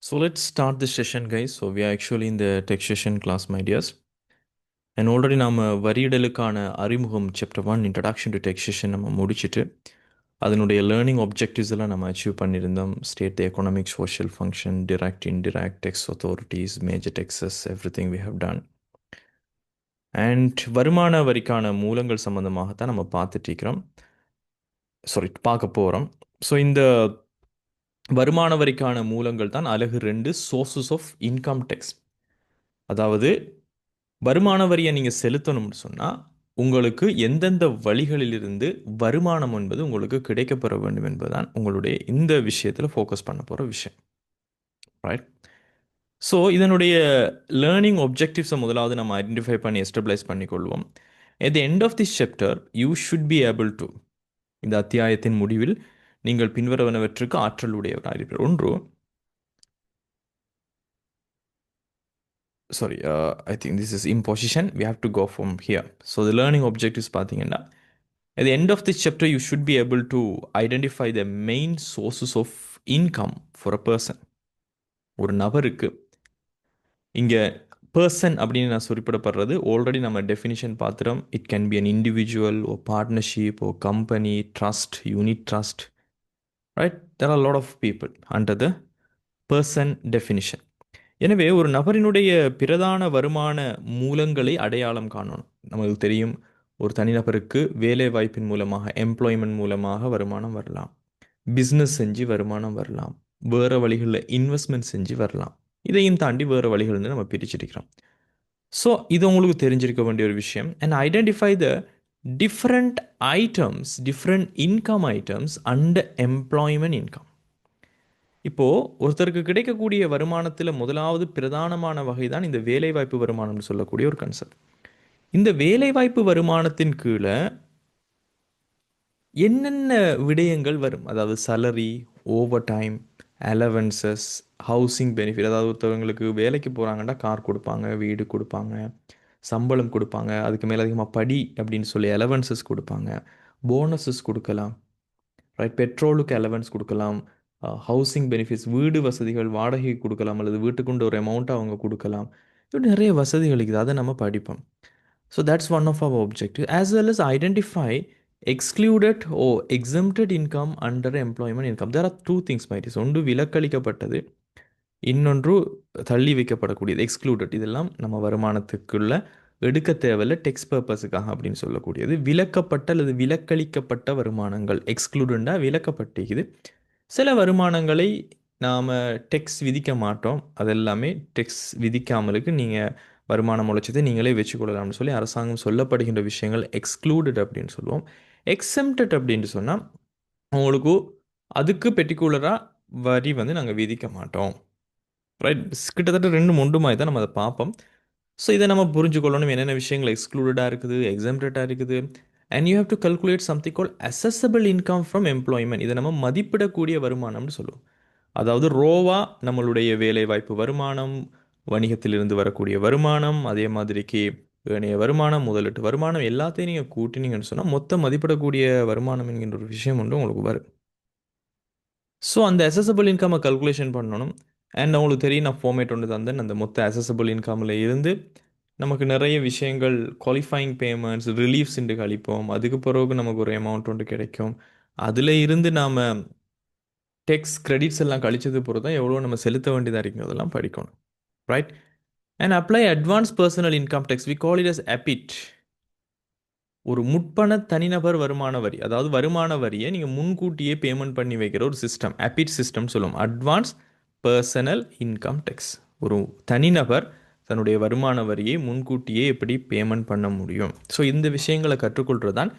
So let's start this session, guys. So we are actually in the taxation class, my dears. And already நாம வரியிடலுக்கான அறிமுகம் chapter 1 introduction to taxation நம்ம முடிச்சிட்டு அதனுடைய learning objectives எல்லாம் நம்ம achieve பண்ணியிருந்தோம். State economic social function, direct indirect tax authorities, major taxes, everything we have done. And வருமான வரிக்கான மூலங்கள் சம்பந்தமாகத்தான் நம்ம பார்த்துட்டு இருக்கிறோம். பார்க்க போகிறோம். ஸோ இந்த வருமான வரிக்கான மூலங்கள் தான் அலகு 2 சோர்சஸ் ஆஃப் இன்கம் டேக்ஸ். அதாவது வருமான வரியை நீங்கள் செலுத்தணும்னு சொன்னால் உங்களுக்கு எந்தெந்த வழிகளிலிருந்து வருமானம் என்பது உங்களுக்கு கிடைக்கப்பெற வேண்டும் என்பதுதான் உங்களுடைய இந்த விஷயத்தில் ஃபோக்கஸ் பண்ண போகிற விஷயம். ரைட். ஸோ இதனுடைய லேர்னிங் ஒப்ஜெக்டிவ்ஸை முதலாவது நம்ம ஐடென்டிஃபை பண்ணி எஸ்டபிளைஸ் பண்ணிக்கொள்வோம். At the end of this chapter you should be able to, இந்த அத்தியாயத்தின் முடிவில் நீங்கள் பின்வருவனவற்றுக்கு ஆற்றலுடையவராக இருப்பீர்கள். ஒன்று, sorry, I think this is imposition. We have to go from here. So the learning objectives பார்த்தீங்கன்னா, at the end of this chapter you should be able to identify the main sources of income for a person. ஒரு நபருக்கு இங்கே person அப்படின்னு நான் குறிப்பிடப்படுறது already நம்ம definition பார்த்துட்டோம். It can be an individual, or partnership, or company, trust, unit trust. Right, there are lot of people under the person definition. எனவே ஒரு நபரினுடைய பிரதான வருமான மூலங்களை அடையாளம் காணணும். நமக்கு தெரியும், ஒரு தனிநபருக்கு வேலை வாய்ப்பின் மூலமாக, எம்ப்ளாய்மெண்ட் மூலமாக வருமானம் வரலாம், பிஸ்னஸ் செஞ்சு வருமானம் வரலாம், வேறு வழிகளில் இன்வெஸ்ட்மெண்ட் செஞ்சு வரலாம். இதையும் தாண்டி வேறு வழிகள்னு நம்ம பிரிச்சிருக்கிறோம். ஸோ இது உங்களுக்கு தெரிஞ்சிருக்க வேண்டிய ஒரு விஷயம். And identify the different items, different income items and employment income. இப்போது ஒருத்தருக்கு கிடைக்கக்கூடிய வருமானத்தில் முதலாவது பிரதானமான வகை தான் இந்த வேலைவாய்ப்பு வருமானம்னு சொல்லக்கூடிய ஒரு கன்செப்ட். இந்த வேலைவாய்ப்பு வருமானத்தின் கீழே என்னென்ன விடயங்கள் வரும்? அதாவது salary, over time, allowances, housing benefit. அதாவது ஒருத்தவங்களுக்கு வேலைக்கு போகிறாங்கன்னா கார் கொடுப்பாங்க, வீடு கொடுப்பாங்க, சம்பளம் கொடுப்பாங்க, அதுக்கு மேலே அதிகமாக படி அப்படின்னு சொல்லி அலவன்சஸ் கொடுப்பாங்க, போனஸஸ் கொடுக்கலாம். ரைட், பெட்ரோலுக்கு அலவன்ஸ் கொடுக்கலாம், ஹவுசிங் பெனிஃபிட்ஸ், வீடு வசதிகள் வாடகை கொடுக்கலாம், அல்லது வீட்டுக்குண்டு ஒரு அமௌண்ட்டை அவங்க கொடுக்கலாம். இப்படி நிறைய வசதிகள் இருக்குது, அதை நம்ம படிப்போம். So that's one of our objective. As well as identify excluded or exempted income under employment income. There are two things மைட்டிஸ். ஒன்று விலக்களிக்கப்பட்டது, இன்னொன்று தள்ளி வைக்கப்படக்கூடியது, எக்ஸ்க்ளூடட். இதெல்லாம் நம்ம வருமானத்துக்குள்ள எடுக்க தேவையில்லை, டெக்ஸ் பர்பஸுக்காக அப்படின்னு சொல்லக்கூடியது. விலக்கப்பட்ட அல்லது விலக்களிக்கப்பட்ட வருமானங்கள், எக்ஸ்க்ளூடண்டாக விலக்கப்பட்டிருக்குது. சில வருமானங்களை நாம் டெக்ஸ் விதிக்க மாட்டோம், அதெல்லாமே டெக்ஸ் விதிக்காமலுக்கு நீங்கள் வருமான முளைச்சதை நீங்களே வச்சுக்கொள்ளலாம்னு சொல்லி அரசாங்கம் சொல்லப்படுகின்ற விஷயங்கள் எக்ஸ்க்ளூடட் அப்படின்னு சொல்லுவோம். எக்ஸம்டட் அப்படின்னு சொன்னால் உங்களுக்கு அதுக்கு பெர்டிகுலராக வரி நாங்கள் விதிக்க மாட்டோம். ரைட், கிட்டத்தட்ட 2-3 மாதிரி தான் நம்ம அதை பார்ப்போம். ஸோ இதை நம்ம புரிஞ்சுக்கொள்ளணும், என்னென்ன விஷயங்கள் எக்ஸ்க்ளூடடாக இருக்குது, எக்ஸம்டடாக இருக்குது. And you have to calculate something call assessable income from employment. இதை நம்ம மதிப்பிடக்கூடிய வருமானம்னு சொல்லுவோம். அதாவது ரோவா நம்மளுடைய வேலைவாய்ப்பு வருமானம், வணிகத்திலிருந்து வரக்கூடிய வருமானம், அதே மாதிரிக்கு ஏனைய வருமானம், முதலீட்டு வருமானம் எல்லாத்தையும் நீங்கள் கூட்டினீங்கன்னு சொன்னால் மொத்த மதிப்பிடக்கூடிய வருமானம் என்கின்ற ஒரு விஷயம் ஒன்று உங்களுக்கு வரும். ஸோ அந்த அசஸபிள் இன்கம்மை கல்குலேஷன் பண்ணணும். அண்ட் உங்களுக்கு தெரியும், நான் ஃபார்மேட் ஒன்று தந்தேன். அந்த மொத்த அசஸபிள் இன்கமில் இருந்து நமக்கு நிறைய விஷயங்கள், குவாலிஃபைங் பேமெண்ட்ஸ், ரிலீஃப்ஸ் என்று கழிப்போம். அதுக்கு பிறகு நமக்கு ஒரு அமௌண்ட் ஒன்று கிடைக்கும். அதில் இருந்து நாம் டெக்ஸ் கிரெடிட்ஸ் எல்லாம் கழிச்சது பொறுத்து தான் எவ்வளோ நம்ம செலுத்த வேண்டியதாக இருக்கும், அதெல்லாம் படிக்கணும். Right, and apply advance personal income tax. We call it as APIT. ஒரு முற்பண தனிநபர் வருமான வரி, அதாவது வருமான வரியை நீங்கள் முன்கூட்டியே பேமெண்ட் பண்ணி வைக்கிற ஒரு சிஸ்டம், அபிட் சிஸ்டம் சொல்லுவோம். Advance personal income tax. ஒரு தனிநபர் தன்னுடைய வருமான வரியை முன்கூட்டியே எப்படி பேமெண்ட் பண்ண முடியும். ஸோ இந்த விஷயங்களை கற்றுக்கொள்கிறது தான்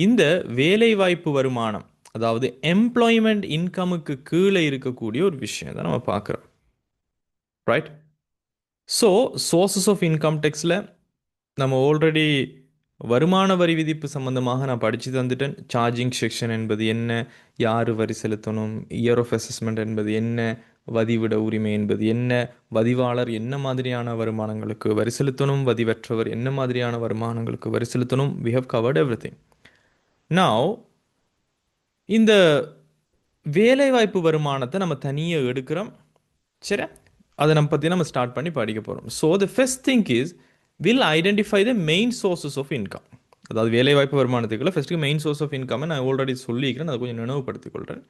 இந்த வேலைவாய்ப்பு வருமானம், அதாவது எம்ப்ளாய்மெண்ட் இன்கமுக்கு கீழே இருக்கக்கூடிய ஒரு விஷயம் தான் நம்ம பார்க்குறோம். Right, so sources of income டேக்ஸில் நம்ம ஆல்ரெடி வருமான வரி விதிப்பு சம்பந்தமாக நான் படித்து தந்துட்டேன். சார்ஜிங் செக்ஷன் என்பது என்ன, யார் வரி செலுத்தணும், இயர் ஆஃப் அசஸ்மெண்ட் என்பது என்ன, வதிவிட உரிமை என்பது என்ன, வதிவாளர் என்ன மாதிரியான வருமானங்களுக்கு வரி செலுத்தணும், வதிவற்றவர் என்ன மாதிரியான வருமானங்களுக்கு வரி செலுத்தணும். We have covered everything. Now இந்த வேலைவாய்ப்பு வருமானத்தை நம்ம தனியாக எடுக்கிறோம். சரி, அதை நம்ம ஸ்டார்ட் பண்ணி படிக்க போகிறோம். So the first thing is will identify the main sources of income. அதாவது வேலைவாய்ப்பு வருமானத்துக்குள்ள first main source of income நான் ஆல்ரெடி சொல்லிக்கிறேன், அதை கொஞ்சம் நினைவுபடுத்திக் கொள்கிறேன்.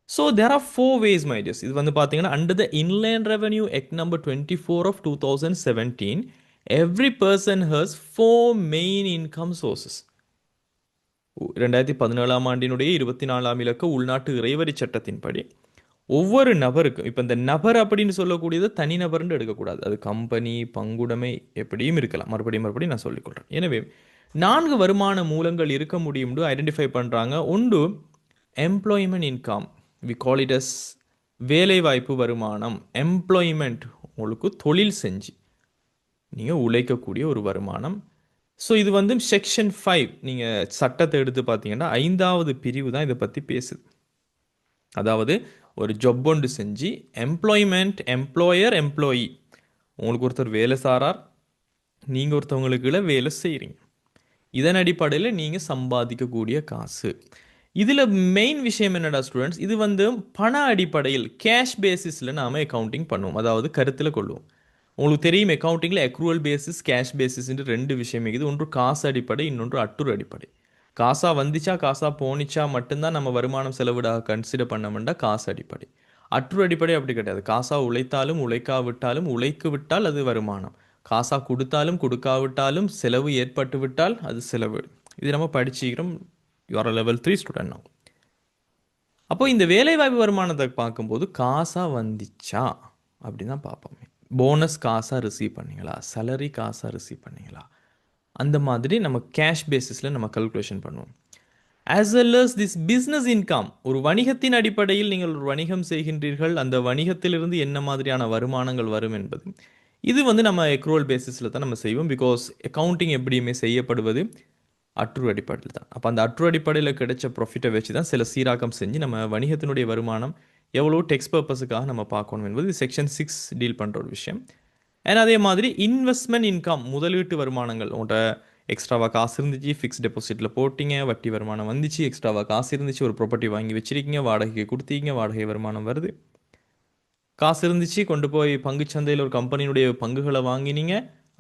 So there are four ways my dears. இது வந்து பார்த்தீங்கன்னா under the Inland Revenue Act number 24 of 2017 every person has four main income sources. 2017 ஆண்டினுடைய 24ஆம் இலக்க உள்நாட்டு இறைவரி சட்டத்தின்படி ஒவ்வொரு நபருக்கும், இப்போ இந்த நபர் அப்படின்னு சொல்லக்கூடியது தனிநபர்னு எடுக்கக்கூடாது, அது கம்பெனி பங்குடைமை எப்படியும் இருக்கலாம். மறுபடியும் நான் சொல்லிக்கொள்கிறேன். எனவே 4 வருமான மூலங்கள் இருக்க முடியும்னு ஐடென்டிஃபை பண்ணுறாங்க. ஒன்று employment income, we call it as வேலைவாய்ப்பு வருமானம். எம்ப்ளாய்மெண்ட் உங்களுக்கு தொழில் செஞ்சு நீங்கள் உழைக்கக்கூடிய ஒரு வருமானம். ஸோ இது வந்து செக்ஷன் 5 நீங்கள் சட்டத்தை எடுத்து பார்த்தீங்கன்னா 5வது பிரிவு தான் இதை பற்றி பேசுது. அதாவது ஒரு ஜாப் ஒன்று செஞ்சு எம்ப்ளாய்மெண்ட், எம்ப்ளாயர், எம்ப்ளாயி, உங்களுக்கு ஒருத்தர் வேலை சாரார், நீங்கள் ஒருத்தவங்களுக்கு வேலை செய்கிறீங்க. இதன் அடிப்படையில் நீங்கள் சம்பாதிக்கக்கூடிய காசு. இதில் மெயின் விஷயம் என்னடா ஸ்டூடெண்ட்ஸ், இது வந்து பண அடிப்படையில் கேஷ் பேசிஸில் நாம் அக்கௌண்டிங் பண்ணுவோம், அதாவது கருத்தில் கொள்வோம். உங்களுக்கு தெரியும் அக்கௌண்டிங்கில் அக்ரூவல் பேசிஸ், கேஷ் பேசிஸ்ன்ற 2 விஷயம் இருக்குது. ஒன்று காசு அடிப்படை, இன்னொன்று அட்டுறு அடிப்படை. காசா வந்துச்சா காசா போனிச்சா மட்டும்தான் நம்ம வருமானம் செலவிடாக கன்சிடர் பண்ணமெண்டா காசு அடிப்படை. அட்டுறு அடிப்படை அப்படி கிடையாது. காசா உழைத்தாலும் உழைக்காவிட்டாலும், உழைக்கு விட்டால் அது வருமானம், காசா கொடுத்தாலும் கொடுக்காவிட்டாலும், செலவு ஏற்பட்டு விட்டால் அது செலவு. இது நம்ம படிச்சுக்கிறோம். You're level 3 student now. அப்போ இந்த வேலைவாய்ப்பு வருமானத்தை பார்க்கும்போது காசா வந்துச்சா அப்படின்னு தான் பார்ப்போம். போனஸ் காசாக ரிசீவ் பண்ணீங்களா, சேலரி காசாக ரிசீவ் பண்ணீங்களா, அந்த மாதிரி நம்ம கேஷ் பேசிஸில் நம்ம கல்குலேஷன் பண்ணுவோம். As well as this business income, ஒரு வணிகத்தின் அடிப்படையில் நீங்கள் ஒரு வணிகம் செய்கின்றீர்கள், அந்த வணிகத்திலிருந்து என்ன மாதிரியான வருமானங்கள் வரும் என்பது இது வந்து நம்ம எக்ரோல் பேசிஸில் தான் நம்ம செய்வோம். பிகாஸ் அக்கௌண்டிங் எப்படியுமே செய்யப்படுவது அற்று அடிப்படையில் தான். அப்போ அந்த அற்று அடிப்படையில் கிடைச்ச ப்ராஃபிட்டை வச்சு தான் சில சீராக்கம் செஞ்சு நம்ம வணிகத்தினுடைய வருமானம் எவ்வளோ டெக்ஸ் பர்பஸுக்காக நம்ம பார்க்கணும் என்பது செக்ஷன் 6 டீல் பண்ணுற ஒரு விஷயம். ஏன்னா அதே மாதிரி இன்வெஸ்ட்மெண்ட் இன்கம், முதலீட்டு வருமானங்கள். உங்கள்கிட்ட எக்ஸ்ட்ராவாக காசு இருந்துச்சு, ஃபிக்ஸ் டெபாசிட்டில் போட்டிங்க, வட்டி வருமானம் வந்துச்சு, எக்ஸ்ட்ராவாக காசு இருந்துச்சு, ஒரு ப்ராப்பர்ட்டி வாங்கி வச்சிருக்கீங்க, வாடகைக்கு கொடுத்தீங்க, வாடகை வருமானம் வருது. காசு இருந்துச்சு, கொண்டு போய் பங்குச்சந்தையில் ஒரு கம்பெனியுடைய பங்குகளை வாங்கினீங்க,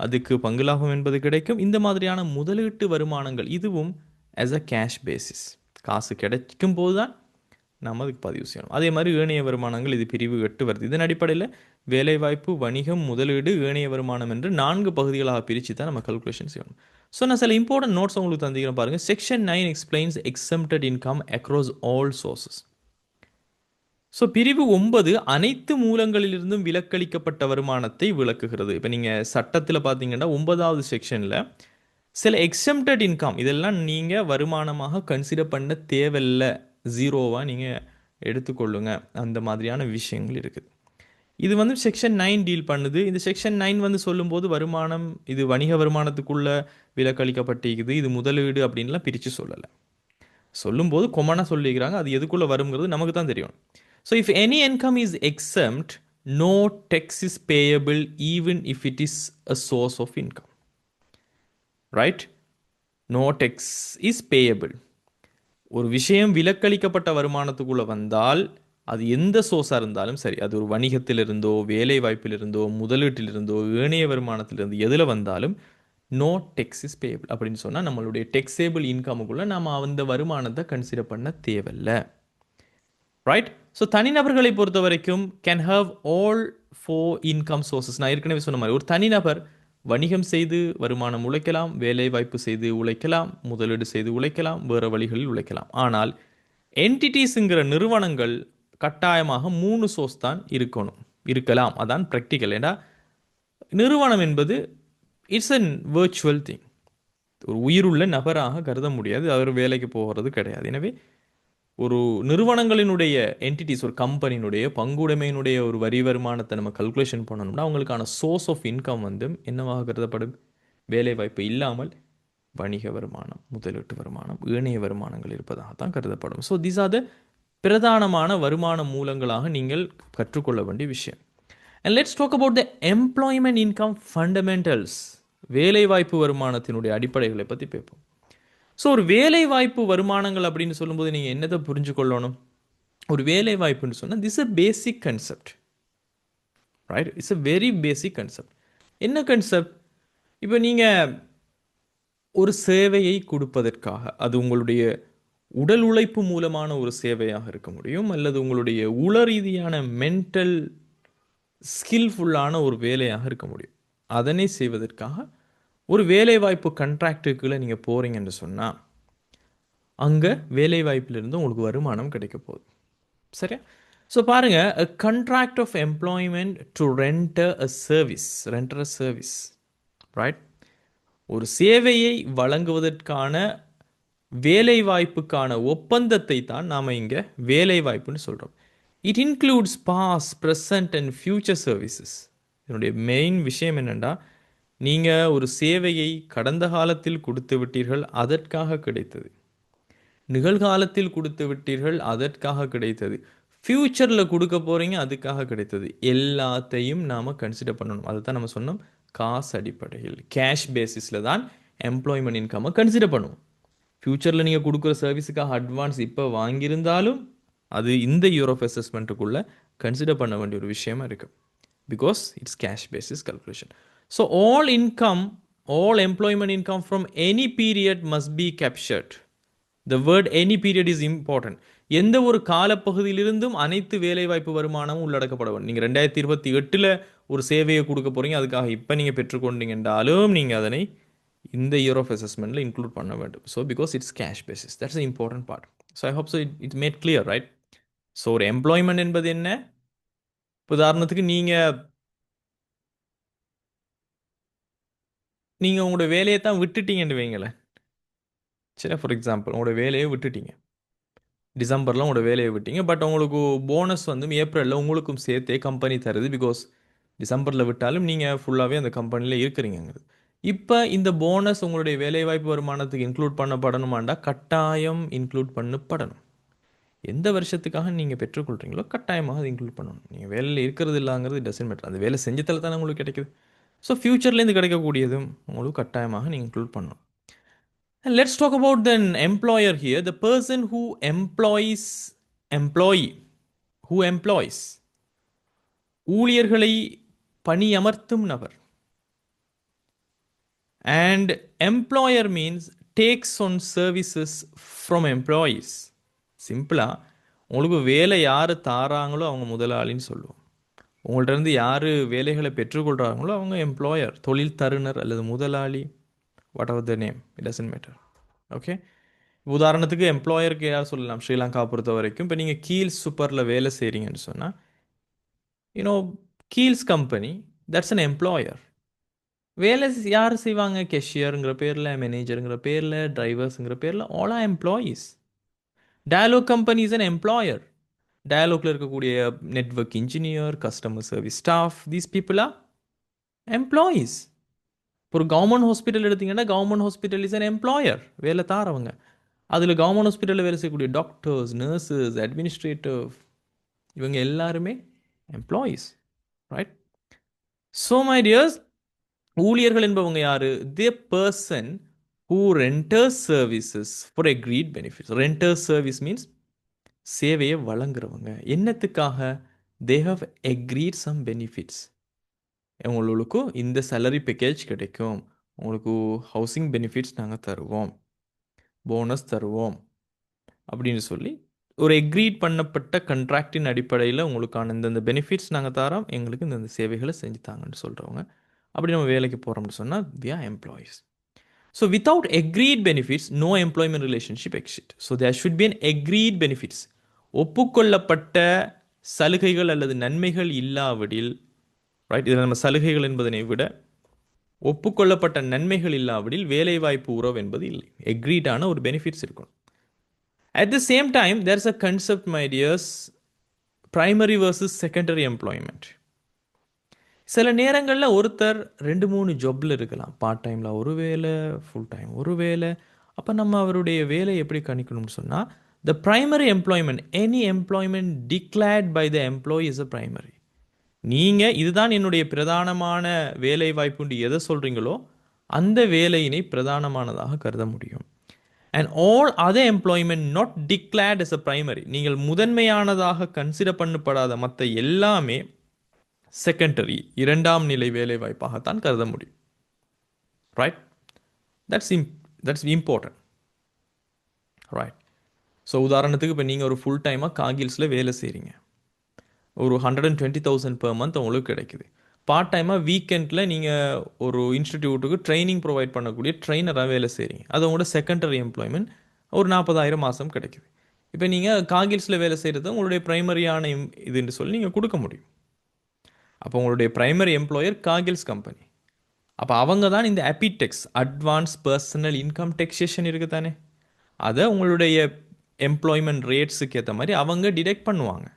அதுக்கு பங்கு லாபம் என்பது கிடைக்கும். இந்த மாதிரியான முதலீட்டு வருமானங்கள் இதுவும் ஆஸ் அ கேஷ் பேசிஸ், காசு கிடைக்கும் போது தான் நம்ம அதுக்கு பதிவு செய்யணும். அதே மாதிரி ஏனைய வருமானங்கள், இது பிரிவு 8 வருது. இதன் அடிப்படையில் வேலைவாய்ப்பு, வணிகம், முதலீடு, ஏனைய வருமானம் என்று 4 பகுதிகளாக பிரித்து தான் நம்ம கல்குலேஷன் செய்யணும். ஸோ நான் சில இம்பார்ட்டன்ட் நோட்ஸ் உங்களுக்கு தந்திக்கிறேன் பாருங்கள். Section 9 explains exempted income across all sources. So பிரிவு 9 அனைத்து மூலங்களிலிருந்தும் விலக்களிக்கப்பட்ட வருமானத்தை விளக்குகிறது. இப்போ நீங்கள் சட்டத்தில் பார்த்தீங்கன்னா 9வது செக்ஷனில் சில எக்ஸம்டட் இன்கம், இதெல்லாம் நீங்கள் வருமானமாக கன்சிடர் பண்ண தேவையில்லை, ஜீரோவாக நீங்கள் எடுத்துக்கொள்ளுங்க, அந்த மாதிரியான விஷயங்கள் இருக்குது. இது வந்து செக்ஷன் 9 டீல் பண்ணுது. இந்த செக்ஷன் 9 வந்து சொல்லும்போது வருமானம் இது வணிக வருமானத்துக்குள்ளே விலக்களிக்கப்பட்டிருக்குது, இது முதலீடு அப்படின்லாம் பிரித்து சொல்லலை. சொல்லும்போது கொமனாக சொல்லிக்கிறாங்க, அது எதுக்குள்ளே வருங்கிறது நமக்கு தான் தெரியும். So if any income is exempt, no tax is payable even if it is a source of income. Right? No tax is payable. ஒரு விஷயம் விலக்களிக்கப்பட்ட வருமானத்துக்குள்ளே வந்தால் அது எந்த சோர்ஸாக இருந்தாலும் சரி, அது ஒரு வணிகத்திலிருந்தோ, வேலை வாய்ப்பிலிருந்தோ, முதலீட்டிலிருந்தோ, ஏனைய வருமானத்திலிருந்து எதில் வந்தாலும் நோ டெக்ஸ் இஸ் பேயபிள் அப்படின்னு சொன்னால் நம்மளுடைய டெக்ஸேபிள் இன்கமுக்குள்ளே நம்ம அந்த வருமானத்தை கன்சிடர் பண்ண தேவையில்லை. ரைட்? ஸோ தனிநபர்களை பொறுத்த வரைக்கும் can have all 4 income sources. நான் ஏற்கனவே சொன்ன மாதிரி ஒரு தனிநபர் வணிகம் செய்து வருமானம் உழைக்கலாம், வேலை வாய்ப்பு செய்து உழைக்கலாம், முதலீடு செய்து உழைக்கலாம், வேறு வழிகளில் உழைக்கலாம். ஆனால் என்டிட்டிஸுங்கிற நிறுவனங்கள் கட்டாயமாக 3 சோர்ஸ் தான் இருக்கலாம். அதான் ப்ராக்டிக்கல். ஏன்னா நிறுவனம் என்பது இட்ஸ் அன் வேர்ச்சுவல் திங், ஒரு உயிருள்ள நபராக கருத முடியாது, அவர் வேலைக்கு போகிறது கிடையாது. எனவே ஒரு நிறுவனங்களினுடைய என்டிட்டிஸ், ஒரு கம்பெனியினுடைய பங்குடைமையினுடைய ஒரு வரி வருமானத்தை நம்ம கல்குலேஷன் பண்ணணும்னா அவங்களுக்கான சோர்ஸ் ஆஃப் இன்கம் வந்து என்னவாக கருதப்படும்? வேலை வாய்ப்பு இல்லாமல் வணிக வருமானம், முதலீட்டு வருமானம், ஏனைய வருமானங்கள் இருப்பதாக தான் கருதப்படும். ஸோ தீஸ் ஆர் த பிரதானமான வருமான மூலங்களாக நீங்கள் கற்றுக்கொள்ள வேண்டிய விஷயம். And let's talk about the employment income fundamentals. வேலைவாய்ப்பு வருமானத்தினுடைய அடிப்படைகளை பற்றி பேப்போம். ஸோ ஒரு வேலை வாய்ப்பு வருமானங்கள் அப்படின்னு சொல்லும்போது நீங்கள் என்னதை புரிஞ்சு கொள்ளணும்? ஒரு வேலை வாய்ப்புன்னு சொன்னால் this a basic concept. Right? It's a very basic concept. என்ன கன்செப்ட்? இப்போ நீங்கள் ஒரு சேவையை கொடுப்பதற்காக, அது உங்களுடைய உடல் உழைப்பு மூலமான ஒரு சேவையாக இருக்க முடியும், அல்லது உங்களுடைய உள ரீதியான மென்டல் ஸ்கில்ஃபுல்லான ஒரு வேலையாக இருக்க முடியும். அதனை செய்வதற்காக ஒரு வேலைவாய்ப்பு கண்ட்ராக்டுக்குள்ளே நீங்கள் போகிறீங்கன்னு சொன்னால், அங்கே வேலைவாய்ப்பிலிருந்து உங்களுக்கு வருமானம் கிடைக்க போகுது. சரியா? ஸோ பாருங்கள், a contract of employment to render a service, render a service, right? ஒரு சேவையை வழங்குவதற்கான வேலைவாய்ப்புக்கான ஒப்பந்தத்தை தான் நாம் இங்கே வேலைவாய்ப்புன்னு சொல்கிறோம். It includes past, present and future services. இதனுடைய மெயின் விஷயம் என்னென்னா, நீங்கள் ஒரு சேவையை கடந்த காலத்தில் கொடுத்து விட்டீர்கள், அதற்காக கிடைத்தது. நிகழ்காலத்தில் கொடுத்து விட்டீர்கள், அதற்காக கிடைத்தது. ஃப்யூச்சரில் கொடுக்க போகிறீங்க, அதுக்காக கிடைத்தது. எல்லாத்தையும் நாம் கன்சிடர் பண்ணணும். அதை தான் நம்ம சொன்னோம், காசு அடிப்படையில் கேஷ் பேசிஸில் தான் எம்ப்ளாய்மெண்ட் இன்கம்மை கன்சிடர் பண்ணுவோம். ஃப்யூச்சரில் நீங்கள் கொடுக்குற சர்வீஸுக்காக அட்வான்ஸ் இப்போ வாங்கியிருந்தாலும் அது இந்த இயர் ஆஃப் அசஸ்மெண்ட்டுக்குள்ளே கன்சிடர் பண்ண வேண்டிய ஒரு விஷயமா இருக்குது. Because it's cash basis calculation. So all income, all employment income from any period must be captured. The word any period is important. எந்த ஒரு காலப்பகுதியிலிருந்தும் அனைத்து வேலைவாய்ப்பு வருமானமும் உள்ளடக்கப்பட வேண்டும். நீங்கள் 2028 ஒரு சேவையை கொடுக்க போகிறீங்க, அதுக்காக இப்போ நீங்கள் பெற்றுக்கொண்டீங்க என்றாலும் நீங்கள் அதனை இந்த இயர் ஆஃப் அசஸ்மெண்ட்டில் இன்க்ளூட் பண்ண வேண்டும். So because it's cash basis, that's a important part. So I hope so it made clear, right? So ஒரு எம்ப்ளாய்மெண்ட் என்பது என்ன? உதாரணத்துக்கு நீங்கள் உங்களோட வேலையை தான் விட்டுட்டீங்கன்னு வைங்களேன். சரி, ஃபார் எக்ஸாம்பிள் உங்களோட வேலையை விட்டுட்டீங்க, டிசம்பரில் உங்களோட வேலையை விட்டீங்க. பட் உங்களுக்கு போனஸ் வந்து ஏப்ரலில் உங்களுக்கும் சேர்த்தே கம்பெனி தருது. பிகாஸ் டிசம்பரில் விட்டாலும் நீங்கள் ஃபுல்லாகவே அந்த கம்பெனியில் இருக்கிறீங்கிறது. இப்போ இந்த போனஸ் உங்களுடைய வேலைவாய்ப்பு வருமானத்துக்கு இன்க்ளூட் பண்ணப்படணுமாண்டா கட்டாயம் இன்க்ளூட் பண்ணப்படணும். எந்த வருஷத்துக்காக நீங்கள் பெற்றுக்கொள்கிறீங்களோ கட்டாயமாக அது இன்க்ளூட் பண்ணணும். நீங்கள் வேலையில் இருக்கிறது இல்லைங்கிறது டசன்ட் மேட்டர், அந்த வேலை செஞ்சதில் தானே உங்களுக்கு கிடைக்குது. ஸோ ஃப்யூச்சர்லேருந்து கிடைக்கக்கூடியதும் உங்களுக்கு கட்டாயமாக நீங்கள் இன்க்ளூட் பண்ணணும். And let's talk about the employer here, the person who employs employee, who employs, ஊழியர்களை பணியமர்த்தும் நபர். And employer means takes on services from employees. சிம்பிளாக உங்களுக்கு வேலை யார் தாராங்களோ அவங்க முதலாளின்னு சொல்லுவோம். உங்கள்கிட்ட இருந்து யார் வேலைகளை பெற்றுக்கொள்கிறாங்களோ அவங்க எம்ப்ளாயர், தொழில் தருணர் அல்லது முதலாளி, what ever the name, it doesn't matter. Okay, உதாரணத்துக்கு எம்ப்ளாயருக்கு யார் சொல்லலாம், ஸ்ரீலங்கா பொறுத்த வரைக்கும் இப்போ நீங்கள் கீல்ஸ் சூப்பரில் வேலை செய்கிறீங்கன்னு சொன்னால், you know Keells company, that's an employer. வேலை யார் செய்வாங்க? கெஷியருங்கிற பேரில், மேனேஜருங்கிற பேரில், டிரைவர்ஸுங்கிற பேரில், all are employees. Dialog company is an employer. டயலாக்ல இருக்கக்கூடிய network engineer, customer service staff, these people are employees. ஒரு கவர்மெண்ட் ஹாஸ்பிட்டல் எடுத்தீங்கன்னா government hospital is an employer, வேலை தாரவங்க. அதில் கவர்மெண்ட் ஹாஸ்பிட்டலில் வேலை செய்யக்கூடிய டாக்டர்ஸ், நர்சஸ், அட்மினிஸ்ட்ரேட்டிவ், இவங்க எல்லாருமே employees, right? So my dears, ஊழியர்கள் என்பவங்க யாரு? The person who renders services for agreed benefits. Renders service means சேவையை வழங்குறவங்க. என்னத்துக்காக? They have agreed some benefits. உங்களுக்கு இந்த சேலரி பேக்கேஜ் கிடைக்கும், உங்களுக்கு ஹவுசிங் பெனிஃபிட்ஸ் நாங்கள் தருவோம், போனஸ் தருவோம் அப்படின்னு சொல்லி ஒரு எக்ரீட் பண்ணப்பட்ட கண்ட்ராக்டின் அடிப்படையில் உங்களுக்கான இந்தந்த பெனிஃபிட்ஸ் நாங்கள் தரோம், எங்களுக்கு இந்த சேவைகளை செஞ்சு தாங்கன்னு சொல்கிறவங்க. அப்படி நம்ம வேலைக்கு போகிறோம்னு சொன்னால் we are employees. So without agreed benefits no employment relationship exist. So there should be an agreed benefits. ஒப்புக்கொள்ளப்பட்ட சலுகைகள் அல்லது நன்மைகள் இல்லாவிடில், ரைட், இதில் நம்ம சலுகைகள் என்பதனை விட ஒப்புக்கொள்ளப்பட்ட நன்மைகள் இல்லாவிடில் வேலைவாய்ப்பு உறவு என்பது இல்லை. எக்ரீடான ஒரு பெனிஃபிட்ஸ் இருக்கும். At the same time, there's a concept, my dears, primary versus secondary employment. சில நேரங்களில் ஒருத்தர் 2-3 ஜாப்ல இருக்கலாம். பார்ட் டைமில் ஒரு வேலை, ஃபுல் டைம் ஒரு வேலை. அப்போ நம்ம அவருடைய வேலை எப்படி கணிக்கணும்னு சொன்னால், the primary employment, any employment declared by the employee is a primary. நீங்கள் இதுதான் என்னுடைய பிரதானமான வேலை வாய்ப்புண்டு எதை சொல்கிறீங்களோ அந்த வேலையினை பிரதானமானதாக கருத முடியும். And all other employment not declared as a primary, நீங்கள் முதன்மையானதாக கன்சிடர் பண்ணப்படாத மற்ற எல்லாமே செகண்டரி, இரண்டாம் நிலை வேலை வாய்ப்பாகத்தான் கருத முடியும். Right? That's important. Right? So உதாரணத்துக்கு இப்போ நீங்கள் ஒரு ஃபுல் டைமாக காகில்ஸில் வேலை செய்கிறீங்க. ஒரு 120,000 per month உங்களுக்கு கிடைக்குது. பார்ட் டைமாக வீக்கெண்டில் நீங்கள் ஒரு இன்ஸ்டிடியூட்டுக்கு ட்ரைனிங் ப்ரொவைட் பண்ணக்கூடிய ட்ரெயினராக வேலை செய்கிறீங்க. அது உங்களோட செகண்டரி எம்ப்ளாய்மெண்ட். ஒரு 40,000 மாதம் கிடைக்குது. இப்போ நீங்கள் காகில்ஸில் வேலை செய்கிறது உங்களுடைய ப்ரைமரியான இதுன்னு சொல்லி நீங்கள் கொடுக்க முடியும். அப்போ உங்களுடைய ப்ரைமரி எம்ப்ளாயர் காகில்ஸ் கம்பெனி. அப்போ அவங்க தான் இந்த அபிடெக்ஸ், அட்வான்ஸ் பர்சனல் இன்கம் டெக்ஸேஷன் இருக்குது தானே, அதை உங்களுடைய எம்ப்ளாய்மெண்ட் ரேட்ஸுக்கு ஏற்ற மாதிரி அவங்க டிடெக்ட் பண்ணுவாங்க.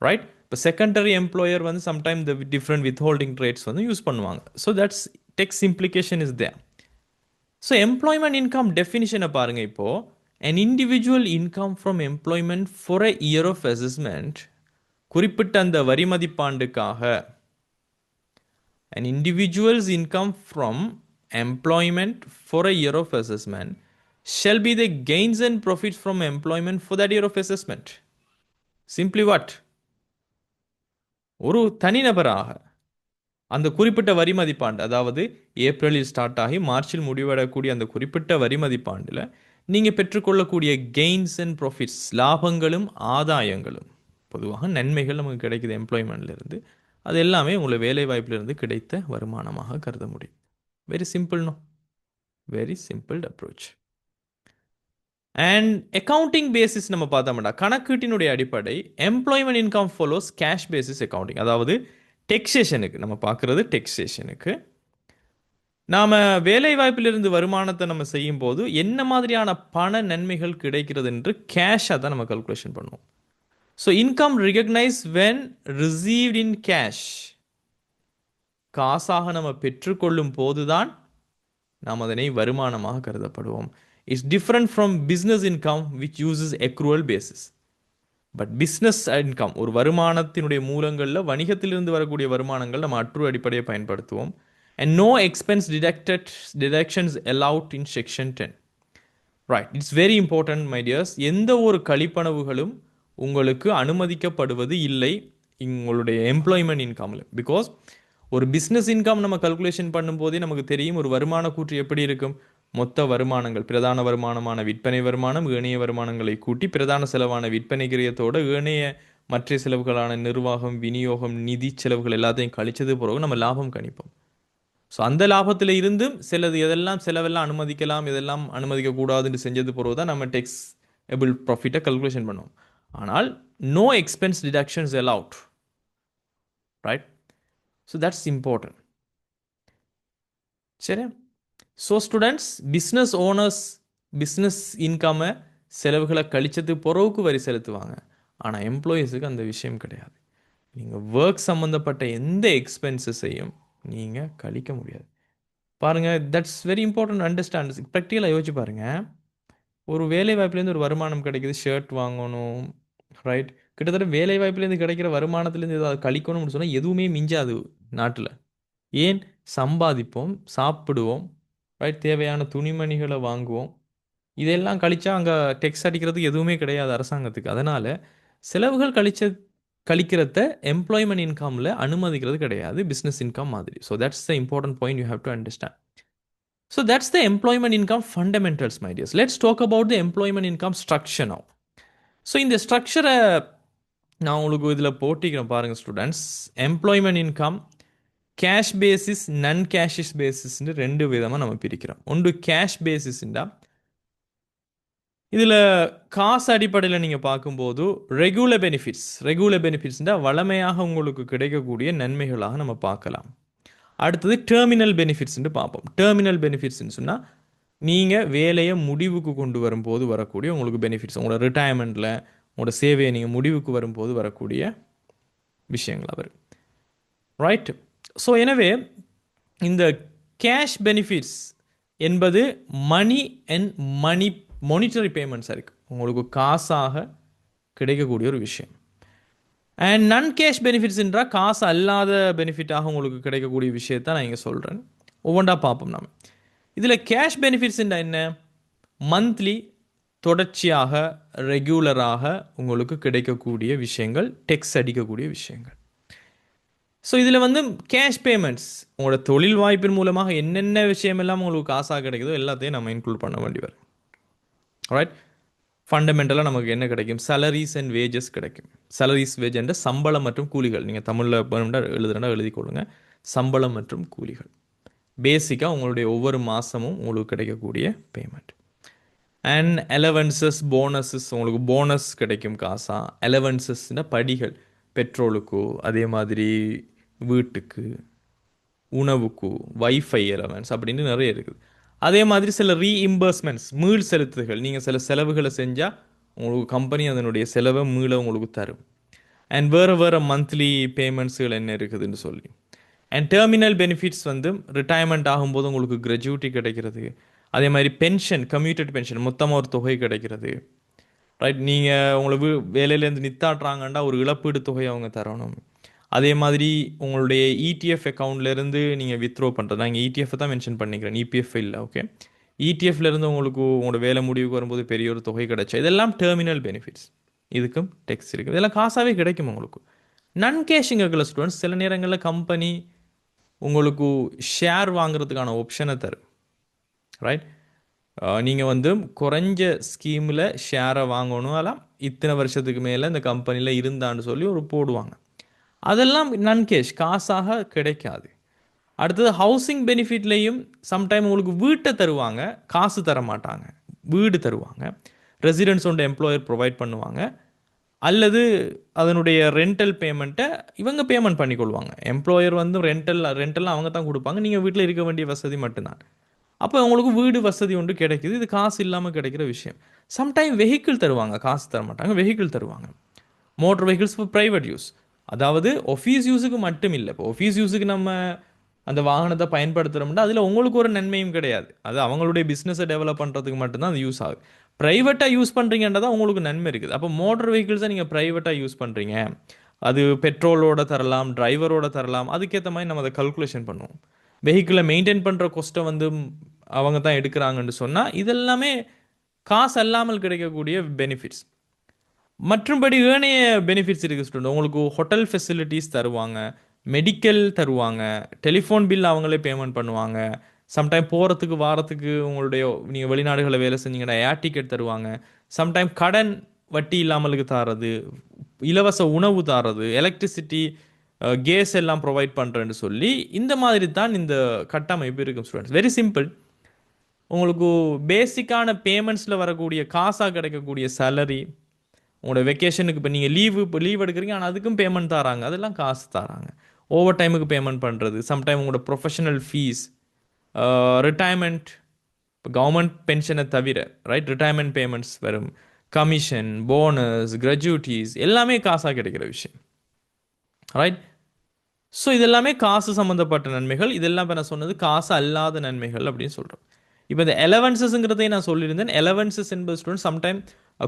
ரைட்? இப்போ செகண்டரி எம்ப்ளாயர் வந்து சம்டைம் இந்த டிஃப்ரெண்ட் வித்ஹோல்டிங் ரேட்ஸ் வந்து யூஸ் பண்ணுவாங்க. So that's tax implication is there. So employment income டெஃபினிஷனை பாருங்க. இப்போ an individual income from employment for a year of assessment, குறிப்பிட்ட அந்த வரி மதிப்பாண்டுக்காக an individual's income from employment for a year of assessment shall be the gains and profits from employment for that year of assessment. Simply what? ஒரு தனிநபராக அந்த குறிப்பிட்ட வரி மதிப்பாண்டு, அதாவது ஏப்ரலில் start ஆகி மார்ச்சில் முடிவடையக்கூடிய அந்த குறிப்பிட்ட வரி மதிப்பாண்டில் நீங்கள் பெற்றுக்கொள்ளக்கூடிய கெயின்ஸ் அண்ட் ப்ராஃபிட்ஸ், லாபங்களும் ஆதாயங்களும், பொதுவாக நன்மைகள் நமக்கு கிடைக்குது எம்ப்ளாய்மெண்ட்லேருந்து, அது எல்லாமே உங்களை வேலை வாய்ப்பிலிருந்து கிடைத்த வருமானமாக கருத முடியும். Very simple. No, very simple approach. And accounting basis நம்ம பார்த்தோம்னா, கணக்கீட்டினுடைய அடிப்படை employment income follows cash basis accounting. அதாவது டெக்ஸேஷனுக்கு நம்ம பார்க்குறது, டெக்ஸேஷனுக்கு நாம் வேலை வாய்ப்பிலிருந்து வருமானத்தை நம்ம செய்யும் போது என்ன மாதிரியான பண நன்மைகள் கிடைக்கிறது என்று கேஷாக தான் நம்ம கல்குலேஷன் பண்ணுவோம். So income recognise when received in cash, காசாக நம்ம பெற்றுக்கொள்ளும் போதுதான் நாம் அதனை வருமானமாக கருதப்படுவோம். It's different from business income which uses accrual basis. But business income, ஒரு வருமானத்தினுடைய மூலங்களில் வணிகத்திலிருந்து வரக்கூடிய வருமானங்கள் நம்ம அற்று அடிப்படையை பயன்படுத்துவோம். And no expense deductions allowed in section 10. Right, it's very important my dears. எந்த ஒரு கழிப்பனவுகளும் உங்களுக்கு அனுமதிக்கப்படுவது இல்லை உங்களுடைய எம்ப்ளாய்மெண்ட் இன்கமில். பிகாஸ் ஒரு பிஸ்னஸ் இன்கம் நம்ம கல்குலேஷன் பண்ணும்போதே நமக்கு தெரியும் ஒரு வருமான கூற்று எப்படி இருக்கும். மொத்த வருமானங்கள், பிரதான வருமானமான விற்பனை வருமானம், ஏனைய வருமானங்களை கூட்டி பிரதான செலவான விற்பனை கிரியத்தோடு ஏனைய மற்ற செலவுகளான நிர்வாகம், விநியோகம், நிதி செலவுகள் எல்லாத்தையும் கழிச்சது பிறகு நம்ம லாபம் கணிப்போம். ஸோ அந்த லாபத்தில் இருந்தும் சிலது எதெல்லாம் செலவெல்லாம் அனுமதிக்கலாம், எதெல்லாம் அனுமதிக்கக்கூடாதுன்னு செஞ்சது பிறகு தான் நம்ம டெக்ஸ் எபிள் ப்ராஃபிட்டை கல்குலேஷன் பண்ணுவோம். ஆனால் no expense deductions allowed. Right? So that's important. சரி. So students, business owners business இன்கம்மை செலவுகளை கழிச்சது பிறகுக்கு வரி செலுத்துவாங்க. ஆனால் எம்ப்ளாயீஸுக்கு அந்த விஷயம் கிடையாது. நீங்கள் ஒர்க் சம்மந்தப்பட்ட எந்த எக்ஸ்பென்சஸையும் நீங்கள் கழிக்க முடியாது. பாருங்கள், தட்ஸ் வெரி இம்பார்ட்டன்ட் அண்டர்ஸ்டாண்ட். ப்ராக்டிக்கலாக யோசிச்சு பாருங்கள். ஒரு வேலை வாய்ப்புலேருந்து ஒரு வருமானம் கிடைக்குது, ஷர்ட் வாங்கணும். ரைட்? கிட்டத்தட்ட வேலை வாய்ப்புலேருந்து கிடைக்கிற வருமானத்துலேருந்து ஏதாவது கழிக்கணும்னு சொன்னால் எதுவுமே மிஞ்சாது நாட்டில். ஏன்? சம்பாதிப்போம், சாப்பிடுவோம், ரைட், தேவையான துணிமணிகளை வாங்குவோம். இதெல்லாம் கழிச்சா அங்கே டெக்ஸ் அடிக்கிறதுக்கு எதுவுமே கிடையாது அரசாங்கத்துக்கு. அதனால் செலவுகள் கழிக்கிறத எம்ப்ளாய்மெண்ட் இன்கமில் அனுமதிக்கிறது கிடையாது, பிஸ்னஸ் இன்கம் மாதிரி. So that's the important point you have to understand. So that's the employment income fundamentals my dears. Let's talk about the employment income structure now. So இந்த ஸ்ட்ரக்சரை நான் உங்களுக்கு இதில் போட்டிக்கிறேன் பாருங்கள் students. Employment income cash basis, non cash பேசிஸ்ன்னு ரெண்டு விதமாக நம்ம பிரிக்கிறோம். ஒன்று கேஷ் பேசிஸ்ண்டா, இதில் காசு அடிப்படையில் நீங்கள் பார்க்கும்போது ரெகுலர் பெனிஃபிட்ஸ்ண்டா வளமையாக உங்களுக்கு கிடைக்கக்கூடிய நன்மைகளாக நம்ம பார்க்கலாம். அடுத்தது டெர்மினல் பெனிஃபிட்ஸ்ன்னு பார்ப்போம். டெர்மினல் பெனிஃபிட்ஸ்ன்னு சொன்னால் நீங்கள் வேலையை முடிவுக்கு கொண்டு வரும்போது வரக்கூடிய உங்களுக்கு பெனிஃபிட்ஸ், உங்களோட ரிட்டையர்மெண்ட்டில் உங்களோட சேவையை நீங்கள் முடிவுக்கு வரும்போது வரக்கூடிய விஷயங்கள் அவர். ரைட்? ஸோ எனவே இந்த கேஷ் பெனிஃபிட்ஸ் என்பது மணி அண்ட் மானிட்டரி பேமெண்ட்ஸாக இருக்குது, உங்களுக்கு காசாக கிடைக்கக்கூடிய ஒரு விஷயம். அண்ட் நன் கேஷ் பெனிஃபிட்ஸ்ன்றா காசு அல்லாத பெனிஃபிட்டாக உங்களுக்கு கிடைக்கக்கூடிய விஷயத்தை நான் இங்கே சொல்கிறேன். ஒவ்வொன்றா பார்ப்போம் நாம். இதில் கேஷ் பெனிஃபிட்ஸ்ன்றா என்ன? மந்த்லி தொடர்ச்சியாக ரெகுலராக உங்களுக்கு கிடைக்கக்கூடிய விஷயங்கள், டெக்ஸ் அடிக்கக்கூடிய விஷயங்கள். ஸோ இதில் வந்து கேஷ் பேமெண்ட்ஸ் உங்களோட தொழில் வாய்ப்பின் மூலமாக என்னென்ன விஷயமெல்லாம் உங்களுக்கு காசாக கிடைக்குதோ எல்லாத்தையும் நம்ம இன்க்ளூட் பண்ண வேண்டி வரும். ரைட், ஃபண்டமெண்டலாக நமக்கு என்ன கிடைக்கும்? salaries அண்ட் வேஜஸ் கிடைக்கும். salaries வேஜ் என்ற சம்பளம் மற்றும் கூலிகள். நீங்கள் தமிழில் எழுதுறா எழுதிக்கொள்ளுங்க. சம்பளம் மற்றும் கூலிகள் பேசிக்காக உங்களுடைய ஒவ்வொரு மாதமும் உங்களுக்கு கிடைக்கக்கூடிய பேமெண்ட். அண்ட் அலவன்சஸ், போனஸஸ், உங்களுக்கு போனஸ் கிடைக்கும் காசா. அலவன்சஸ்னா படிகள், பெட்ரோலுக்கு, அதே மாதிரி வீட்டுக்கு, உணவுக்கு, வைஃபை அலவன்ஸ் அப்படின்னு நிறைய இருக்குது. அதே மாதிரி சில ரீஇம்பர்ஸ்மெண்ட்ஸ், மீள் செலுத்துகள். நீங்கள் சில செலவுகளை செஞ்சால் உங்களுக்கு கம்பெனி அதனுடைய செலவை மீள உங்களுக்கு தரும். அண்ட் வேறு வேறு மந்த்லி பேமெண்ட்ஸுகள் என்ன இருக்குதுன்னு சொல்லி. அண்ட் டெர்மினல் பெனிஃபிட்ஸ் வந்து ரிட்டையர்மெண்ட் ஆகும்போது உங்களுக்கு கிராஜுவிட்டி கிடைக்கிறது. அதே மாதிரி பென்ஷன், கம்யூட்டட் பென்ஷன், மொத்தமாக ஒரு தொகை கிடைக்கிறது. ரைட், நீங்கள் உங்களை வேலையிலேருந்து நித்தாட்டுறாங்கண்டா ஒரு இழப்பீடு தொகை அவங்க தரணும். அதே மாதிரி உங்களுடைய இடிஎஃப் அக்கௌண்ட்லேருந்து நீங்கள் வித்ட்ரோ பண்ணுறது, நான் இங்கே இடிஎஃப் தான் மென்ஷன் பண்ணிக்கிறேன், இபிஎஃப் இல்லை. ஓகே, இடிஎஃப்லேருந்து உங்களுக்கு உங்களோட வேலை முடிவுக்கு வரும்போது பெரிய ஒரு தொகை கிடைச்சா, இதெல்லாம் டெர்மினல் பெனிஃபிட்ஸ். இதுக்கும் டெக்ஸ் இருக்குது. இதெல்லாம் காசாகவே கிடைக்கும் உங்களுக்கு. நன் கேஷிங் இருக்கிற ஸ்டூடெண்ட்ஸ் சில நேரங்களில் கம்பெனி உங்களுக்கு ஷேர் வாங்குறதுக்கான ஆப்ஷனை தரும். ரைட், நீங்கள் வந்து குறைஞ்ச ஸ்கீமில் ஷேரை வாங்கணும், இத்தனை வருஷத்துக்கு மேலே இந்த கம்பெனியில் இருந்தான்னு சொல்லி ஒரு போடுவாங்க. அதெல்லாம் நன் கேஷ், காசாக கிடைக்காது. அடுத்தது ஹவுசிங் பெனிஃபிட்லேயும் சம்டைம் உங்களுக்கு வீட்டை தருவாங்க, காசு தர மாட்டாங்க. வீடு தருவாங்க, ரெசிடென்ஸோட எம்ப்ளாயர் ப்ரொவைட் பண்ணுவாங்க, அல்லது அதனுடைய ரெண்டல் பேமெண்ட்டை இவங்க பேமெண்ட் பண்ணிக்கொள்வாங்க. எம்ப்ளாயர் வந்து ரெண்டெல்லாம் அவங்க தான் கொடுப்பாங்க, நீங்கள் வீட்டில் இருக்க வேண்டிய வசதி மட்டும்தான். அப்போ உங்களுக்கு வீடு வசதி ஒன்று கிடைக்குது. இது காசு இல்லாமல் கிடைக்கிற விஷயம். சம்டைம் வெஹிக்கிள் தருவாங்க, காசு தர மாட்டாங்க, வெஹிக்கிள் தருவாங்க. Motor vehicles for private use, அதாவது ஆஃபீஸ் யூஸுக்கு மட்டும் இல்லை. இப்போ ஆஃபீஸ் யூஸுக்கு நம்ம அந்த வாகனத்தை பயன்படுத்துகிறோம்னா அதில் உங்களுக்கு ஒரு நன்மையும் கிடையாது. அது அவங்களுடைய பிஸ்னஸை டெவலப் பண்ணுறதுக்கு மட்டும்தான் அது யூஸ் ஆகுது. ப்ரைவேட்டாக யூஸ் பண்ணுறீங்கன்றதான் உங்களுக்கு நன்மை இருக்குது. அப்போ மோட்டர் வெஹிக்கிள்ஸை நீங்கள் ப்ரைவேட்டாக யூஸ் பண்ணுறீங்க, அது பெட்ரோலோட தரலாம், டிரைவரோட தரலாம், அதுக்கேற்ற மாதிரி நம்ம அதை கல்குலேஷன் பண்ணுவோம். வெஹிக்கிளை மெயின்டைன் பண்ணுற கொஸ்ட்டை வந்து அவங்க தான் எடுக்கிறாங்கன்னு சொன்னால் இதெல்லாமே காசு அல்லாமல் கிடைக்கக்கூடிய பெனிஃபிட்ஸ். மற்றும்படி ஏனைய பெனிஃபிட்ஸ் இருக்குது ஸ்டூடெண்ட். உங்களுக்கு ஹோட்டல் ஃபெசிலிட்டிஸ் தருவாங்க, மெடிக்கல் தருவாங்க, டெலிஃபோன் பில் அவங்களே பேமெண்ட் பண்ணுவாங்க. சம்டைம் போகிறதுக்கு வாரத்துக்கு உங்களுடைய நீங்கள் வெளிநாடுகளில் வேலை செஞ்சீங்கன்னா ஏர் டிக்கெட் தருவாங்க. சம்டைம் கடன் வட்டி இல்லாமலுக்கு தாரது, இலவச உணவு தாரது, எலக்ட்ரிசிட்டி, கேஸ் எல்லாம் ப்ரொவைட் பண்ணுறேன்னு சொல்லி இந்த மாதிரி தான் இந்த கட்டமைப்பு இருக்கும் ஸ்டூடெண்ட்ஸ். Very simple. உங்களுக்கு பேசிக்கான பேமெண்ட்ஸில் வரக்கூடிய காசாக கிடைக்கக்கூடிய சேலரி, உங்களோட வெக்கேஷனுக்கு இப்போ நீங்கள் லீவ் எடுக்கிறீங்க, ஆனால் அதுக்கும் பேமெண்ட் தராங்க, அதெல்லாம் காசு தராங்க. ஓவர் டைமுக்கு பேமெண்ட் பண்ணுறது, சம்டைம் உங்களோட ப்ரொஃபஷனல் ஃபீஸ், ரிட்டையர்மெண்ட், இப்போ கவர்மெண்ட் பென்ஷனை தவிர ரைட் ரிட்டையர்மெண்ட் பேமெண்ட்ஸ் வரும், கமிஷன், போனஸ், கிராஜுவிட்டிஸ் எல்லாமே காசாக கிடைக்கிற விஷயம். ரைட், ஸோ இதெல்லாமே காசு சம்மந்தப்பட்ட நன்மைகள். இதெல்லாம் இப்போ நான் சொன்னது காசு அல்லாத நன்மைகள் அப்படின்னு சொல்கிறோம். இப்போ இந்த அலவன்சஸ்ங்கிறதையும் நான் சொல்லியிருந்தேன். அலவன்சஸ் என்பது student sometime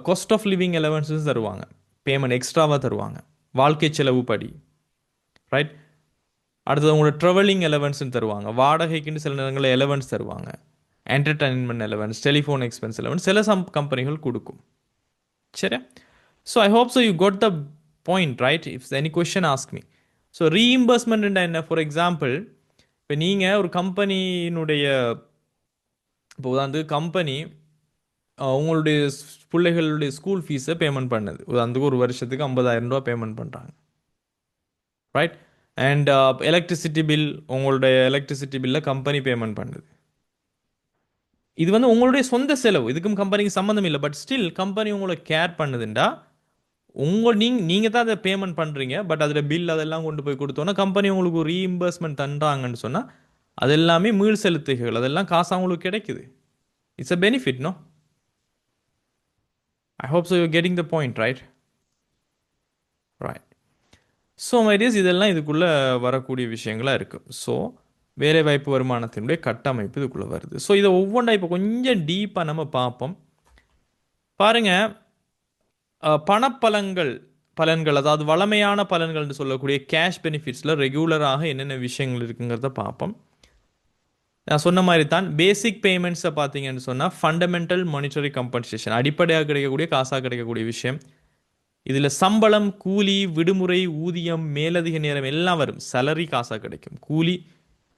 cost of living allowances தருவாங்க, பேமெண்ட் எக்ஸ்ட்ராவாக தருவாங்க, வாழ்க்கை செலவு படி. ரைட், அடுத்தது உங்களோட ட்ராவலிங் அலவன்ஸ்னு தருவாங்க, வாடகைக்குன்னு சில நேரங்களில் அலவன்ஸ் தருவாங்க, entertainment allowance, telephone expense allowance சில கம்பெனிகள் கொடுக்கும். சரி, so I hope so you got the point. Right, if any question ask me. So reimbursement என்ன? ஃபார் எக்ஸாம்பிள், இப்போ நீங்கள் ஒரு கம்பெனியினுடைய, இப்போ உதாரணத்துக்கு கம்பெனி உங்களுடைய பிள்ளைகளுடைய ஸ்கூல் ஃபீஸை பேமெண்ட் பண்ணுது. உதாரணத்துக்கு ஒரு வருஷத்துக்கு 50,000 ரூபா பேமெண்ட் பண்ணுறாங்க. ரைட், அண்ட் எலக்ட்ரிசிட்டி பில், உங்களுடைய எலக்ட்ரிசிட்டி பில்லை கம்பெனி பேமெண்ட் பண்ணுது. இது வந்து உங்களுடைய சொந்த செலவு, இதுக்கும் கம்பெனிக்கு சம்மந்தம் இல்லை. பட் ஸ்டில் கம்பெனி உங்களை கேர் பண்ணுதுண்டா, நீங்கள் தான் அதை பேமெண்ட் பண்ணுறீங்க. பட் அதில் பில் அதெல்லாம் கொண்டு போய் கொடுத்தோன்னா கம்பெனி உங்களுக்கு ரீஇம்பர்ஸ்மெண்ட் தந்துறாங்கன்னு சொன்னால் அது எல்லாமே மீள் செலுத்துகைகள், அதெல்லாம் காசு அவங்களுக்கு கிடைக்குது. It's a benefit, no? I hope so you're getting the point, right? Right. So my dears இதெல்லாம் இதுக்குள்ளே வரக்கூடிய விஷயங்களாக இருக்குது. ஸோ வேலைவாய்ப்பு வருமானத்தினுடைய கட்டமைப்பு இதுக்குள்ளே வருது. ஸோ இதை ஒவ்வொன்றா இப்போ கொஞ்சம் டீப்பாக நம்ம பார்ப்போம். பாருங்கள், பலன்கள் அதாவது வளமையான பலன்கள்னு சொல்லக்கூடிய கேஷ் பெனிஃபிட்ஸில் ரெகுலராக என்னென்ன விஷயங்கள் இருக்குங்கிறத பார்ப்போம். நான் சொன்ன மாதிரி தான் பேசிக் பேமெண்ட்ஸை பார்த்தீங்கன்னு சொன்னால் ஃபண்டமெண்டல் மானிட்டரி கம்பன்சேஷன், அடிப்படையாக கிடைக்கக்கூடிய காசாக கிடைக்கக்கூடிய விஷயம். இதில் சம்பளம், கூலி, விடுமுறை, ஊதியம், மேலதிக நேரம் எல்லாம் வரும். சேலரி காசாக கிடைக்கும். கூலி,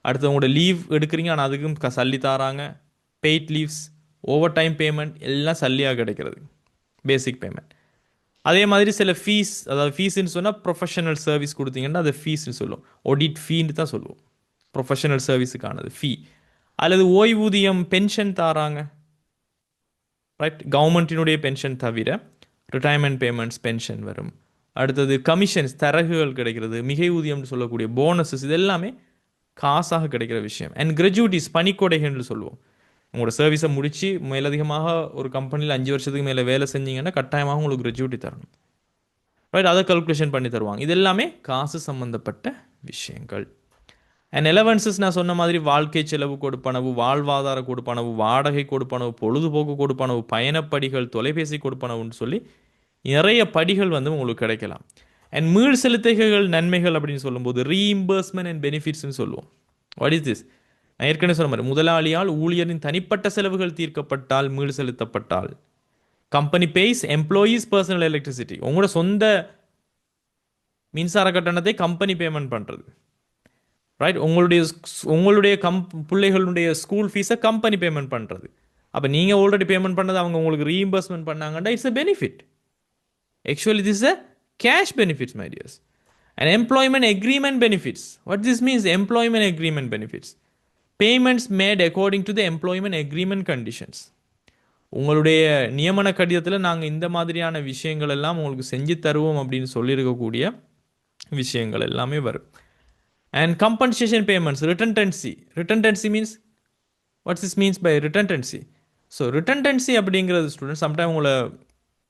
அடுத்து உங்களோட லீவ் எடுக்கிறீங்க, ஆனால் அதுக்கும் சல்லி தாராங்க. Paid leaves, overtime payment எல்லாம் சல்லியாக கிடைக்கிறது. Basic payment. அதே மாதிரி சில ஃபீஸ், அதாவது ஃபீஸ்ன்னு சொன்னால் ப்ரொஃபஷனல் சர்வீஸ் கொடுத்தீங்கன்னா அது ஃபீஸ்ன்னு சொல்லுவோம். ஒடிட் ஃபீன்னு தான் சொல்லுவோம். ப்ரொஃபஷனல் சர்வீஸுக்கானது ஃபீ. அல்லது ஓய்வூதியம், பென்ஷன் தாராங்க. ரைட், கவர்மெண்ட்டினுடைய பென்ஷன் தவிர ரிட்டையர்மெண்ட் பேமெண்ட்ஸ் பென்ஷன் வரும். அடுத்தது கமிஷன்ஸ், தரகுகள் கிடைக்கிறது, மிகை ஊதியம்னு சொல்லக்கூடிய போனஸஸ், இது எல்லாமே காசாக கிடைக்கிற விஷயம். அண்ட் கிராஜுவிட்டிஸ், பணிக்கொடைகள்னு சொல்லுவோம். உங்களோட சர்வீஸை முடித்து மேலதிகமாக ஒரு கம்பெனியில் 5 வருஷத்துக்கு மேலே வேலை செஞ்சீங்கன்னா கட்டாயமாக உங்களுக்கு கிராஜுவிட்டி தரணும். ரைட், அதை கல்குலேஷன் பண்ணி தருவாங்க. இது எல்லாமே காசு சம்பந்தப்பட்ட விஷயங்கள். அண்ட் எலவன்சஸ், நான் சொன்ன மாதிரி வாழ்க்கை செலவு கொடுப்பனவு, வாழ்வாதார கொடுப்பனவு, வாடகை கொடுப்பனவு, பொழுதுபோக்கு கொடுப்பனவு, பயணப்படிகள், தொலைபேசி கொடுப்பனவுன்னு சொல்லி நிறைய படிகள் வந்து உங்களுக்கு கிடைக்கலாம். அண்ட் மீள் செலுத்துகைகள், நன்மைகள் அப்படின்னு சொல்லும்போது ரீஇம்பர்ஸ்மெண்ட் அண்ட் பெனிஃபிட்ஸ்னு சொல்லுவோம். What is this? நான் ஏற்கனவே சொன்ன மாதிரி, முதலாளியால் ஊழியரின் தனிப்பட்ட செலவுகள் தீர்க்கப்பட்டால், மீள் செலுத்தப்பட்டால், company pays employees personal electricity, உங்களோட சொந்த மின்சார கட்டணத்தை கம்பெனி பேமெண்ட் பண்ணுறது. ரைட், உங்களுடைய பிள்ளைகளுடைய ஸ்கூல் ஃபீஸை கம்பெனி பேமெண்ட் பண்ணுறது. அப்போ நீங்கள் ஆல்ரெடி பேமெண்ட் பண்ணது அவங்க உங்களுக்கு ரீஇம்பர்ஸ்மெண்ட் பண்ணாங்கன்னா it's a benefit. Actually, this is a cash benefits, my dears. And employment agreement benefits. What this means, employment agreement benefits. Payments made according to the employment agreement conditions. உங்களுடைய நியமன கடிதத்தில் நாங்கள் இந்த மாதிரியான விஷயங்கள் எல்லாம் உங்களுக்கு செஞ்சு தருவோம் அப்படின்னு சொல்லியிருக்கக்கூடிய விஷயங்கள் எல்லாமே வரும். And compensation payments, redundancy. Redundancy means, what's this means by redundancy? So redundancy அப்படிங்கிறது ஸ்டூடெண்ட் சம்டைம் உங்களை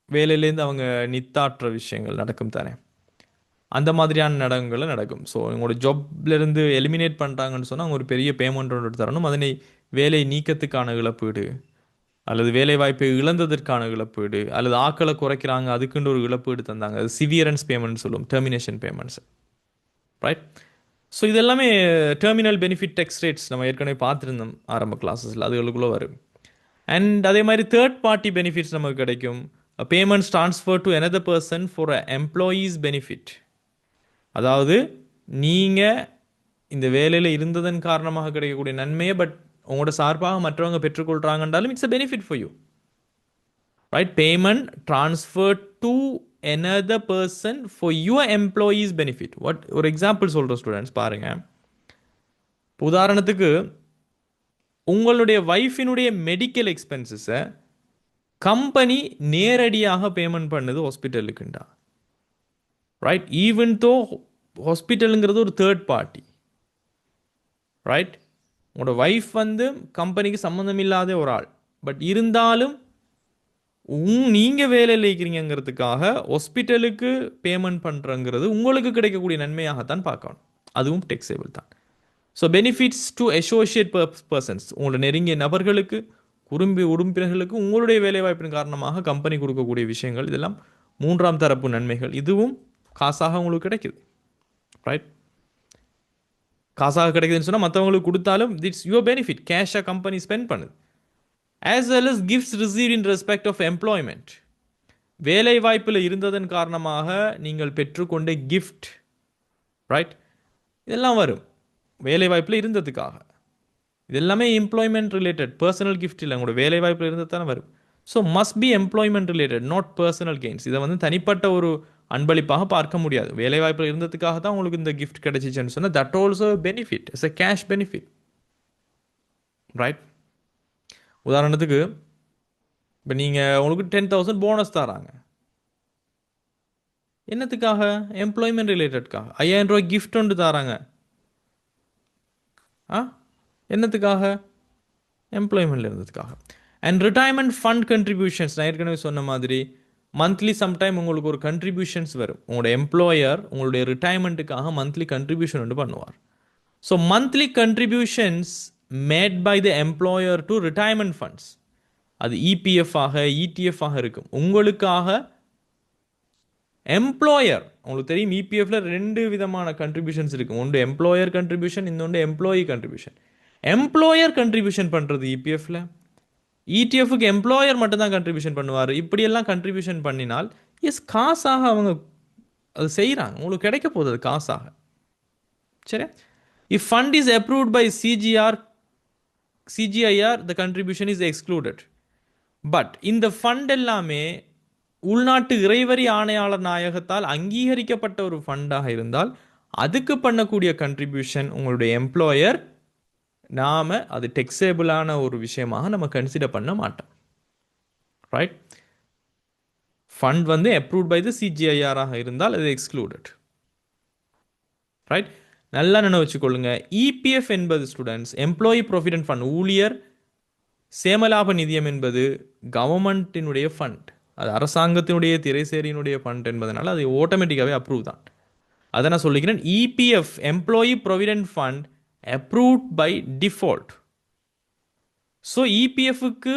வேலையிலேருந்து அவங்க நித்தாட்டுற விஷயங்கள் நடக்கும் தானே, அந்த மாதிரியான நடங்களை நடக்கும். ஸோ உங்களோட ஜாப்லேருந்து எலிமினேட் பண்ணுறாங்கன்னு சொன்னால் அவங்க ஒரு பெரிய பேமெண்ட் ஒன்று தரணும். அதனை வேலை நீக்கத்துக்கான இழப்பீடு, அல்லது வேலை வாய்ப்பை இழந்ததற்கான இழப்பீடு, அல்லது ஆக்களை குறைக்கிறாங்க அதுக்குன்னு ஒரு இழப்பீடு தந்தாங்க, அது சிவியரன்ஸ் பேமெண்ட் சொல்லுவோம், டெர்மினேஷன் பேமெண்ட்ஸ். ரைட், ஸோ இதெல்லாமே டெர்மினல் பெனிஃபிட் டெக்ஸ் ரேட்ஸ் நம்ம ஏற்கனவே பார்த்துருந்தோம் ஆரம்ப கிளாஸஸில், அதுகளுக்குள்ளே வரும். அண்ட் அதே மாதிரி தேர்ட் பார்ட்டி பெனிஃபிட்ஸ் நமக்கு கிடைக்கும். Payments transfer to another person for a employees benefit. அதாவது நீங்கள் இந்த வேலையில் இருந்ததன் காரணமாக கிடைக்கக்கூடிய நன்மையை பட் உங்களோட சார்பாக மற்றவங்க பெற்றுக்கொள்கிறாங்கன்றாலும் it's a benefit for you. Right, payment transfer to another person for your employees benefit. ஒரு எக்ஸாம்பிள் சொல்கிற ஸ்டூடெண்ட்ஸ் பாருங்கள். உதாரணத்துக்கு உங்களுடைய வைஃபினுடைய மெடிக்கல் எக்ஸ்பென்சஸை கம்பெனி நேரடியாக பேமெண்ட் பண்ணுது ஹாஸ்பிட்டலுக்குண்டா. ரைட், ஈவன் தோ ஹாஸ்பிட்டலுங்கிறது ஒரு தேர்ட் பார்ட்டி. ரைட், உங்களோட வைஃப் வந்து கம்பெனிக்கு சம்மந்தம் இல்லாத ஒரு ஆள், பட் இருந்தாலும் நீங்கள் வேலையில் இருக்கிறீங்கிறதுக்காக ஹாஸ்பிட்டலுக்கு பேமெண்ட் பண்ணுறங்கிறது உங்களுக்கு கிடைக்கக்கூடிய நன்மையாகத்தான் பார்க்கணும். அதுவும் டெக்ஸேபிள் தான். So benefits to associate persons, உங்களோட நெருங்கிய நபர்களுக்கு, உறுப்பினர்களுக்கு உங்களுடைய வேலைவாய்ப்பின் காரணமாக கம்பெனி கொடுக்கக்கூடிய விஷயங்கள், இதெல்லாம் மூன்றாம் தரப்பு நன்மைகள். இதுவும் காசாக உங்களுக்கு கிடைக்குது. ரைட், காசாக கிடைக்குதுன்னு சொன்னால் மற்றவங்களுக்கு கொடுத்தாலும் இட்ஸ் யுவர் பெனிஃபிட், கேஷாக கம்பெனி ஸ்பெண்ட் பண்ணுது. as well as gifts received in respect of employment. வேலை வாய்ப்பில் இருந்ததன் காரணமாக நீங்கள் பெற்றுக்கொண்ட கிஃப்ட். ரைட், இதெல்லாம் வரும் வேலை வாய்ப்பில் இருந்ததுக்காக. இது எல்லாமே எம்ப்ளாய்மெண்ட் ரிலேட்டட், பர்சனல் கிஃப்ட் இல்லை, உங்களோட வேலை வாய்ப்பில் இருந்தது தானே வரும். So must be employment related, not personal gains. இதை வந்து தனிப்பட்ட ஒரு அன்பளிப்பாக பார்க்க முடியாது. வேலை வாய்ப்பில் இருந்ததுக்காக தான் உங்களுக்கு இந்த கிஃப்ட் கிடைச்சிச்சுன்னு சொன்னால் that also benefit, it's a cash benefit. Right, உதாரணத்துக்கு இப்போ நீங்கள் உங்களுக்கு 10,000 போனஸ் தராங்க. என்னத்துக்காக? எம்ப்ளாய்மெண்ட் ரிலேட்டட்காக. 5,000 ரூபாய் கிஃப்ட் ஒன்று தராங்க. என்னத்துக்காக? எம்ப்ளாய்மெண்ட்ல இருந்ததுக்காக. அண்ட் ரிட்டையர்மெண்ட் ஃபண்ட் கண்ட்ரிபியூஷன்ஸ், நான் ஏற்கனவே சொன்ன மாதிரி மந்த்லி சம்டைம் உங்களுக்கு ஒரு கண்ட்ரிபியூஷன்ஸ் வரும். உங்களோட எம்ப்ளாயர் உங்களுடைய ரிட்டையர்மெண்ட்டுக்காக மந்த்லி கண்ட்ரிபியூஷன் ஒன்று பண்ணுவார். So monthly contributions made by the employer to retirement funds, அது இபிஎஃப் ஆக இடிஎஃப் ஆக இருக்கும். உங்களுக்காக எம்ப்ளாயர், உங்களுக்கு தெரியும் இபிஎஃப்ல 2 விதமான கண்ட்ரிபியூஷன்ஸ் இருக்கும். ஒன்று எம்ப்ளாயர் கண்ட்ரிபியூஷன், இன்னொன்று எம்ப்ளாயி கண்ட்ரிபியூஷன். எம்ப்ளாயர் கண்ட்ரிபியூஷன் பண்ணுறது இபிஎஃப்ல, இடிஎஃப்க்கு எம்ப்ளாயர் மட்டும்தான் கண்ட்ரிபியூஷன் பண்ணுவார். இப்படியெல்லாம் கண்ட்ரிபியூஷன் பண்ணினால் எஸ், காசாக அவங்க அது செய்கிறாங்க, உங்களுக்கு கிடைக்க போகுது அது காசாக. சரி, if fund is approved by CGIR the contribution is excluded. But இந்த ஃபண்ட் எல்லாமே உள்நாட்டு இறைவரி ஆணையாளர் நாயகத்தால் அங்கீகரிக்கப்பட்ட ஒரு ஃபண்டாக இருந்தால் அதுக்கு பண்ணக்கூடிய கண்ட்ரிபியூஷன் உங்களுடைய எம்ப்ளாயர் நாம அது டெக்ஸேபிளான ஒரு விஷயமாக நம்ம கன்சிடர் பண்ண மாட்டோம். ரைட், ஃபண்ட் வந்து அப்ரூவ்ட் பை த சிஜிஐஆர் ஆக இருந்தால் அது எக்ஸ்க்ளூடட். ரைட், நல்லா நினைவு வச்சுக்கொள்ளுங்க. இபிஎஃப் என்பது ஸ்டூடெண்ட்ஸ் எம்ப்ளாயி ப்ராவிடென்ட் ஃபண்ட், ஊழியர் சேமலாப நிதியம் என்பது கவர்மெண்ட்டினுடைய ஃபண்ட், அது அரசாங்கத்தினுடைய திரைசேரியினுடைய ஃபண்ட் என்பதனால அது ஆட்டோமேட்டிக்காகவே அப்ரூவ் தான். அதை நான் சொல்லிக்கிறேன். EPF employee provident fund approved by default. So இபிஎஃப்க்கு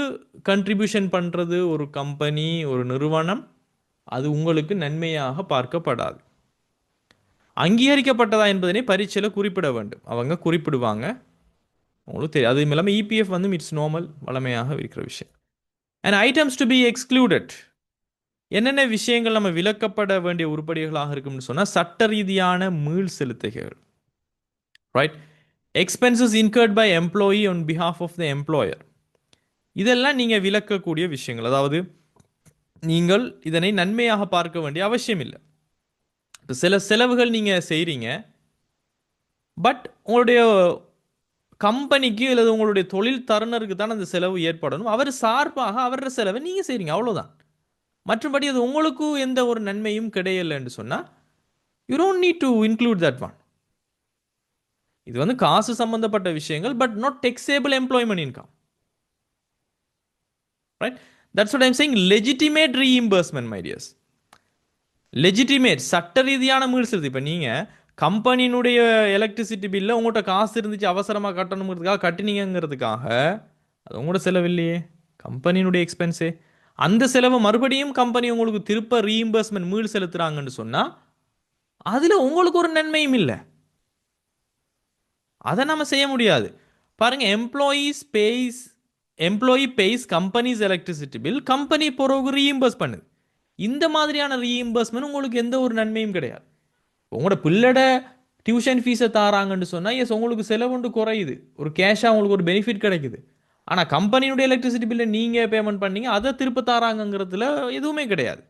கண்ட்ரிபியூஷன் பண்ணுறது ஒரு கம்பெனி, ஒரு நிறுவனம், அது உங்களுக்கு நன்மையாக பார்க்கப்படாது. அங்கீகரிக்கப்பட்டதா என்பதனை பரீட்சையில் குறிப்பிட வேண்டும், அவங்க குறிப்பிடுவாங்க, உங்களுக்கு தெரியும். அது இல்லாமல் இபிஎஃப் வந்து இட்ஸ் நார்மல், வளமையாக இருக்கிற விஷயம். And items to be excluded, என்னென்ன விஷயங்கள் நம்ம விலக்கப்பட வேண்டிய உருப்படிகளாக இருக்கும்னு சொன்னால், சட்ட ரீதியான மீள் செலுத்துகைகள். Right, expenses incurred by employee on behalf of the employer, இதெல்லாம் நீங்கள் விலக்கக்கூடிய விஷயங்கள். அதாவது நீங்கள் இதனை நன்மையாக பார்க்க வேண்டிய அவசியம் இல்லை. இப்போ சில செலவுகள் நீங்கள் செய்கிறீங்க, பட் உங்களுடைய கம்பெனிக்கு அல்லது உங்களுடைய தொழில் தருணருக்கு தான் அந்த செலவு ஏற்படணும், அவர் சார்பாக அவரோட செலவை நீங்கள் செய்கிறீங்க, அவ்வளோதான். மற்றபடி அது உங்களுக்கு எந்த ஒரு நன்மையும் கிடையலைன்னு சொன்னால் you don't need to include that one. இது வந்து காசு சம்பந்தப்பட்ட விஷயங்கள், but not taxable employment income. Right, that's what I'm saying. Legitimate reimbursement my dears, legitimate சட்ட ரீதியான மீள் செலுத்து. இப்போ நீங்கள் கம்பெனியினுடைய எலக்ட்ரிசிட்டி பில்லை உங்கள்கிட்ட காசு இருந்துச்சு அவசரமாக கட்டணுங்கிறதுக்காக கட்டினீங்கிறதுக்காக அது உங்களோட செலவு இல்லையே, கம்பெனியினுடைய எக்ஸ்பென்ஸே. அந்த செலவை மறுபடியும் கம்பெனி உங்களுக்கு திருப்ப ரீஇம்பர்ஸ்மெண்ட் மீள் செலுத்துறாங்கன்னு சொன்னால் அதில் உங்களுக்கு ஒரு நன்மையும் இல்லை, அதை நம்ம செய்ய முடியாது. பாருங்க, employee pays companies electricity bill, company பிறகு ரீஇம்பர்ஸ் பண்ணுது. இந்த மாதிரியான ரீஇம்பர்ஸ்மெண்ட் உங்களுக்கு எந்த ஒரு நன்மையும் கிடையாது. உங்களோட பிள்ளட டியூஷன் ஃபீஸை தாராங்கன்னு சொன்னால் எஸ் உங்களுக்கு செலவுண்டு குறையுது, ஒரு கேஷாக உங்களுக்கு ஒரு பெனிஃபிட் கிடைக்குது. ஆனால் கம்பெனியுடைய எலக்ட்ரிசிட்டி பில்லை நீங்கள் பேமெண்ட் பண்ணீங்க, அதை திருப்ப தாராங்கிறதுல எதுவுமே கிடையாது.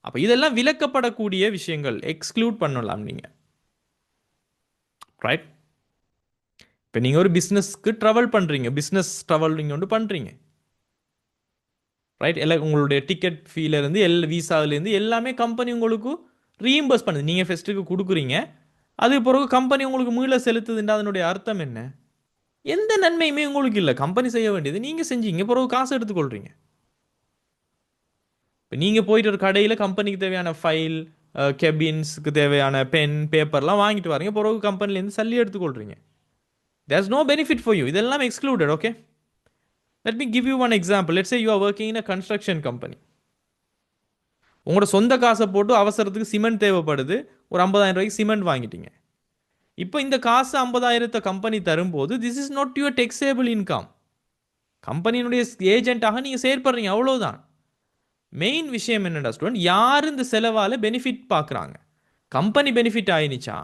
அப்போ இதெல்லாம் விலக்கப்படக்கூடிய விஷயங்கள், எக்ஸ்க்ளூட் பண்ணலாம் நீங்கள். ரைட், இப்போ நீங்கள் ஒரு பிஸ்னஸ்க்கு ட்ராவல் பண்ணுறீங்க, பிஸ்னஸ் ட்ராவல் நீங்கள் ஒன்று பண்ணுறீங்க. ரைட், எல்லாம் உங்களுடைய டிக்கெட் ஃபீலேருந்து வீசாவிலேருந்து எல்லாமே கம்பெனி உங்களுக்கு ரீஇம்பர்ஸ் பண்ணுது. நீங்கள் ஃபெஸ்ட்டுக்கு கொடுக்குறீங்க, அது பிறகு கம்பெனி உங்களுக்கு மீள செலுத்துதுன்ற அதனுடைய அர்த்தம் என்ன? எந்த நன்மையுமே உங்களுக்கு இல்லை. கம்பெனி செய்ய வேண்டியது நீங்கள் செஞ்சீங்க, பிறகு காசு எடுத்துக்கொள்கிறீங்க. இப்போ நீங்கள் போயிட்டு ஒரு கடையில் கம்பெனிக்கு தேவையான ஃபைல், கெபின்ஸுக்கு தேவையான பென், பேப்பர்லாம் வாங்கிட்டு வரீங்க, பிறகு கம்பெனிலேருந்து சல்லி எடுத்துக்கொள்கிறீங்க. There is no benefit for you, இதெல்லாம் excluded. Okay, let me give you one example. Let's say you are working in a construction company. உங்களோட சொந்த காசை போட்டு அவசரத்துக்கு சிமெண்ட் தேவைப்படுது, ஒரு 50,000 ரூபாய்க்கு சிமெண்ட் வாங்கிட்டீங்க. இப்போ இந்த காசு 50,000 கம்பெனி தரும்போது this is not your taxable income. கம்பெனியினுடைய ஏஜென்ட்டாக நீங்கள் செயற்படுறீங்க, அவ்வளோதான். மெயின் விஷயம் என்னடா ஸ்டூடெண்ட், யார் இந்த செலவால் பெனிஃபிட் பார்க்குறாங்க? கம்பெனி பெனிஃபிட் ஆயிடுச்சா,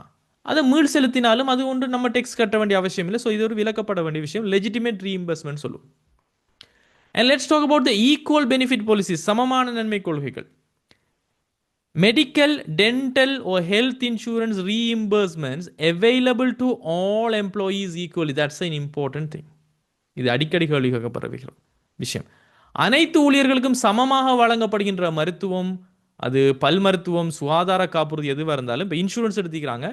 அதை மீள் செலுத்தினாலும் அது ஒன்று நம்ம டெக்ஸ் கட்ட வேண்டிய அவசியம் இல்லை. ஸோ இது ஒரு விலக்கப்பட வேண்டிய விஷயம், லெஜிட்டிமேட் ரீஇம்பர்ஸ்மெண்ட் சொல்லுவோம். And let's talk about the equal benefit policies, சமமான நன்மை கொள்கைகள். Medical, dental or health insurance reimbursements available to all employees equally. That's an important thing. இது அடிக்கடி கேள்வி கேட்கப்படுற விஷயம். அனைத்து ஊழியர்களுக்கும் சமமாக வழங்கப்படுகின்ற மருத்துவம், அது பல் மருத்துவம், சுகாதார காப்புறுதி எதுவாக இருந்தாலும், இப்போ இன்சூரன்ஸ் எடுத்துக்கிறாங்க,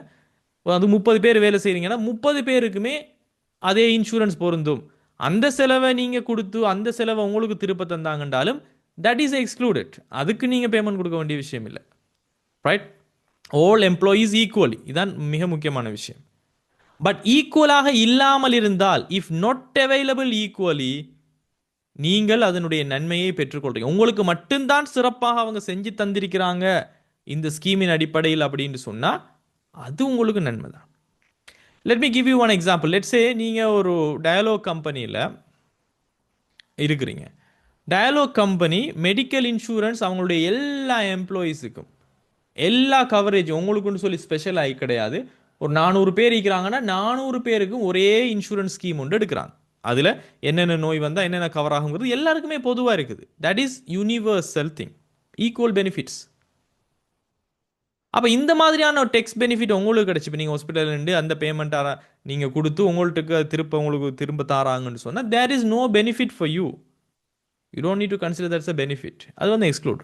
அது 30 பேர் வேலை செய்கிறீங்கன்னா 30 பேருக்குமே அதே இன்சூரன்ஸ் பொருந்தும். அந்த செலவை நீங்கள் கொடுத்து அந்த செலவை உங்களுக்கு திருப்ப தந்தாங்கன்றாலும் தட் இஸ் எக்ஸ்க்ளூடட், அதுக்கு நீங்கள் பேமெண்ட் கொடுக்க வேண்டிய விஷயம் இல்லை. ரைட், ஆல் எம்ப்ளாயீஸ் ஈக்குவலி, இதுதான் மிக முக்கியமான விஷயம். பட் ஈக்குவலாக இல்லாமல் இருந்தால், இஃப் நாட் அவைலபிள் ஈக்குவலி, நீங்கள் அதனுடைய நன்மையை பெற்றுக்கொள்றீங்க. உங்களுக்கு மட்டும்தான் சிறப்பாக அவங்க செஞ்சு தந்திருக்கிறாங்க இந்த ஸ்கீமின் அடிப்படையில் அப்படின்னு சொன்னால் அது உங்களுக்கு நன்மை தான். Let me give you one example. Let's say நீங்கள் ஒரு டயலாக் கம்பெனியில் இருக்கிறீங்க, டயலாக் கம்பெனி மெடிக்கல் இன்சூரன்ஸ் அவங்களுடைய எல்லா எம்ப்ளாயீஸுக்கும் எல்லா கவரேஜ் உங்களுக்குன்னு சொல்லி ஸ்பெஷல் ஆகி கிடையாது. ஒரு 400 பேர் இருக்கிறாங்கன்னா 400 பேருக்கும் ஒரே இன்சூரன்ஸ் ஸ்கீம் ஒன்று எடுக்கிறாங்க. அதில் என்னென்ன நோய் வந்தால் என்னென்ன கவர் ஆகுங்கிறது எல்லாருக்குமே பொதுவாக இருக்குது. That is universal thing, equal benefits. அப்போ இந்த மாதிரியான ஒரு டெக்ஸ் பெனிஃபிட் உங்களுக்கு கிடச்சி, இப்போ நீங்கள் ஹாஸ்பிட்டல்லேருந்து அந்த பேமெண்ட்டாக நீங்கள் கொடுத்து உங்கள்கிட்ட உங்களுக்கு திரும்ப தாராங்கன்னு சொன்னால் there is no benefit for you. You don't need to consider that's a benefit. அது வந்து எக்ஸ்க்ளூட்.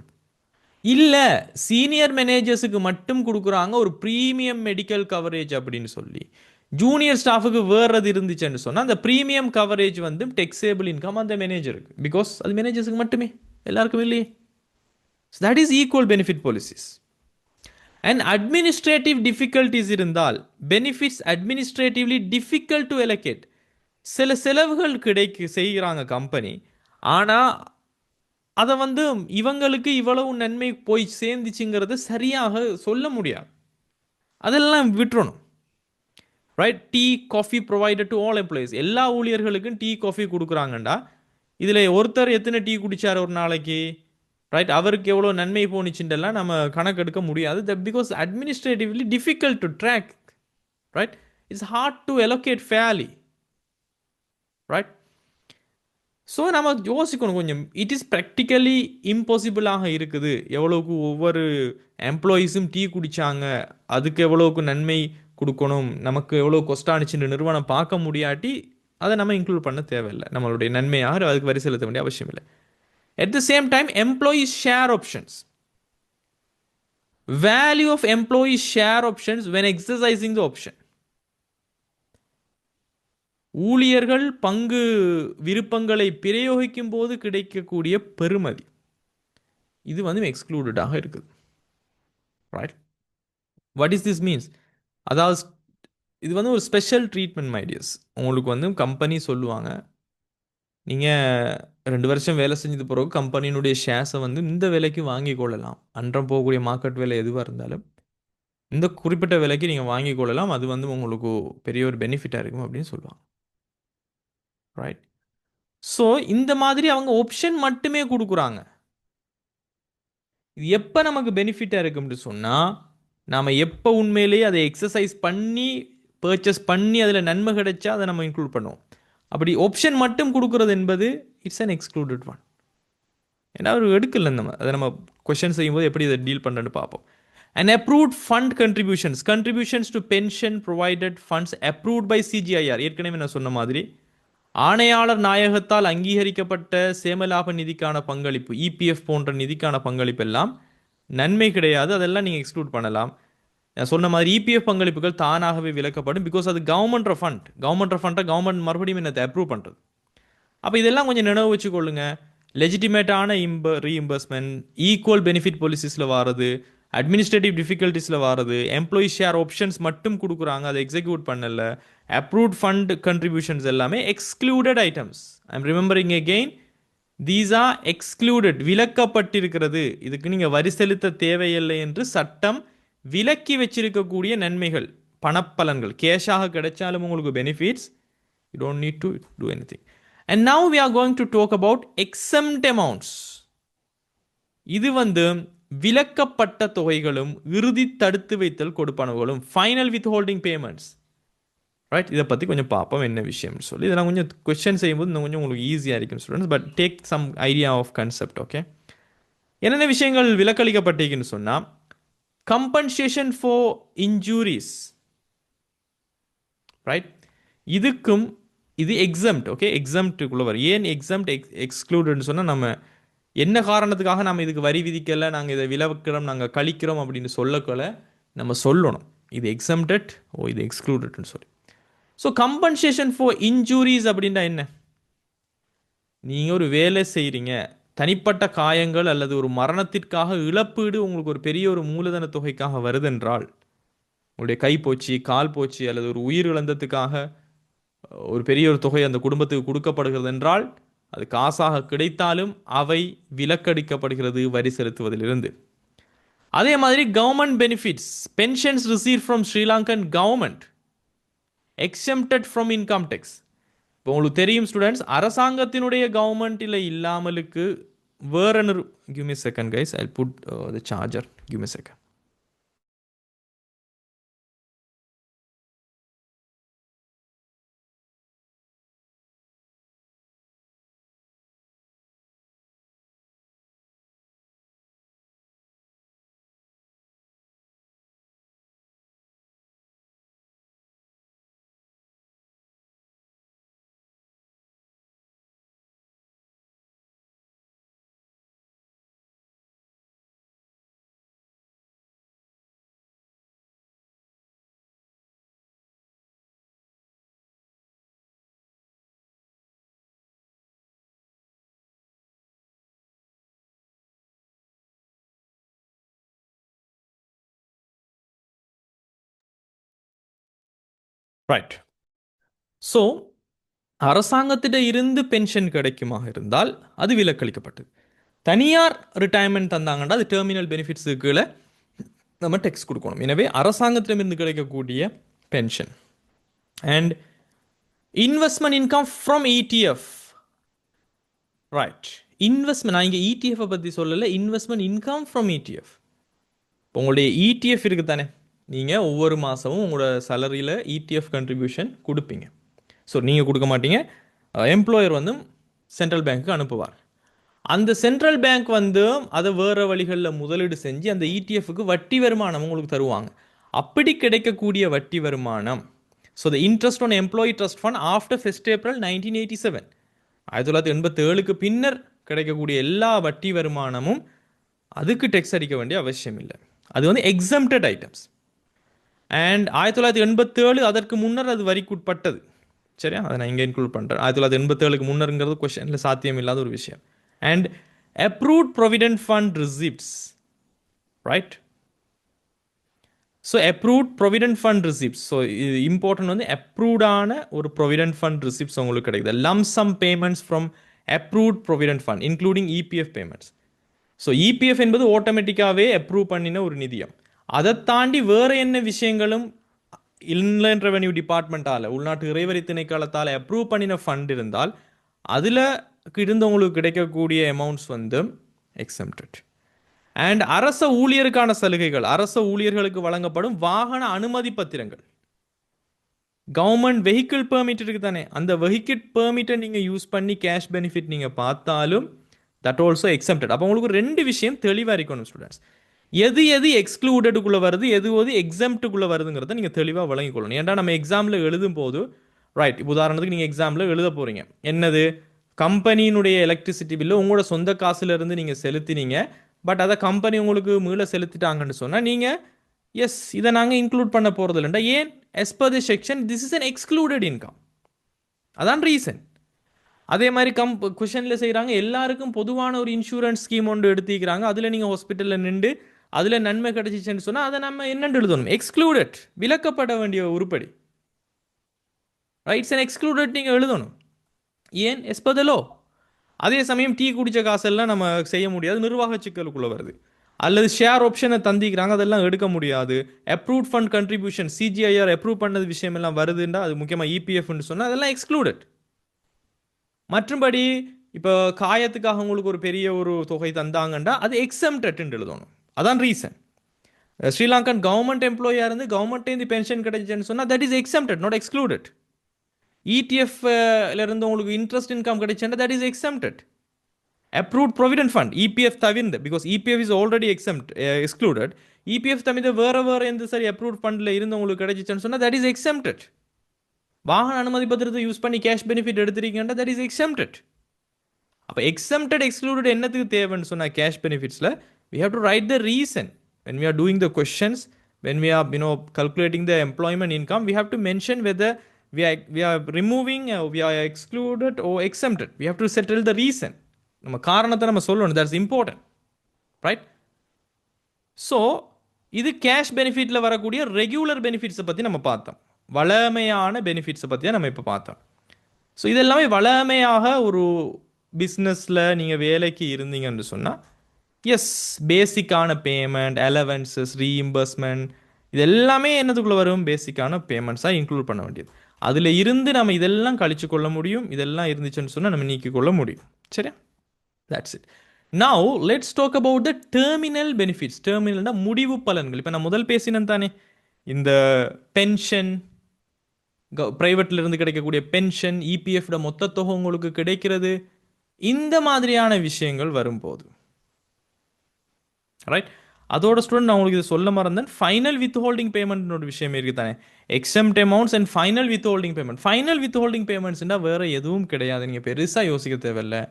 இல்லை சீனியர் மேனேஜர்ஸுக்கு மட்டும் கொடுக்குறாங்க ஒரு ப்ரீமியம் மெடிக்கல் கவரேஜ் அப்படின்னு சொல்லி, ஜூனியர் ஸ்டாஃபுக்கு வேறது இருந்துச்சுன்னு சொன்னால் அந்த ப்ரீமியம் கவரேஜ் வந்து டெக்ஸேபிள் இன்கம் அந்த மேனேஜருக்கு, பிகாஸ் அது மேனேஜர்ஸுக்கு மட்டுமே, எல்லாருக்கும் இல்லையே. That is equal benefit policies. And administrative difficulties இருந்தால், benefits administratively difficult to allocate, சில செலவுகள் செய்கிறாங்க கம்பெனி, ஆனால் அதை வந்து இவங்களுக்கு இவ்வளவு நன்மை போய் சேர்ந்துச்சுங்கிறத சரியாக சொல்ல முடியாது. அதெல்லாம் விட்டுறணும். Right, tea coffee provided to all employees, எல்லா ஊழியர்களுக்கும் டீ காஃபி கொடுக்குறாங்கண்டா இதில் ஒருத்தர் எத்தனை டீ குடித்தார் ஒரு நாளைக்கு, ரைட், அவருக்கு எவ்வளோ நன்மை போனிச்சுன்றெல்லாம் நம்ம கணக்கெடுக்க முடியாது. That because administratively difficult to track, right, it's hard to allocate fairly, right. So நம்ம யோசிக்கணும் கொஞ்சம். இட் இஸ் ப்ராக்டிக்கலி இம்பாசிபிளாக இருக்குது. எவ்வளோக்கு ஒவ்வொரு எம்ப்ளாயீஸும் டீ குடித்தாங்க, அதுக்கு எவ்வளோக்கு நன்மை கொடுக்கணும், நமக்கு எவ்வளோ கொஸ்டானுச்சுன்னு நிறுவனம் பார்க்க முடியாட்டி அதை நம்ம இன்க்ளூட் பண்ண தேவையில்லை. நம்மளுடைய நன்மையாக அதுக்கு வரி செலுத்த வேண்டிய அவசியம் இல்லை. At the same time employees share options, value of employees share options when exercising the option, ஊழியர்கள் பங்கு விருப்பங்களை பிரயோகிக்கும் போது கிடைக்கக்கூடிய பெறுமதி, இது வந்து எக்ஸ்க்ளூடடாக இருக்குது. Right, what is this means? அதாவது இது வந்து ஒரு ஸ்பெஷல் ட்ரீட்மெண்ட் மைடியஸ். உங்களுக்கு வந்து கம்பெனி சொல்லுவாங்க, நீங்கள் 2 வருஷம் வேலை செஞ்சது பிறகு கம்பெனியினுடைய ஷேர்ஸை வந்து இந்த விலைக்கு வாங்கி கொள்ளலாம், அன்றம் போகக்கூடிய மார்க்கெட் விலை எதுவாக இருந்தாலும் இந்த குறிப்பிட்ட விலைக்கு நீங்கள் வாங்கி கொள்ளலாம், அது வந்து உங்களுக்கு பெரிய ஒரு பெனிஃபிட்டாக இருக்கும் அப்படின்னு சொல்லுவாங்க. ரைட், ஸோ இந்த மாதிரி அவங்க ஆப்ஷன் மட்டுமே கொடுக்குறாங்க. இது எப்போ நமக்கு பெனிஃபிட்டாக இருக்கும்னு சொன்னால், நாம் எப்போ உண்மையிலேயே அதை எக்ஸசைஸ் பண்ணி பர்ச்சேஸ் பண்ணி அதில் நன்மை கிடைச்சா அதை நம்ம இன்க்ளூட் பண்ணுவோம். அப்படி ஆப்ஷன் மட்டும் கொடுக்குறது என்பது இட்ஸ் அன் எக்ஸ்க்ளூடட் ஒன். ஏன்னா ஒரு எடுக்கல நம்ம அதை நம்ம கொஷின் செய்யும்போது எப்படி இதை டீல் பண்ணுறேன்னு பார்ப்போம். And approved fund contributions to pension provided funds approved by CGIR, ஏற்கனவே நான் சொன்ன மாதிரி ஆணையாளர் நாயகத்தால் அங்கீகரிக்கப்பட்ட சேமலாப நிதிக்கான பங்களிப்பு, இபிஎஃப் போன்ற நிதிக்கான பங்களிப்பு எல்லாம் நன்மை கிடையாது, அதெல்லாம் நீங்கள் எக்ஸ்க்ளூட் பண்ணலாம். நான் சொன்ன மாதிரி இபிஎஃப் பங்களிப்புகள் தானாகவே விலக்கப்படும், பிகாஸ் அது கவர்மெண்ட் ஃபண்டை கவர்மெண்ட் மறுபடியும் என்னத்தை அப்ரூவ் பண்ணுறது. அப்போ இதெல்லாம் கொஞ்சம் நினைவு வச்சுக்கொள்ளுங்க. லெஜிட்டிமேட்டான ரீஇம்பர்ஸ்மெண்ட், ஈக்குவல் பெனிஃபிட் பாலிசிஸில் வாரது, அட்மினிஸ்ட்ரேட்டிவ் டிஃபிகல்ட்டிஸில் வாரது, எம்ப்ளாயி ஷேர் ஆப்ஷன்ஸ் மட்டும் கொடுக்குறாங்க, அதை எக்ஸிக்யூட் பண்ணல, அப்ரூவ்ட் ஃபண்ட் கண்ட்ரிபியூஷன்ஸ் எல்லாமே excluded items. I'm remembering again, these are excluded, விலக்கப்பட்டிருக்கிறது. இதுக்கு நீங்கள் வரி செலுத்த தேவையில்லை என்று சட்டம் விலக்கி வச்சிருக்கக்கூடிய நன்மைகள், பணப்பலன்கள் கேஷாக கிடைச்சாலும் உங்களுக்கு benefits, you don't need to do anything. And now we are going to talk about exempt amounts. இது வந்து விலக்கப்பட்ட தொகைகளும் இறுதி தடுத்து வைத்தல் கொடுப்பனவுகளும், final withholding payments. Right, இதை பற்றி கொஞ்சம் பார்ப்போம் என்ன விஷயம்னு சொல்லி. இதெல்லாம் கொஞ்சம் கொஸ்டின் செய்யும்போது இன்னும் கொஞ்சம் உங்களுக்கு ஈஸியாக இருக்கும் students. But take some idea of concept. Okay, என்னென்ன விஷயங்கள் விலக்களிக்கப்பட்டிருக்குன்னு சொன்னால், கம்பன்சேஷன் ஃபார் இன்ஜூரிஸ். ரைட், இதுக்கும் இது எக்ஸம்ட். ஓகே, எக்ஸம்ட்டுக்குள்ளே வரும். ஏன் எக்ஸம்ட் எக்ஸ்க்ளூடுன்னு சொன்னால், நம்ம என்ன காரணத்துக்காக நம்ம இதுக்கு வரி விதிக்கலை, நாங்கள் இதை விலக்கிறோம், நாங்கள் கழிக்கிறோம் அப்படின்னு சொல்லக்கொள்ள நம்ம சொல்லணும் இது எக்ஸம்டட், இது எக்ஸ்க்ளூடட்னு சொல்லி. ஸோ கம்பன்சேஷன் ஃபார் இன்ஜூரிஸ் அப்படின்னா என்ன? நீங்கள் ஒரு வேலை செய்கிறீங்க, தனிப்பட்ட காயங்கள் அல்லது ஒரு மரணத்திற்காக இழப்பீடு உங்களுக்கு ஒரு பெரிய ஒரு மூலதன தொகைக்காக வருதென்றால், உங்களுடைய கை போச்சு, கால் போச்சு, அல்லது ஒரு உயிர் இழந்ததுக்காக ஒரு பெரிய ஒரு தொகை அந்த குடும்பத்துக்கு கொடுக்கப்படுகிறது என்றால், அது காசாக கிடைத்தாலும் அவை விலக்கடிக்கப்படுகிறது வரி செலுத்துவதிலிருந்து. அதே மாதிரி government benefits, pensions receive from Sri Lankan government exempted from income tax. இப்போ உங்களுக்கு தெரியும் ஸ்டூடெண்ட்ஸ், அரசாங்கத்தினுடைய கவர்மெண்ட்டில் இல்லாமலுக்கு வேற give me second guys, I put the charger, give me second. Right. So அரசாங்கத்திட்ட இருந்து பென்ஷன் கிடைக்குமாக இருந்தால் அது விலக்களிக்கப்பட்டது. தனியார் ரிட்டையர்மெண்ட் தந்தாங்கன்னா அது டெர்மினல் பெனிஃபிட்ஸுக்கு கீழே நம்ம டெக்ஸ் கொடுக்கணும். எனவே அரசாங்கத்திடமிருந்து கிடைக்கக்கூடிய pension and investment income from ETF. Right. Investment, நான் இங்கே இடிஎஃப் பற்றி சொல்லலை, இன்வெஸ்ட்மெண்ட் இன்கம் ஃப்ரம் இடிஎஃப். இப்போ உங்களுடைய இடிஎஃப் இருக்குது தானே, நீங்கள் ஒவ்வொரு மாதமும் உங்களோட சேலரியில் இடிஎஃப் கண்ட்ரிபியூஷன் கொடுப்பீங்க. ஸோ நீங்கள் கொடுக்க மாட்டீங்க, எம்ப்ளாயர் வந்து சென்ட்ரல் பேங்க்கு அனுப்புவார். அந்த சென்ட்ரல் பேங்க் வந்து அதை வேறு வழிகளில் முதலீடு செஞ்சு அந்த இடிஎஃப்க்கு வட்டி வருமானம் உங்களுக்கு தருவாங்க. அப்படி கிடைக்கக்கூடிய வட்டி வருமானம், so the interest on employee trust fund after 1 April 1987, 1987க்கு பின்னர் கிடைக்கக்கூடிய எல்லா வட்டி வருமானமும் அதுக்கு டெக்ஸ் அடிக்க வேண்டிய அவசியம் இல்லை. அது வந்து எக்ஸம்டட் ஐட்டம்ஸ். அண்ட் 1987 அதற்கு முன்னர் அது வரிக்கு உட்பட்டது. சரியா, அதை நான் இங்கே இன்க்ளூட் பண்ணுறேன். 1987க்கு முன்னருங்கிறது கொஸ்டினில் சாத்தியம் இல்லாத ஒரு விஷயம். And approved provident fund receipts. Right. So approved provident fund receipts, so இது இம்பார்ட்டன்ட், வந்து அப்ரூவ்டான ஒரு ப்ரொவிடென்ட் ஃபண்ட் ரிசிப்ட்ஸ் உங்களுக்கு கிடைக்குது. Lump sum payments from approved provident fund including EPF payments. So EPF என்பது ஆட்டோமேட்டிக்காகவே அப்ரூவ் பண்ணின ஒரு நிதியம். அதை தாண்டி வேறு என்ன விஷயங்களும் இன்லேண்ட் ரெவென்யூ டிபார்ட்மெண்ட்டால், உள்நாட்டு இறைவரி திணைக்களத்தால் அப்ரூவ் பண்ணின ஃபண்ட் இருந்தால் அதில் இருந்தவங்களுக்கு கிடைக்கக்கூடிய அமௌண்ட்ஸ் வந்து எக்ஸம்டட். அண்ட் அரச ஊழியருக்கான சலுகைகள், அரச ஊழியர்களுக்கு வழங்கப்படும் வாகன அனுமதி பத்திரங்கள், கவர்மெண்ட் வெஹிக்கிள் பெர்மிட் இருக்குது தானே, அந்த வெஹிக்கிள் பெர்மிட்டை நீங்கள் யூஸ் பண்ணி கேஷ் பெனிஃபிட் நீங்கள் பார்த்தாலும் தட் ஆல்சோ எக்ஸம்டட். அப்போ உங்களுக்கு ரெண்டு விஷயம் தெளிவாக இருக்கணும் ஸ்டூடெண்ட்ஸ். எது எது எக்ஸ்க்ளூடடுக்குள்ளே வருது, எது எது எக்ஸம்ட்டுக்குள்ளே வருதுங்கிறத நீங்கள் தெளிவாக வழங்கிக்கொள்ளணும். ஏன்டா நம்ம எக்ஸாமில் எழுதும் போது, ரைட், உதாரணத்துக்கு நீங்கள் எக்ஸாமில் எழுத போகிறீங்க, என்னது, கம்பெனியினுடைய எலக்ட்ரிசிட்டி பில்லு உங்களோட சொந்த காசுலேருந்து நீங்கள் செலுத்தினீங்க, பட் அதை கம்பெனி உங்களுக்கு மீள செலுத்திட்டாங்கன்னு சொன்னால் நீங்கள் எஸ் இதை நாங்கள் இன்க்ளூட் பண்ண போகிறது இல்லைண்டா. ஏன்? As per the section this is an excluded income. அதான் ரீசன். அதே மாதிரி கொஷனில் செய்கிறாங்க, எல்லாருக்கும் பொதுவான ஒரு இன்சூரன்ஸ் ஸ்கீம் ஒன்று எடுத்துக்கிறாங்க, அதில் நீங்கள் ஹாஸ்பிட்டலில் நின்று அதில் நன்மை கிடைச்சிச்சுன்னு சொன்னால் அதை நம்ம என்னென்று எழுதணும்? எக்ஸ்க்ளூடட், விலக்கப்பட வேண்டிய உருப்படி. ரைட்ஸ் அண்ட் எக்ஸ்க்ளூடட் நீங்கள் எழுதணும். ஏன்? எஸ் பர் தி லா. அதே சமயம் டீ குடித்த காசெல்லாம் நம்ம செய்ய முடியாது, நிர்வாக சிக்கலுக்குள்ளே வருது. அல்லது ஷேர் ஆப்ஷனை தந்திக்கிறாங்க, அதெல்லாம் எடுக்க முடியாது. அப்ரூவ்ட் ஃபண்ட் கண்ட்ரிபியூஷன் சிஜிஐஆர் அப்ரூவ் பண்ணது விஷயம் எல்லாம் வருதுன்றா, அது முக்கியமாக இபிஎஃப்னு சொன்னால் அதெல்லாம் எக்ஸ்க்ளூடட். மற்றபடி இப்போ காயத்துக்காக உங்களுக்கு ஒரு பெரிய ஒரு தொகை தந்தாங்கண்டா அது எக்ஸம்டட்னு எழுதணும். அதான் ரீசன். ஸ்ரீலங்கன் கவர்மெண்ட் எம்ப்ளாயியாக இருந்து கவர்மெண்ட்டேருந்து பென்ஷன் கிடைச்சுன்னு சொன்னால் that is exempted, not excluded. இடிஎஃப்ல இருந்து உங்களுக்கு இன்ட்ரெஸ்ட் இன்கம் கிடைச்சுன்னா that is exempted. Approved provident fund EPF தவிர்ந்து, because EPF is already excluded, EPF தவிர்த்து வேறு எந்த சரி அப்ரூவ்ட் ஃபண்டில் இருந்து உங்களுக்கு கிடைச்சிச்சுன்னு சொன்னால் தட் இஸ் எக்ஸம்டட். வாகன அனுமதி பத்திரத்தை யூஸ் பண்ணி கேஷ் பெனிஃபிட் எடுத்துருக்கீங்கன்னா தட் இஸ் எக்ஸம்டட். அப்போ எக்ஸம்டட் எக்ஸ்க்ளூடட் என்னத்துக்கு தேவைன்னு சொன்னால் கேஷ் பெனிஃபிட்ஸில் we have to write the reason when we are doing the questions, when we are calculating the employment income, we have to mention whether we are removing, we are excluded or exempted. We have to settle the reason. நம்ம காரணத்தை நம்ம சொல்லணும். that's important, right? So இது cash பெனிஃபிட்டில் வரக்கூடிய regular பெனிஃபிட்ஸை பற்றி நம்ம பார்த்தோம். வளமையான பெனிஃபிட்ஸை பற்றி தான் நம்ம இப்போ பார்த்தோம். ஸோ இதெல்லாமே வளமையாக ஒரு பிஸ்னஸில் நீங்கள் வேலைக்கு இருந்தீங்கன்னு சொன்னால் எஸ் பேசிக்கான பேமெண்ட், அலவன்சஸ், ரீஇம்பர்ஸ்மெண்ட், இது எல்லாமே என்னதுக்குள்ளே வரும்? பேசிக்கான பேமெண்ட்ஸாக இன்க்ளூட் பண்ண வேண்டியது. அதில் இருந்து நம்ம இதெல்லாம் கழிச்சு கொள்ள முடியும். இதெல்லாம் இருந்துச்சுன்னு சொன்னால் நம்ம நீக்கி கொள்ள முடியும். சரியா? That's it. Now let's talk about the terminal benefits. டெர்மினல்னா முடிவு பலன்கள். இப்போ நான் முதல் பேசினேன் தானே, இந்த பென்ஷன், பிரைவேட்ல இருந்து கிடைக்கக்கூடிய பென்ஷன், இபிஎஃப் மொத்த தொகை உங்களுக்கு கிடைக்கிறது, இந்த மாதிரியான விஷயங்கள் வரும்போது, ரைட்? அதோட ஸ்டூடெண்ட் நான் உங்களுக்கு இது சொல்ல மறந்தேன், ஃபைனல் வித் ஹோல்டிங் பேமெண்ட் ஒரு விஷயம் இருக்கு தானே, exempt amounts and final withholding payment. Final withholding பேமெண்ட்ஸ்னா வேற எதுவும் கிடையாது, நீங்கள் பெருசாக யோசிக்க தேவையில்லை.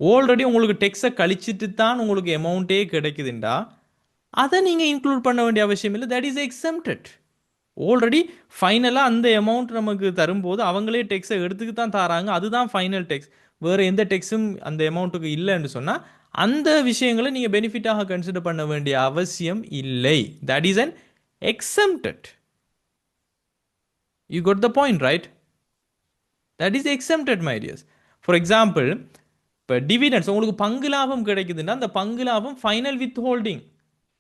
ஆல்ரெடி உங்களுக்கு டெக்ஸை கழிச்சிட்டு தான் உங்களுக்கு அமௌண்ட்டே கிடைக்குதுண்டா, அதை நீங்கள் இன்க்ளூட் பண்ண வேண்டிய அவசியம் இல்லை. That is exempted. ஆல்ரெடி ஃபைனலாக அந்த அமௌண்ட் நமக்கு தரும்போது அவங்களே டெக்ஸை எடுத்துக்கு தான் தராங்க, அதுதான் ஃபைனல் டெக்ஸ். வேறு எந்த டெக்ஸும் அந்த அமௌண்ட்டுக்கு இல்லைன்னு சொன்னால் அந்த விஷயங்களை நீங்கள் பெனிஃபிட்டாக கன்சிடர் பண்ண வேண்டிய அவசியம் இல்லை. That is an exempted. You got the point, right? That is exempted, my dears. For example, இப்போ டிவிடெண்ட்ஸ், உங்களுக்கு பங்கு லாபம் கிடைக்குதுன்னா அந்த பங்கு லாபம் ஃபைனல் வித் ஹோல்டிங்,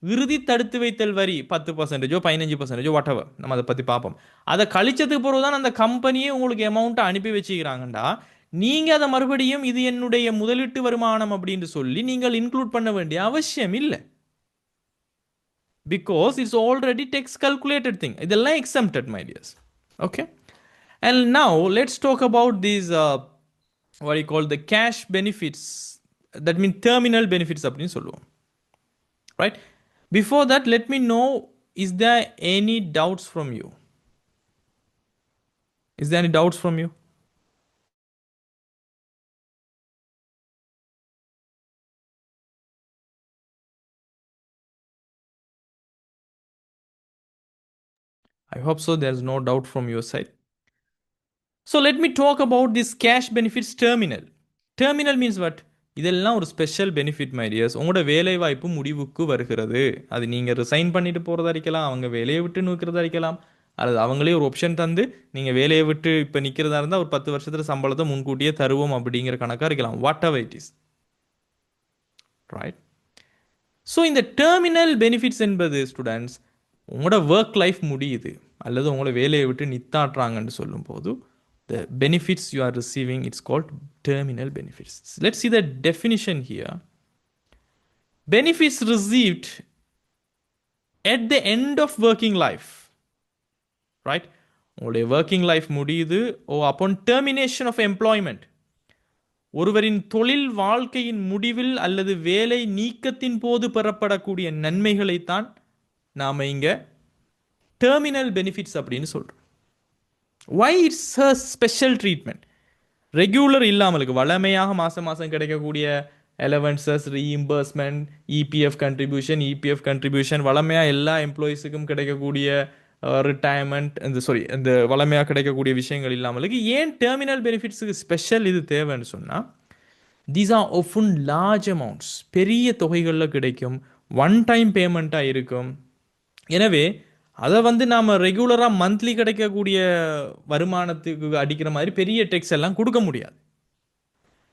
இறுதி தடுத்து வைத்தல் வரி 10%, 15%, வாட் எவர், நம்ம அதை பற்றி பார்ப்போம். அதை கழிச்சதுக்கு பிறகு தான் அந்த கம்பெனியே உங்களுக்கு அமௌண்ட்டை அனுப்பி வச்சுக்கிறாங்கண்டா, நீங்கள் அதை மறுபடியும் இது என்னுடைய முதலீட்டு வருமானம் அப்படின்னு சொல்லி நீங்கள் இன்க்ளூட் பண்ண வேண்டிய அவசியம் இல்லை. Because it's already tax calculated thing. இதெல்லாம் exempted, my dears. Okay, and now let's talk about these what you call the cash benefits, that mean terminal benefits அப்படின்னு சொல்லுவோம், right? Before that, let me know, is there any doubts from you? Is there any doubts from you? I hope so there's no doubt from your side. So let me talk about this cash benefits terminal. Terminal means what? இதெல்லாம் ஒரு special benefit, my tears. உங்களோட வேலை வாய்ப்பு முடிவுக்கு வருகிறது. அது நீங்கள் resign பண்ணிட்டு போகிறதா இருக்கலாம், அவங்க வேலையை விட்டு நிற்கிறதா இருக்கலாம், அல்லது அவங்களே ஒரு ஆப்ஷன் தந்து நீங்கள் வேலையை விட்டு இப்போ நிற்கிறதா இருந்தால் ஒரு 10 வருஷத்தில் சம்பளத்தை முன்கூட்டியே தருவோம் அப்படிங்கிற கணக்காக இருக்கலாம். What ever it is, right? So இந்த டெர்மினல் பெனிஃபிட்ஸ் என்பது ஸ்டூடெண்ட்ஸ், உங்களோட ஒர்க் லைஃப் முடியுது அல்லது உங்களோட வேலையை விட்டு நித்தாட்டுறாங்கன்னு சொல்லும்போது, the benefits you are receiving, it's called terminal benefits. Let's see the definition here. Benefits received at the end of working life, right? உங்களுடைய ஒர்க்கிங் லைஃப் முடியுது, ஓ upon termination of employment, ஒருவரின் தொழில் வாழ்க்கையின் முடிவில் அல்லது வேலை நீக்கத்தின் போது பெறப்படக்கூடிய நன்மைகளைத்தான் நாம் இங்கே டெர்மினல் பெனிஃபிட்ஸ் அப்படின்னு சொல்கிறோம். why it's a special treatment? Regular இல்லாமலுக்கு வளமையாக மாதம் மாதம் கிடைக்கக்கூடிய அலவன்சஸ், ரீஇம்பர்ஸ்மெண்ட், இபிஎஃப் கண்ட்ரிபியூஷன் வளமையாக எல்லா எம்ப்ளாயீஸுக்கும் கிடைக்கக்கூடிய ரிட்டையர்மெண்ட், இந்த வளமையாக கிடைக்கக்கூடிய விஷயங்கள் இல்லாமலுக்கு ஏன் டெர்மினல் பெனிஃபிட்ஸுக்கு ஸ்பெஷல் இது தேவைன்னு சொன்னால், these are often large amounts, பெரிய தொகைகளில் கிடைக்கும், ஒன் டைம் பேமெண்ட்டாக இருக்கும். எனவே அதை நாம் ரெகுலராக மந்த்லி கிடைக்கக்கூடிய வருமானத்துக்கு அடிக்கிற மாதிரி பெரிய டெக்ஸ் எல்லாம் கொடுக்க முடியாது.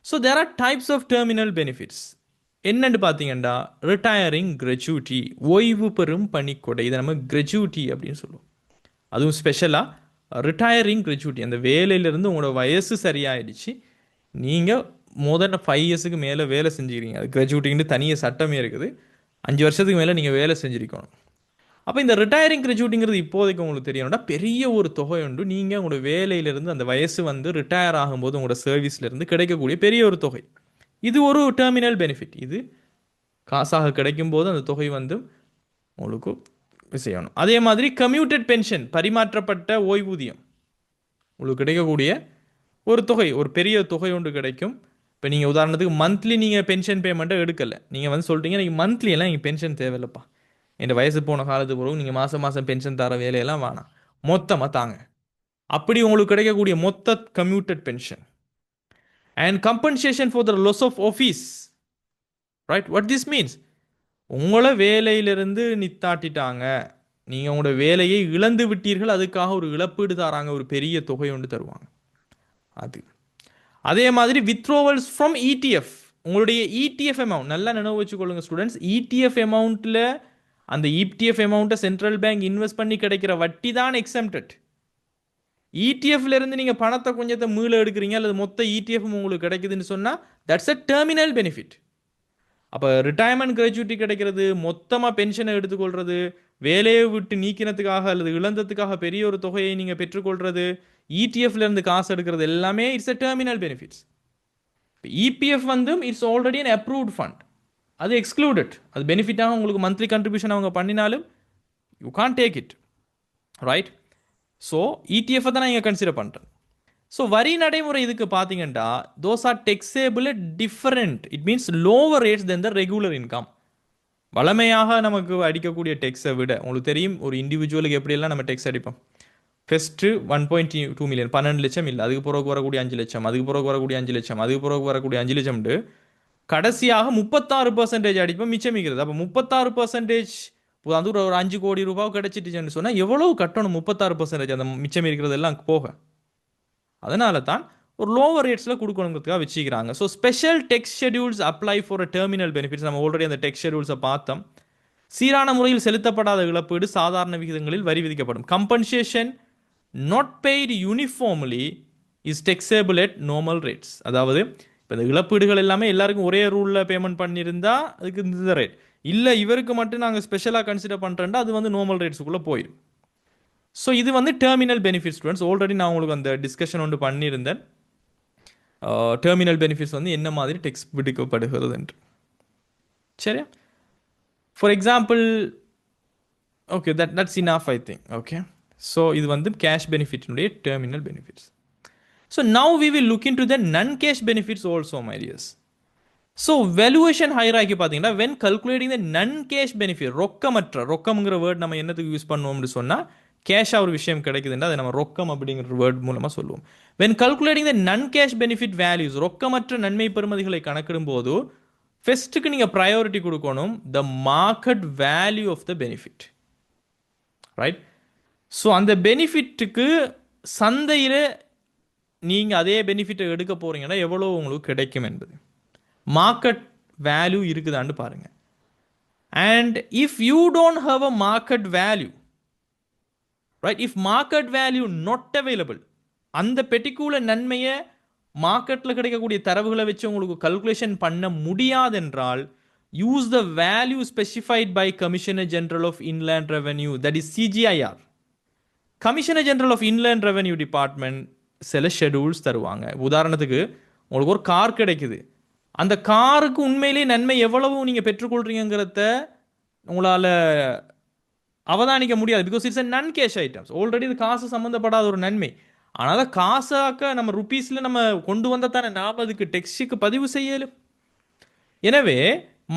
So there are types of terminal benefits. என்னென்னு பார்த்தீங்கன்னா, ரிட்டையரிங் கிராஜுவிட்டி, ஓய்வு பெறும் பணிக்கொடை, இதை நம்ம கிராஜுவிட்டி அப்படின்னு சொல்லுவோம். அதுவும் ஸ்பெஷலாக ரிட்டையரிங் கிராஜுவிட்டி, அந்த வேலையிலேருந்து உங்களோட வயசு சரியாயிடுச்சு, நீங்கள் மோர் 5 இயர்ஸுக்கு மேலே வேலை செஞ்சுக்கிறீங்க, அது கிராஜுவிட்டின்னு தனியாக சட்டமே இருக்குது, 5 வருஷத்துக்கு மேலே நீங்கள் வேலை செஞ்சுருக்கணும். அப்போ இந்த ரிட்டையரிங் கிராஜுவிட்டிங்கிறது இப்போதைக்கு உங்களுக்கு தெரியணும்னா பெரிய ஒரு தொகை உண்டு. நீங்கள் உங்களோட வேலையிலேருந்து அந்த வயசு ரிட்டையர் ஆகும்போது உங்களோட சர்வீஸ்லேருந்து கிடைக்கக்கூடிய பெரிய ஒரு தொகை, இது ஒரு டெர்மினல் பெனிஃபிட். இது காசாக கிடைக்கும் போது அந்த தொகை உங்களுக்கு செய்யணும். அதே மாதிரி கம்யூட்டட் பென்ஷன், பரிமாற்றப்பட்ட ஓய்வூதியம், உங்களுக்கு கிடைக்கக்கூடிய ஒரு தொகை, ஒரு பெரிய தொகை ஒன்று கிடைக்கும். இப்போ நீங்கள் உதாரணத்துக்கு மந்த்லி நீங்கள் பென்ஷன் பேமெண்ட்டை எடுக்கலை, நீங்கள் சொல்லிட்டீங்க நீங்கள் மந்த்லி எல்லாம் நீங்கள் பென்ஷன் தேவையில்லப்பா, என் வயசு போன காலத்துக்கு பிறகு நீங்கள் மாதம் மாதம் பென்ஷன் தர வேலையெல்லாம் வேணாம், மொத்தமாக தாங்க. அப்படி உங்களுக்கு கிடைக்கக்கூடிய மொத்த commuted pension. And compensation for the loss of office, right? What this means, உங்களை வேலையிலிருந்து நித்தாட்டிட்டாங்க, நீங்கள் உங்களோட வேலையை இழந்து விட்டீர்கள், அதுக்காக ஒரு இழப்பீடு தராங்க, ஒரு பெரிய தொகை ஒன்று தருவாங்க அது. அதே மாதிரி வித்ரோவல்ஸ் ஃப்ரம் இடிஎஃப், உங்களுடைய இடிஎஃப் அமௌண்ட் நல்லா நினைவு வச்சுக்கொள்ளுங்க ஸ்டூடெண்ட்ஸ். இடிஎஃப் அமௌண்ட்டில் அந்த இடிஎஃப் அமௌண்ட்டை சென்ட்ரல் பேங்க் இன்வெஸ்ட் பண்ணி கிடைக்கிற வட்டி தான் எக்ஸம்டட். இடிஎஃப்ல இருந்து நீங்க பணத்தை கொஞ்சத்தை மீள எடுக்கிறீங்க அல்லது மொத்த இடிஎஃப் உங்களுக்கு கிடைக்குதுன்னு சொன்னா தட்ஸ் அ டெர்மினல் பெனிஃபிட். அப்போ ரிட்டையர்மெண்ட் கிராஜுவிட்டி கிடைக்கிறது, மொத்தமாக பென்ஷனை எடுத்துக்கொள்றது, வேலையை விட்டு நீக்கினதுக்காக அல்லது இழந்ததுக்காக பெரிய ஒரு தொகையை நீங்கள் பெற்றுக்கொள்றது, இடிஎஃப்ல இருந்து காசு எடுக்கிறது எல்லாமே it's a terminal benefits. EPF வந்து it's already an approved fund, அது எக்ஸ்க்ளூடட். அது பெனிஃபிட்டாக உங்களுக்கு மந்த்லி கண்ட்ரிபியூஷன் அவங்க பண்ணினாலும் you can take it, right? So ETF தான் நான் இங்கே கன்சிடர் பண்ணுறேன். ஸோ வரி நடைமுறை இதுக்கு பார்த்தீங்கன்னா those are taxable different. It means lower rates then the regular income. வளமையாக நமக்கு அடிக்கக்கூடிய டெக்ஸை விட உங்களுக்கு தெரியும் ஒரு இண்டிவிஜுவலுக்கு எப்படியெல்லாம் நம்ம டெக்ஸ் அடிப்போம். ஃபஸ்ட்டு 1.2 மில்லியன் 12 லட்சம் இல்லை, அதுக்கு பிறகு வரக்கூடிய 5 லட்சம், அதுக்கு பிறகு வரக்கூடிய 5 லட்சம், அதுக்கு பிறகு வரக்கூடிய 5 லட்சம்ட்டு கடைசியாக 36% அடிப்போம், மிச்சமிக்கிறது. அப்போ 36% அது ஒரு 5 கோடி ரூபாய் கிடைச்சிட்டுச்சுன்னு சொன்னால் எவ்வளவு கட்டணும்? 36% அந்த மிச்சம் இருக்கிறது எல்லாம் போக. அதனால தான் ஒரு லோவர் ரேட்ஸில் கொடுக்கணுங்கிறதுக்காக வச்சுக்கிறாங்க. So special tax schedules apply for a terminal benefits. நம்ம ஆல்ரெடி அந்த டெக்ஸ் ஷெடியூல்ஸை பார்த்தோம். சீரான முறையில் செலுத்தப்படாத இழப்பீடு சாதாரண விகிதங்களில் வரி விதிக்கப்படும். Compensation not paid uniformly is taxable at normal rates. அதாவது இப்போ இந்த இழப்பீடுகள் எல்லாமே எல்லாருக்கும் ஒரே ரூலில் பேமெண்ட் பண்ணியிருந்தா அதுக்கு இந்த ரேட் இல்லை, இவருக்கு மட்டும் நாங்கள் ஸ்பெஷலாக கன்சிடர் பண்ணுறேன்டா அது வந்து நார்மல் ரேட்ஸுக்குள்ளே போயிடும். ஸோ இது வந்து டெர்மினல் பெனிஃபிட் ஸ்டூடெண்ட்ஸ். ஆல்ரெடி நான் உங்களுக்கு அந்த டிஸ்கஷன் ஒன்று பண்ணியிருந்தேன். டெர்மினல் பெனிஃபிட்ஸ் வந்து என்ன மாதிரி டெக்ஸ் விடுக்கப்படுகிறது என்று. சரி, for example okay that's enough I think. Okay, so இது வந்து கேஷ் பெனிஃபிட்னுடைய terminal benefits. So now we will look into the non cash benefits also my dears. So valuation hierarchy பார்த்தீங்கன்னா when calculating the non cash benefit, ரொக்கம்ங்கிற word நம்ம என்னத்துக்கு use பண்ணுவோம்னு சொன்னால் கேஷாக ஒரு விஷயம் கிடைக்குதுன்னா அதை நம்ம ரொக்கம் அப்படிங்கிற வேர்ட் மூலமாக சொல்லுவோம். When calculating the non cash benefit values, ரொக்கமற்ற நன்மை பெறுமதிகளை கணக்கிடும் போது ஃபர்ஸ்ட்டுக்கு நீங்கள் ப்ரையாரிட்டி கொடுக்கணும் the market value of the benefit, right? So அந்த பெனிஃபிட்டுக்கு சந்தையில் நீங்கள் அதே பெனிஃபிட்டை எடுக்க போகிறீங்கன்னா எவ்வளோ உங்களுக்கு கிடைக்கும் என்பது மார்க்கெட் வேல்யூ இருக்குதான்னு பாருங்கள். And if you don't have a market value, right, if market value not available, அந்த பெர்டிகுலர் நன்மையை மார்க்கெட்டில் கிடைக்கக்கூடிய தரவுகளை வச்சு உங்களுக்கு கல்குலேஷன் பண்ண முடியாது என்றால் use the value specified by commissioner general of inland revenue, that is CGIR. Commissioner general of inland revenue department சில ஷெடியூல்ஸ் தருவாங்க. உதாரணத்துக்கு உங்களுக்கு ஒரு கார் கிடைக்குது, அந்த காருக்கு உண்மையிலே நன்மை எவ்வளவு நீங்கள் பெற்றுக்கொள்றீங்கிறத உங்களால் அவதானிக்க முடியாது. பிகாஸ் இட்ஸ் அ நான் கேஷ் ஐட்டம்ஸ். ஆல்ரெடி இது காசு சம்மந்தப்படாத ஒரு நன்மை. ஆனால் காசாக்க நம்ம ருப்பீஸில் நம்ம கொண்டு வந்தால் தானே நாம் அதுக்கு டெக்ஸுக்கு பதிவு செய்யலும். எனவே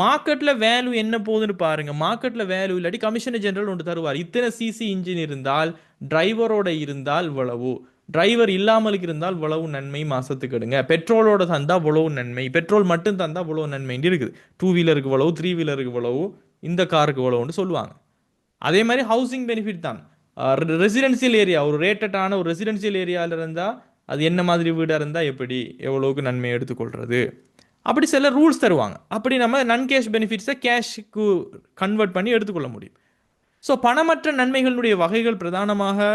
மார்க்கெட்டில் வேல்யூ என்ன போகுதுன்னு பாருங்கள். மார்க்கெட்டில் வேல்யூ இல்லாட்டி கமிஷனர் ஜெனரல் ஒன்று தருவார். இத்தனை சிசி இன்ஜின் இருந்தால், டிரைவரோட இருந்தால் இவ்வளவு, டிரைவர் இல்லாமலுக்கு இருந்தால் இவ்வளவு நன்மை மாதத்துக்கு எடுங்க, பெட்ரோலோட தந்தால் இவ்வளவு நன்மை, பெட்ரோல் மட்டும் தந்தால் இவ்வளவு நன்மைன்னு இருக்குது. 2 வீலருக்கு இவ்வளவு, 3 வீலருக்கு இவ்வளவு, இந்த காருக்கு இவ்வளவுன்னு சொல்லுவாங்க. அதே மாதிரி ஹவுசிங் பெனிஃபிட் தான். ரெசிடென்சியல் ஏரியா, ஒரு ரேட்டடான ஒரு ரெசிடென்சியல் ஏரியாவில் இருந்தால் அது என்ன மாதிரி வீடாக இருந்தால் எப்படி எவ்வளோக்கு நன்மை எடுத்துக்கொள்கிறது, அப்படி சில ரூல்ஸ் தருவாங்க. அப்படி நம்ம நான் கேஷ் பெனிஃபிட்ஸை கேஷுக்கு கன்வெர்ட் பண்ணி எடுத்துக்கொள்ள முடியும். ஸோ பணமற்ற நன்மைகளுடைய வகைகள் பிரதானமாக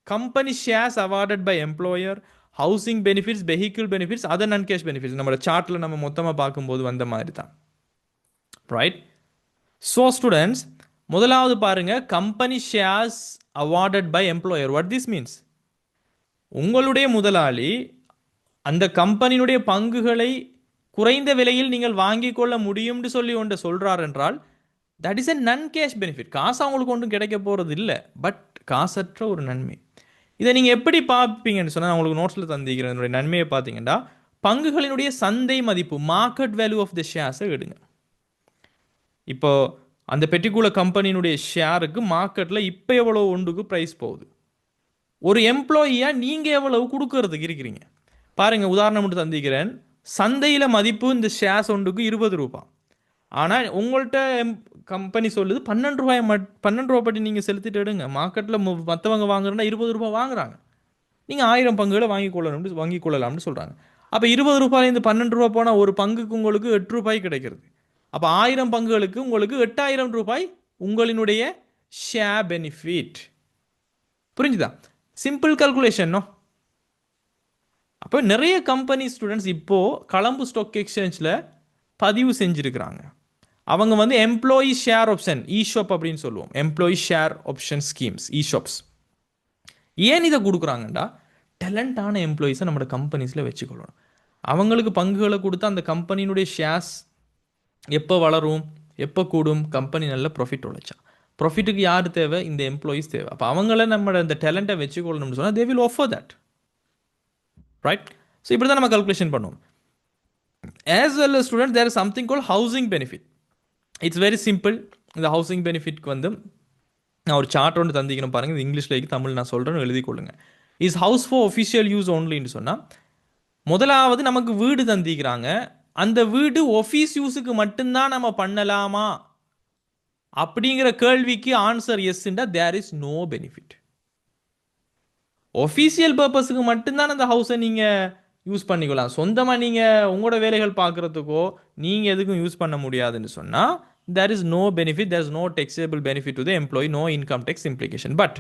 company shares awarded by employer, housing benefits, vehicle benefits, other non cash benefits. நம்மளோட சார்ட்டில் நம்ம மொத்தமாக பார்க்கும்போது வந்த மாதிரி தான், ரைட்? ஸோ ஸ்டூடெண்ட்ஸ், முதலாவது பாருங்க, company shares awarded by employer. What this means? உங்களுடைய முதலாளி அந்த கம்பெனியினுடைய பங்குகளை குறைந்த விலையில் நீங்கள் வாங்கிக் கொள்ள முடியும்னு சொல்லி ஒன்று சொல்றார் என்றால் தட் இஸ் எ நான் கேஷ் பெனிஃபிட். காசு அவங்களுக்கு ஒன்றும் கிடைக்க போகிறது இல்லை, பட் காசற்ற ஒரு நன்மை. இதை நீங்கள் எப்படி பார்ப்பீங்கன்னு சொன்னால் நான் உங்களுக்கு நோட்ஸில் தந்திக்கிறேன். என்னுடைய நன்மையை பார்த்தீங்கன்னா பங்குகளினுடைய சந்தை மதிப்பு, மார்க்கெட் வேல்யூ ஆஃப் த ஷேர்ஸை எடுங்க. இப்போ அந்த பெர்டிகுலர் கம்பெனியினுடைய ஷேருக்கு மார்க்கெட்டில் இப்போ எவ்வளோ ஒன்றுக்கு ப்ரைஸ் போகுது, ஒரு எம்ப்ளாயியாக நீங்கள் எவ்வளவு கொடுக்கறதுக்கு இருக்கிறீங்க பாருங்கள். உதாரணம் மட்டும் தந்திக்கிறேன். சந்தையில் மதிப்பு இந்த ஷேர்ஸ் ஒன்றுக்கு 20 ரூபா, ஆனால் உங்கள்கிட்ட கம்பெனி சொல்லுது 12 ரூபாய் 12 ரூபா பட்டி நீங்கள் செலுத்திட்டு எடுங்க. மார்க்கெட்டில் மற்றவங்க வாங்குறேன்னா 20 ரூபா வாங்குறாங்க, நீங்கள் 1000 பங்குகளை வாங்கிக்கொள்ளலாம்னு சொல்கிறாங்க. அப்போ 20 ரூபாயிலேருந்து 12 ரூபா போனால் ஒரு பங்குக்கு உங்களுக்கு 8 ரூபாய் கிடைக்கிறது. அப்போ 1000 பங்குகளுக்கு உங்களுக்கு 8000 ரூபாய் உங்களினுடைய ஷேர் பெனிஃபிட். புரிஞ்சுதா? Simple calculation. அப்போ நிறைய கம்பெனி ஸ்டூடெண்ட்ஸ் இப்போது கொலம்பு ஸ்டாக் எக்ஸ்சேஞ்சில் பதிவு செஞ்சுருக்கிறாங்க. அவங்க வந்து எம்ப்ளாயி ஷேர் ஆப்ஷன் இஷாப் அப்படின்னு சொல்லுவோம், எம்ப்ளாயி ஷேர் ஆப்ஷன் ஸ்கீம்ஸ் இஷாப்ஸ். ஏன் இதை கொடுக்குறாங்கண்டா டேலண்டான எம்ப்ளாயீஸை நம்மளோட கம்பெனிஸில் வச்சுக்கொள்ளணும். அவங்களுக்கு பங்குகளை கொடுத்து அந்த கம்பெனியினுடைய ஷேர்ஸ் எப்போ வளரும், எப்போ கூடும், கம்பெனி நல்ல ப்ராஃபிட் உழைச்சா. ப்ராஃபிட்டுக்கு யார் தேவை? இந்த எம்ப்ளாயீஸ் தேவை. அப்போ அவங்கள நம்மளோட இந்த டேலண்ட்டை வச்சுக்கொள்ளணும்னு சொன்னால் they will offer that, right? So இப்படி தான் நம்ம கால்குலேஷன் பண்ணுவோம். As well as students, there is something called housing benefit. It's very simple. இந்த ஹவுசிங் பெனிஃபிட்க்கு வந்து நான் ஒரு சார்ட் ஒன்று தந்திக்கணும் பாருங்கள். இது இங்கிலீஷில் தமிழ் நான் சொல்கிறேன்னு எழுதி கொள்ளுங்க. Is house for official use ஓன்லின்னு சொன்னால், முதலாவது நமக்கு வீடு தந்திக்கிறாங்க. அந்த வீடு ஒஃபீஸ் யூஸுக்கு மட்டும்தான் நம்ம பண்ணலாமா அப்படிங்கிற கேள்விக்கு ஆன்சர் எஸ்ண்டா there is no benefit. Official பர்பஸுக்கு மட்டும்தான் அந்த ஹவுஸை நீங்கள் யூஸ் பண்ணிக்கலாம். சொந்தமாக நீங்கள் உங்களோட வேலைகள் பார்க்குறதுக்கோ நீங்கள் எதுக்கும் யூஸ் பண்ண முடியாதுன்னு சொன்னால் there is no benefit, there is no taxable benefit to the employee, no income tax implication. But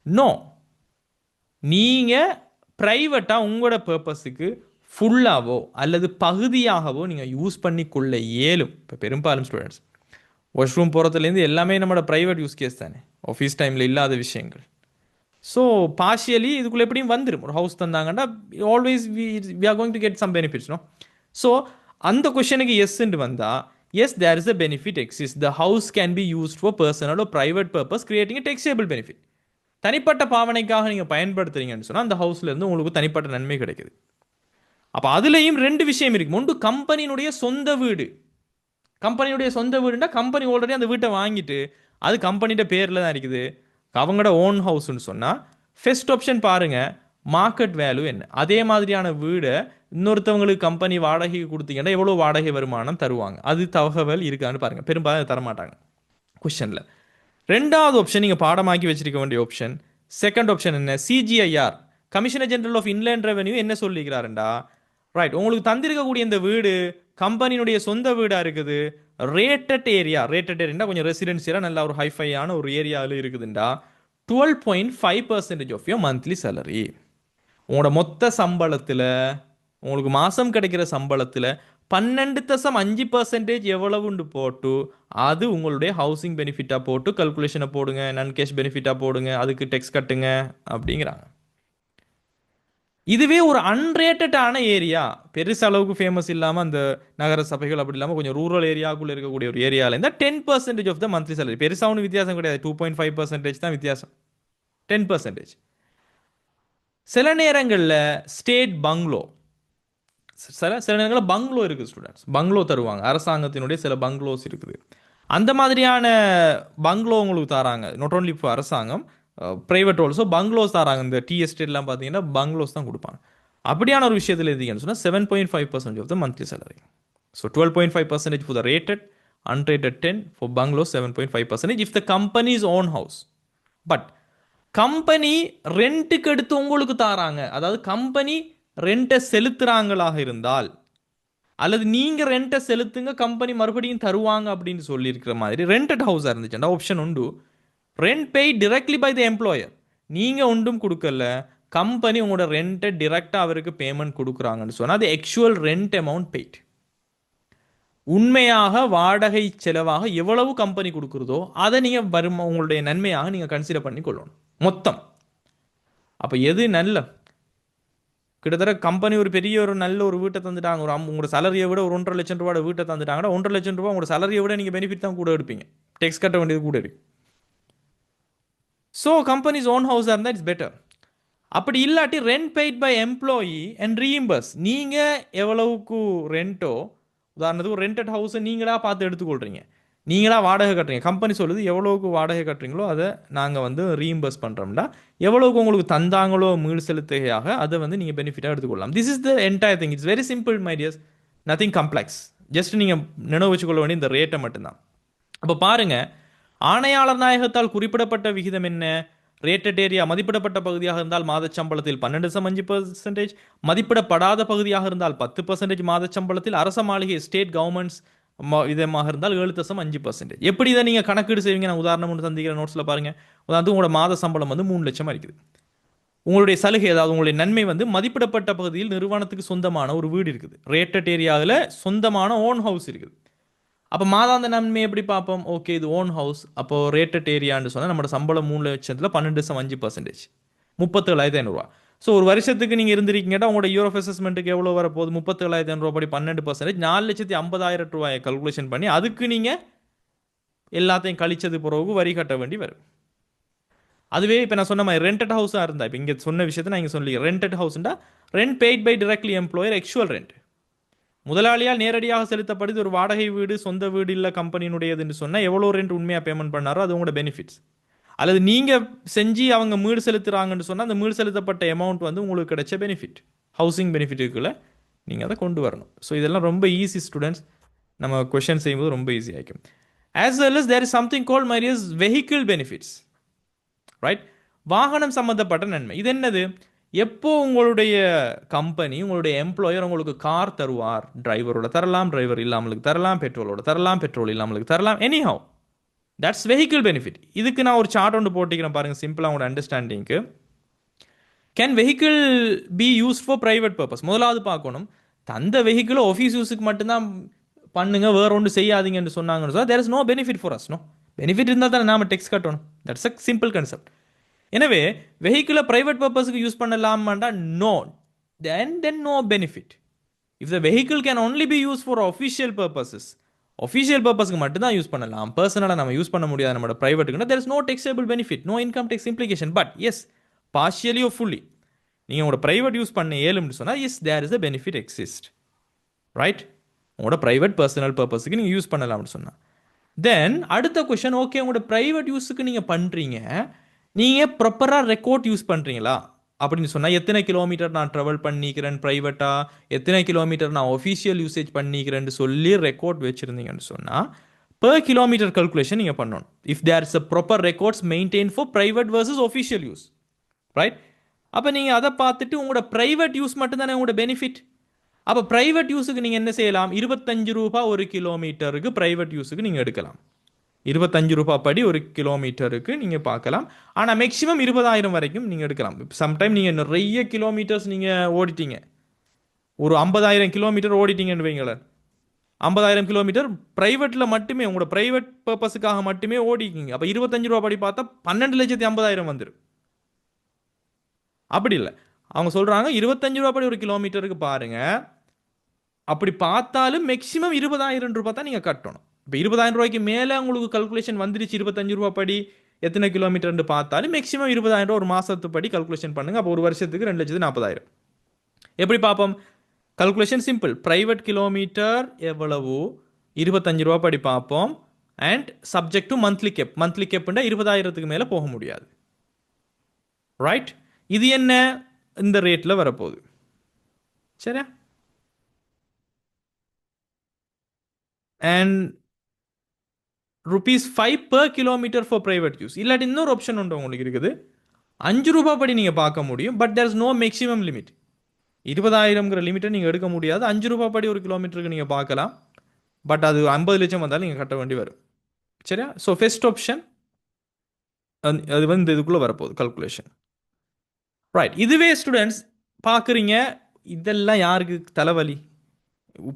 no, நீங்கள் ப்ரைவேட்டாக உங்களோட பர்பஸுக்கு ஃபுல்லாகவோ அல்லது பகுதியாகவோ நீங்கள் யூஸ் பண்ணிக்கொள்ள இயலும். இப்போ பெரும்பாலும் ஸ்டூடெண்ட்ஸ் வாஷ்ரூம் போகிறதுலேருந்து எல்லாமே நம்மளோட ப்ரைவேட் யூஸ் கேஸ் தானே, ஆஃபீஸ் டைமில் இல்லாத விஷயங்கள். ஸோ பார்ஷியலி இதுக்குள்ளே எப்படியும் வந்துடும். ஒரு ஹவுஸ் தந்தாங்கன்னா always we are going to get some benefits. No, so அந்த கொஷனுக்கு எஸ்ன்னு வந்தால், yes, there is a benefit exists. The house can be used for personal or private purpose, creating a taxable benefit. தனிப்பட்ட பாவனைக்காக நீங்கள் பயன்படுத்துறீங்கன்னு சொன்னால் அந்த ஹவுஸ்லேருந்து உங்களுக்கு தனிப்பட்ட நன்மை கிடைக்குது. அப்போ அதுலேயும் ரெண்டு விஷயம் இருக்குது. ஒன்று கம்பெனியினுடைய சொந்த வீடு. கம்பெனியுடைய சொந்த வீடுன்னா கம்பெனி ஆல்ரெடி அந்த வீட்டை வாங்கிட்டு அது கம்பெனியோட பேரில் தான் இருக்குது, அவங்களோட ஓன் ஹவுஸ்ன்னு சொன்னால் ஃபர்ஸ்ட் ஆப்ஷன் பாருங்கள், மார்க்கெட் வேல்யூ என்ன. அதே மாதிரியான வீடை இன்னொருத்தவங்களுக்கு கம்பெனி வாடகைக்கு கொடுத்தீங்கன்னா எவ்வளோ வாடகை வருமானம் தருவாங்க, அது தகவல் இருக்கான்னு பாருங்கள். பெரும்பாலும் தரமாட்டாங்க கொஷனில். ரெண்டாவது ஆப்ஷன் நீங்கள் பாடமாக்கி வச்சிருக்க வேண்டிய ஆப்ஷன். செகண்ட் ஆப்ஷன் என்ன? CGIR, commissioner general of inland revenue என்ன சொல்லிக்கிறாருண்டா, ரைட், உங்களுக்கு தந்திருக்கக்கூடிய இந்த வீடு கம்பெனியினுடைய சொந்த வீடாக இருக்குது, ரேட்டட் ஏரியா, ரேட்டட் ஏரியா கொஞ்சம் ரெசிடென்சியலாக நல்ல ஒரு ஹைஃபையான ஒரு ஏரியாவில் இருக்குதுண்டா 12.5% ஆஃப் யோர் மந்த்லி சேலரி. உங்களோட மொத்த சம்பளத்தில், உங்களுக்கு மாதம் கிடைக்கிற சம்பளத்தில் 12.5% எவ்வளவுண்டு போட்டு அது உங்களுடைய ஹவுசிங் பெனிஃபிட்டாக போட்டு கல்குலேஷனை போடுங்க, நான் கேஷ் பெனிஃபிட்டாக போடுங்க, அதுக்கு டெக்ஸ் கட்டுங்க அப்படிங்கிறாங்க. இதுவே ஒரு அன்ரேட்டடான ஏரியா, பெருசு அளவுக்கு ஃபேமஸ் இல்லாமல் அந்த நகர சபைகள் அப்படி இல்லாமல் கொஞ்சம் ரூரல் ஏரியாவுக்குள்ளே இருக்கக்கூடிய ஒரு ஏரியாவில் இருந்தால் 10% ஆஃப் த மந்த்லி சேலரி. பெருசாக ஒன்றும் வித்தியாசம் கிடையாது, 2.5% தான் வித்தியாசம், 10%. சில நேரங்களில் ஸ்டேட் பங்களோ, சில நேரங்களில் பங்களோ இருக்குது ஸ்டூடெண்ட்ஸ், பங்களோ தருவாங்க, அரசாங்கத்தினுடைய சில பங்களோஸ் இருக்குது. அந்த மாதிரியான பங்களோ உங்களுக்கு தராங்க. நாட் ஓன்லி இப்போ அரசாங்கம், ப்ரைவேட் ஆல்சோ பங்களோஸ் தராங்க. இந்த டி எஸ்டேட்லாம் பார்த்தீங்கன்னா பங்களோஸ் தான் கொடுப்பாங்க. அப்படியான ஒரு விஷயத்தில் இருந்தீங்கன்னு சொன்னால் 7.5% of the monthly salary. So 12.5% for the rated, unrated 10, for bungalows 7.5% if the company's own house. But company ரெண்ட்டுக்கு எடுத்து உங்களுக்கு தாராங்க, அதாவது கம்பெனி ரெண்ட்டை செலுத்துறாங்களாக இருந்தால், அல்லது நீங்கள் ரெண்ட்டை செலுத்துங்க கம்பெனி மறுபடியும் தருவாங்க அப்படின்னு சொல்லியிருக்கிற மாதிரி ரெண்டட் ஹவுஸாக இருந்துச்சுன்னா ஆப்ஷன் உண்டு. Rent paid directly by the employer, நீங்கள் ஒன்றும் கொடுக்கல, கம்பெனி உங்களோட ரெண்ட்டை டிரெக்டாக அவருக்கு பேமெண்ட் கொடுக்குறாங்கன்னு சொன்னால் அது ஆக்சுவல் ரெண்ட் அமௌண்ட் பெய்ட். உண்மையாக வாடகை செலவாக எவ்வளவு கம்பெனி கொடுக்குறதோ அதை நீங்கள் உங்களுடைய நன்மையாக நீங்கள் கன்சிடர் பண்ணி கொள்ளணும் மொத்தம். அப்போ எது நல்ல, கிட்டத்தட்ட கம்பெனி ஒரு பெரிய ஒரு நல்ல ஒரு வீட்டை தந்துட்டாங்க, ஒரு உங்களோட சேலரியை விட ஒரு 1.5 லட்சம் ரூபாய் வீட்டை தந்துட்டாங்கன்னா 1.5 லட்சம் ரூபாய் உங்களோட சேலரியை விட நீங்கள் பெனிஃபிட் தான் கூட எடுப்பீங்க, டெக்ஸ் கட்ட வேண்டியது கூட இருக்கு. ஸோ கம்பெனிஸ் ஓன் ஹவுஸாக இருந்தால் இட்ஸ் பெட்டர். அப்படி இல்லாட்டி rent paid by employee and reimburse, நீங்கள் எவ்வளவுக்கு ரெண்ட்டோ, உதாரணத்துக்கு ஒரு ரெண்டட் ஹவுஸை நீங்களாக பார்த்து எடுத்துக்கொள்கிறீங்க, நீங்களாக வாடகை கட்டுறீங்க, கம்பெனி சொல்லுது எவ்வளோக்கு வாடகை கட்டுறீங்களோ அதை நாங்கள் வந்து ரீஇம்பர்ஸ் பண்ணுறோம்னா எவ்வளோக்கு உங்களுக்கு தந்தாங்களோ மீள் செலுத்துகையாக அதை வந்து நீங்கள் பெனிஃபிட்டாக எடுத்துக்கொள்ளலாம். This is the entire thing. It's very simple my tears, nothing complex. Just நீங்கள் நினைவு வச்சுக்கொள்ள வேண்டிய இந்த ரேட்டை மட்டும்தான். அப்போ பாருங்கள், ஆணையாளர் நாயகத்தால் குறிப்பிடப்பட்ட விகிதம் என்ன? ரேட்டட் ஏரியா மதிப்பிடப்பட்ட பகுதியாக இருந்தால் மாத சம்பளத்தில் 12.5%, மதிப்பிடப்படாத பகுதியாக இருந்தால் 10% மாத சம்பளத்தில், அரச மாளிகை ஸ்டேட் கவர்மெண்ட்ஸ் விதமாக இருந்தால் 7.5%. எப்படி இதை நீங்கள் கணக்கீடு செய்வீங்க? நான் உதாரணம் ஒன்று தந்திக்கிற நோட்ஸில் பாருங்கள். உதாரணத்துக்கு உங்களோட மாத சம்பளம் வந்து 3 லட்சம் இருக்குது. உங்களுடைய சலுகை அதாவது உங்களுடைய நன்மை வந்து மதிப்பிடப்பட்ட பகுதியில் நிறுவனத்துக்கு சொந்தமான ஒரு வீடு இருக்குது, ரேட்டட் ஏரியாவில் சொந்தமான ஓன் ஹவுஸ் இருக்குது. அப்போ மாதாந்த நன்மை எப்படி பார்ப்போம்? ஓகே, இது ஓன் ஹவுஸ், அப்போ ரேட்டட் ஏரியான்னு சொன்னால் நம்மளோட சம்பளம் 3,00,000 12.5%, 37,500 ஸோ ஒரு வருஷத்துக்கு நீங்கள் இருந்திருக்கீங்கன்னா உங்களோட இயர் ஆஃப் அசஸ்மெண்ட்டுக்கு எவ்வளோ வரப்போகுது? 37,500 படி 12%, 4,50,000 கல்குலேஷன் பண்ணி அதுக்கு நீங்கள் எல்லாத்தையும் கழிச்சது பிறகு வரி கட்ட வேண்டி வரும். அதுவே இப்போ நான் சொன்ன மாதிரி ரெண்டட் ஹவுஸாக இருந்தால், இப்போ இங்கே சொன்ன விஷயத்தை நான் இங்கே சொல்லி ரெண்டட் ஹவுஸ்ண்டா rent paid by directly employer, actual rent முதலாளியால் நேரடியாக செலுத்தப்படுது. ஒரு வாடகை வீடு சொந்த வீடு இல்லை கம்பெனியினுடையதுன்னு சொன்னால் எவ்வளோ ரெண்ட் உண்மையாக பேமெண்ட் பண்ணாரோ அது உங்களோட பெனிஃபிட்ஸ். அல்லது நீங்கள் செஞ்சு அவங்க மீடு செலுத்துகிறாங்கன்னு சொன்னால் அந்த மீடு செலுத்தப்பட்ட அமௌண்ட் வந்து உங்களுக்கு கிடைச்ச பெனிஃபிட், ஹவுசிங் பெனிஃபிட்டுக்குள்ள நீங்கள் அதை கொண்டு வரணும். ஸோ இதெல்லாம் ரொம்ப ஈஸி ஸ்டூடெண்ட்ஸ், நம்ம கொஷின் செய்யும்போது ரொம்ப ஈஸி ஆகிக்கும். As well as there is something called my dears vehicle benefits, right? வாகனம் சம்மந்தப்பட்ட நன்மை. இது என்னது? எப்போ உங்களுடைய கம்பெனி உங்களுடைய எம்ப்ளாயர் உங்களுக்கு கார் தருவார், டிரைவரோட தரலாம், டிரைவர் இல்லாமலுக்கு தரலாம், பெட்ரோலோட தரலாம், பெட்ரோல் இல்லாமலுக்கு தரலாம், anyhow that's vehicle benefit. இதுக்கு நான் ஒரு சார்ட் ஒன்று போட்டிக்கிறேன் பாருங்க, சிம்பிளாக உங்களோட அண்டர்ஸ்டாண்டிங்க்கு. Can vehicle be use for private purpose? முதலாவது பார்க்கணும், தந்த வெஹிக்கிள் ஆஃபீஸ் யூஸுக்கு மட்டும்தான் பண்ணுங்க, வேற ஒன்று செய்யாதீங்கன்னு சொன்னாங்கன்னு சொன்னால் there is no benefit for us. No benefit இருந்தால் தானே நாம டெக்ஸ் கட்டணும். That's a simple concept. எனவே வெஹிக்கிளை பிரைவேட் பர்பஸுக்கு யூஸ் பண்ணலாமாண்டா no, then no benefit. If the vehicle can only be use for official purposes, official பர்பஸ்க்கு மட்டும் தான் யூஸ் பண்ணலாம், பர்சனலாக நம்ம யூஸ் பண்ண முடியாது நம்மளோட ப்ரைவேட்டுக்குன்னா there is no taxable benefit, no income tax implication. But yes, partially or fully நீங்கள் உங்களோட ப்ரைவேட் யூஸ் பண்ண ஏழும்னு சொன்னால் yes there is a benefit exist, right? உங்களோட ப்ரைவேட் பர்சனல் பர்பஸுக்கு நீங்கள் யூஸ் பண்ணலாம்னு சொன்னால் தென் அடுத்த கொஷன், ஓகே உங்களோட ப்ரைவேட் யூஸுக்கு நீங்கள் பண்ணுறீங்க, நீங்கள் ப்ராப்பராக ரெக்கார்ட் யூஸ் பண்ணுறீங்களா அப்படின்னு சொன்னால் எத்தனை கிலோமீட்டர் நான் ட்ராவல் பண்ணிக்கிறேன் ப்ரைவேட்டாக, எத்தனை கிலோமீட்டர் நான் ஒஃபிஷியல் யூசேஜ் பண்ணிக்கிறேன்னு சொல்லி ரெக்கார்ட் வச்சுருந்தீங்கன்னு சொன்னால் per கிலோமீட்டர் கல்குலேஷன் நீங்கள் பண்ணணும். If there is a proper records maintain for private versus official use, right? அப்போ நீங்கள் அதை பார்த்துட்டு உங்களோட ப்ரைவேட் யூஸ் மட்டும்தானே உங்களோட பெனிஃபிட். அப்போ ப்ரைவேட் யூஸுக்கு நீங்கள் என்ன செய்யலாம்? 25 ரூபா ஒரு கிலோமீட்டருக்கு ப்ரைவேட் யூஸுக்கு நீங்கள் எடுக்கலாம். 25 ரூபா படி ஒரு கிலோமீட்டருக்கு நீங்கள் பார்க்கலாம். ஆனால் மேக்ஸிமம் 20,000 வரைக்கும் நீங்கள் எடுக்கலாம். சம்டைம் நீங்கள் நிறைய கிலோமீட்டர்ஸ் நீங்கள் ஓடிட்டீங்க, ஒரு 50,000 கிலோமீட்டர் ஓடிட்டீங்கன்னு வைங்களேன், 50,000 கிலோமீட்டர் ப்ரைவேட்டில் மட்டுமே உங்களோட ப்ரைவேட் பர்பஸுக்காக மட்டுமே ஓடிக்கிங்க. அப்போ 25 ரூபா படி பார்த்தா 12,50,000 வந்துடும். அப்படி இல்லை, அவங்க சொல்கிறாங்க 25 ரூபா படி ஒரு கிலோமீட்டருக்கு பாருங்க, அப்படி பார்த்தாலும் மேக்ஸிமம் 20,000 ரூபாய் தான் நீங்கள் கட்டணும். இப்போ 20,000 ரூபாய்க்கு மேலே உங்களுக்கு கல்குலேஷன் வந்துருச்சு, 25 ரூபா படி எத்தனை கிலோமீட்டர்னு பார்த்தாலும் மேக்ஸிமம் 20,000 ரூபா ஒரு மாதத்து படி கல்குலேஷன் பண்ணுங்க. அப்போ ஒரு வருஷத்துக்கு 2,40,000. எப்படி பார்ப்போம்? கல்குலேஷன் சிம்பிள், ப்ரைவேட் கிலோமீட்டர் எவ்வளவு 25 ரூபா படி பார்ப்போம், and subject to monthly cap. Monthly கேப்னா 20,000க்கு மேலே போக முடியாது, ரைட்? இது என்ன இந்த ரேட்டில் வரப்போகுது, சரியா? And ₹5 per kilometre for private use. இல்லாட்டி இன்னொரு ஆப்ஷன் உண்டு உங்களுக்கு இருக்குது, 5 ரூபா படி நீங்கள் பார்க்க முடியும். But there is no maximum limit, 20,000ங்கிற லிமிட்டை நீங்கள் எடுக்க முடியாது. 5 ரூபா படி ஒரு கிலோமீட்டருக்கு நீங்கள் பார்க்கலாம், பட் அது 50 லட்சம் வந்தாலும் நீங்கள் கட்ட வேண்டி வரும், சரியா? ஸோ ஃபர்ஸ்ட் ஆப்ஷன் அது வந்து இதுக்குள்ளே வரப்போகுது கல்குலேஷன், ரைட்? இதுவே ஸ்டூடெண்ட்ஸ் பார்க்குறீங்க, இதெல்லாம் யாருக்கு தலைவலி?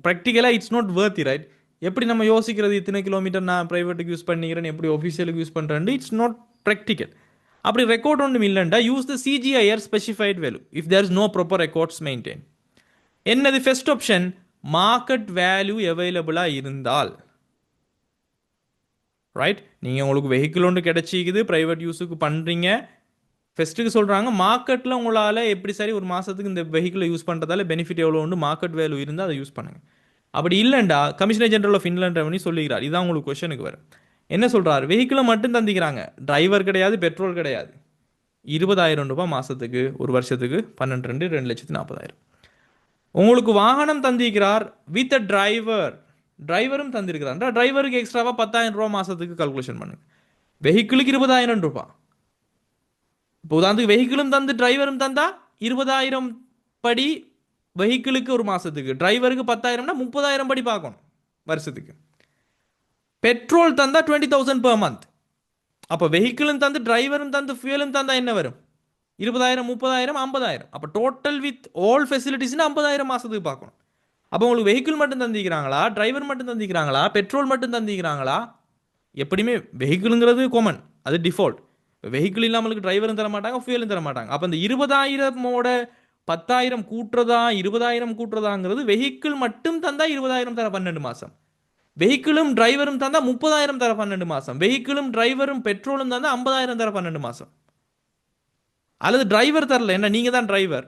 ப்ராக்டிக்கலாக இட்ஸ் நாட் வர்த்தி, ரைட்? எப்படி நம்ம யோசிக்கிறது, இத்தனை கிலோமீட்டர் நான் ப்ரைவேட்டுக்கு யூஸ் பண்ணிக்கிறேன், எப்படி ஒஃபிஷியலுக்கு யூஸ் பண்ணுறேன்? It's not practical. அப்படி ரெக்கார்ட் ஒன்றும் இல்லைண்டா use the CGIR specified value if there is no proper records maintain. என்னது ஃபர்ஸ்ட் ஆப்ஷன்? மார்க்கெட் வேல்யூ அவைலபிளாக இருந்தால், ரைட்? நீங்கள் உங்களுக்கு வெஹிக்கிள் ஒன்று கிடைச்சிக்குது, ப்ரைவேட் யூஸுக்கு பண்ணுறீங்க, ஃபர்ஸ்ட்டுக்கு சொல்கிறாங்க மார்க்கெட்டில் உங்களால் எப்படி சரி ஒரு மாதத்துக்கு இந்த வெஹிக்கிளை யூஸ் பண்ணுறதால பெனிஃபிட் எவ்வளோ உண்டு, மார்க்கெட் வேல்யூ இருந்தால் அதை யூஸ் பண்ணுங்கள். அப்படி இல்லைண்டா commissioner general of inland revenue சொல்லிக்கிறார், இதான் உங்களுக்கு கொஸ்டனுக்கு வரும். என்ன சொல்கிறார்? வெஹிக்கிளை மட்டும் தந்திக்கிறாங்க, டிரைவர் கிடையாது, பெட்ரோல் கிடையாது, 20,000 ரூபாய் மாதத்துக்கு, ஒரு வருஷத்துக்கு 12 2,40,000. உங்களுக்கு வாகனம் தந்திக்கிறார் வித் அ டிரைவர், டிரைவரும் தந்திருக்கிறார், டிரைவருக்கு எக்ஸ்ட்ராவாக 10,000 ரூபா மாதத்துக்கு கல்குலேஷன் பண்ணுங்க. வெஹிக்கிளுக்கு 20,000 ரூபாய். இப்போ உதாரணத்துக்கு வெஹிக்கிளும் தந்து டிரைவரும் தந்தா 20,000 படி வெஹிக்கிளுக்கு ஒரு மாதத்துக்கு, டிரைவருக்கு 10,000னா 30,000 படி பார்க்கணும் வருஷத்துக்கு. பெட்ரோல் தந்தால் 20,000 per month. அப்போ வெஹிக்கிளும் தந்து டிரைவரும் தந்து ஃபியூலும் தந்தால் என்ன வரும்? 20,000 30,000 50,000. அப்போ டோட்டல் வித் ஆல் ஃபெசிலிட்டிஸ்னா 50,000 மாதத்துக்கு பார்க்கணும். அப்போ உங்களுக்கு வெஹிக்கிள் மட்டும் தந்திக்கிறாங்களா, டிரைவர் மட்டும் தந்திக்கிறாங்களா, பெட்ரோல் மட்டும் தந்திக்கிறாங்களா? எப்படியுமே வெஹிக்கிளுங்கிறது காமன், அது டிஃபால்ட். வெஹிக்கிள் இல்லாமலுக்கு டிரைவரும் தர மாட்டாங்க, ஃபியூலும் தர மாட்டாங்க. அப்போ இந்த 20,000 10,000 கூட்டுறதா 20,000 கூட்டுறதாங்கிறது வெஹிக்கிள் மட்டும் தந்தா 20,000 தர 12 மாதம், வெஹிக்கிளும் டிரைவரும் தந்தா 30,000 தர 12 மாதம், வெஹிக்கிளும் டிரைவரும் பெட்ரோலும் தந்தா 50,000 தர 12 மாதம். அல்லது டிரைவர் தரல, என்ன நீங்க தான் டிரைவர்,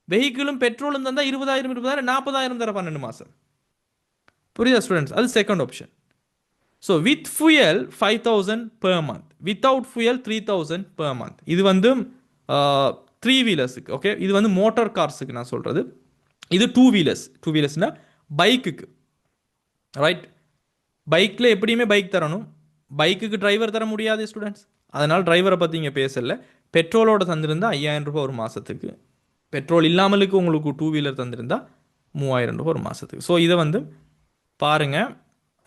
வெஹிக்கிளும் பெட்ரோலும் தந்தா 20,000 20,000 40,000 தர 12 மாதம். புரியுதா ஸ்டூடெண்ட்ஸ்? அது second option. So with fuel 5,000 per month, without fuel 3,000 per month. இது வந்து 3 வீலர்ஸுக்கு. ஓகே, இது வந்து மோட்டார் கார்ஸுக்கு நான் சொல்கிறது. இது 2 வீலர்ஸ். 2 வீலர்ஸ்னா பைக்குக்கு. ரைட், பைக்கில் எப்படியுமே பைக் தரணும், பைக்குக்கு டிரைவர் தர முடியாது ஸ்டூடெண்ட்ஸ். அதனால் டிரைவரை பற்றி இங்கே பேசலை. பெட்ரோலோட தந்திருந்தா 5,000 ரூபாய் ஒரு மாதத்துக்கு, பெட்ரோல் இல்லாமலுக்கு உங்களுக்கு 2 வீலர் தந்திருந்தா 3,000 ரூபாய் ஒரு மாதத்துக்கு. ஸோ இதை வந்து பாருங்கள்.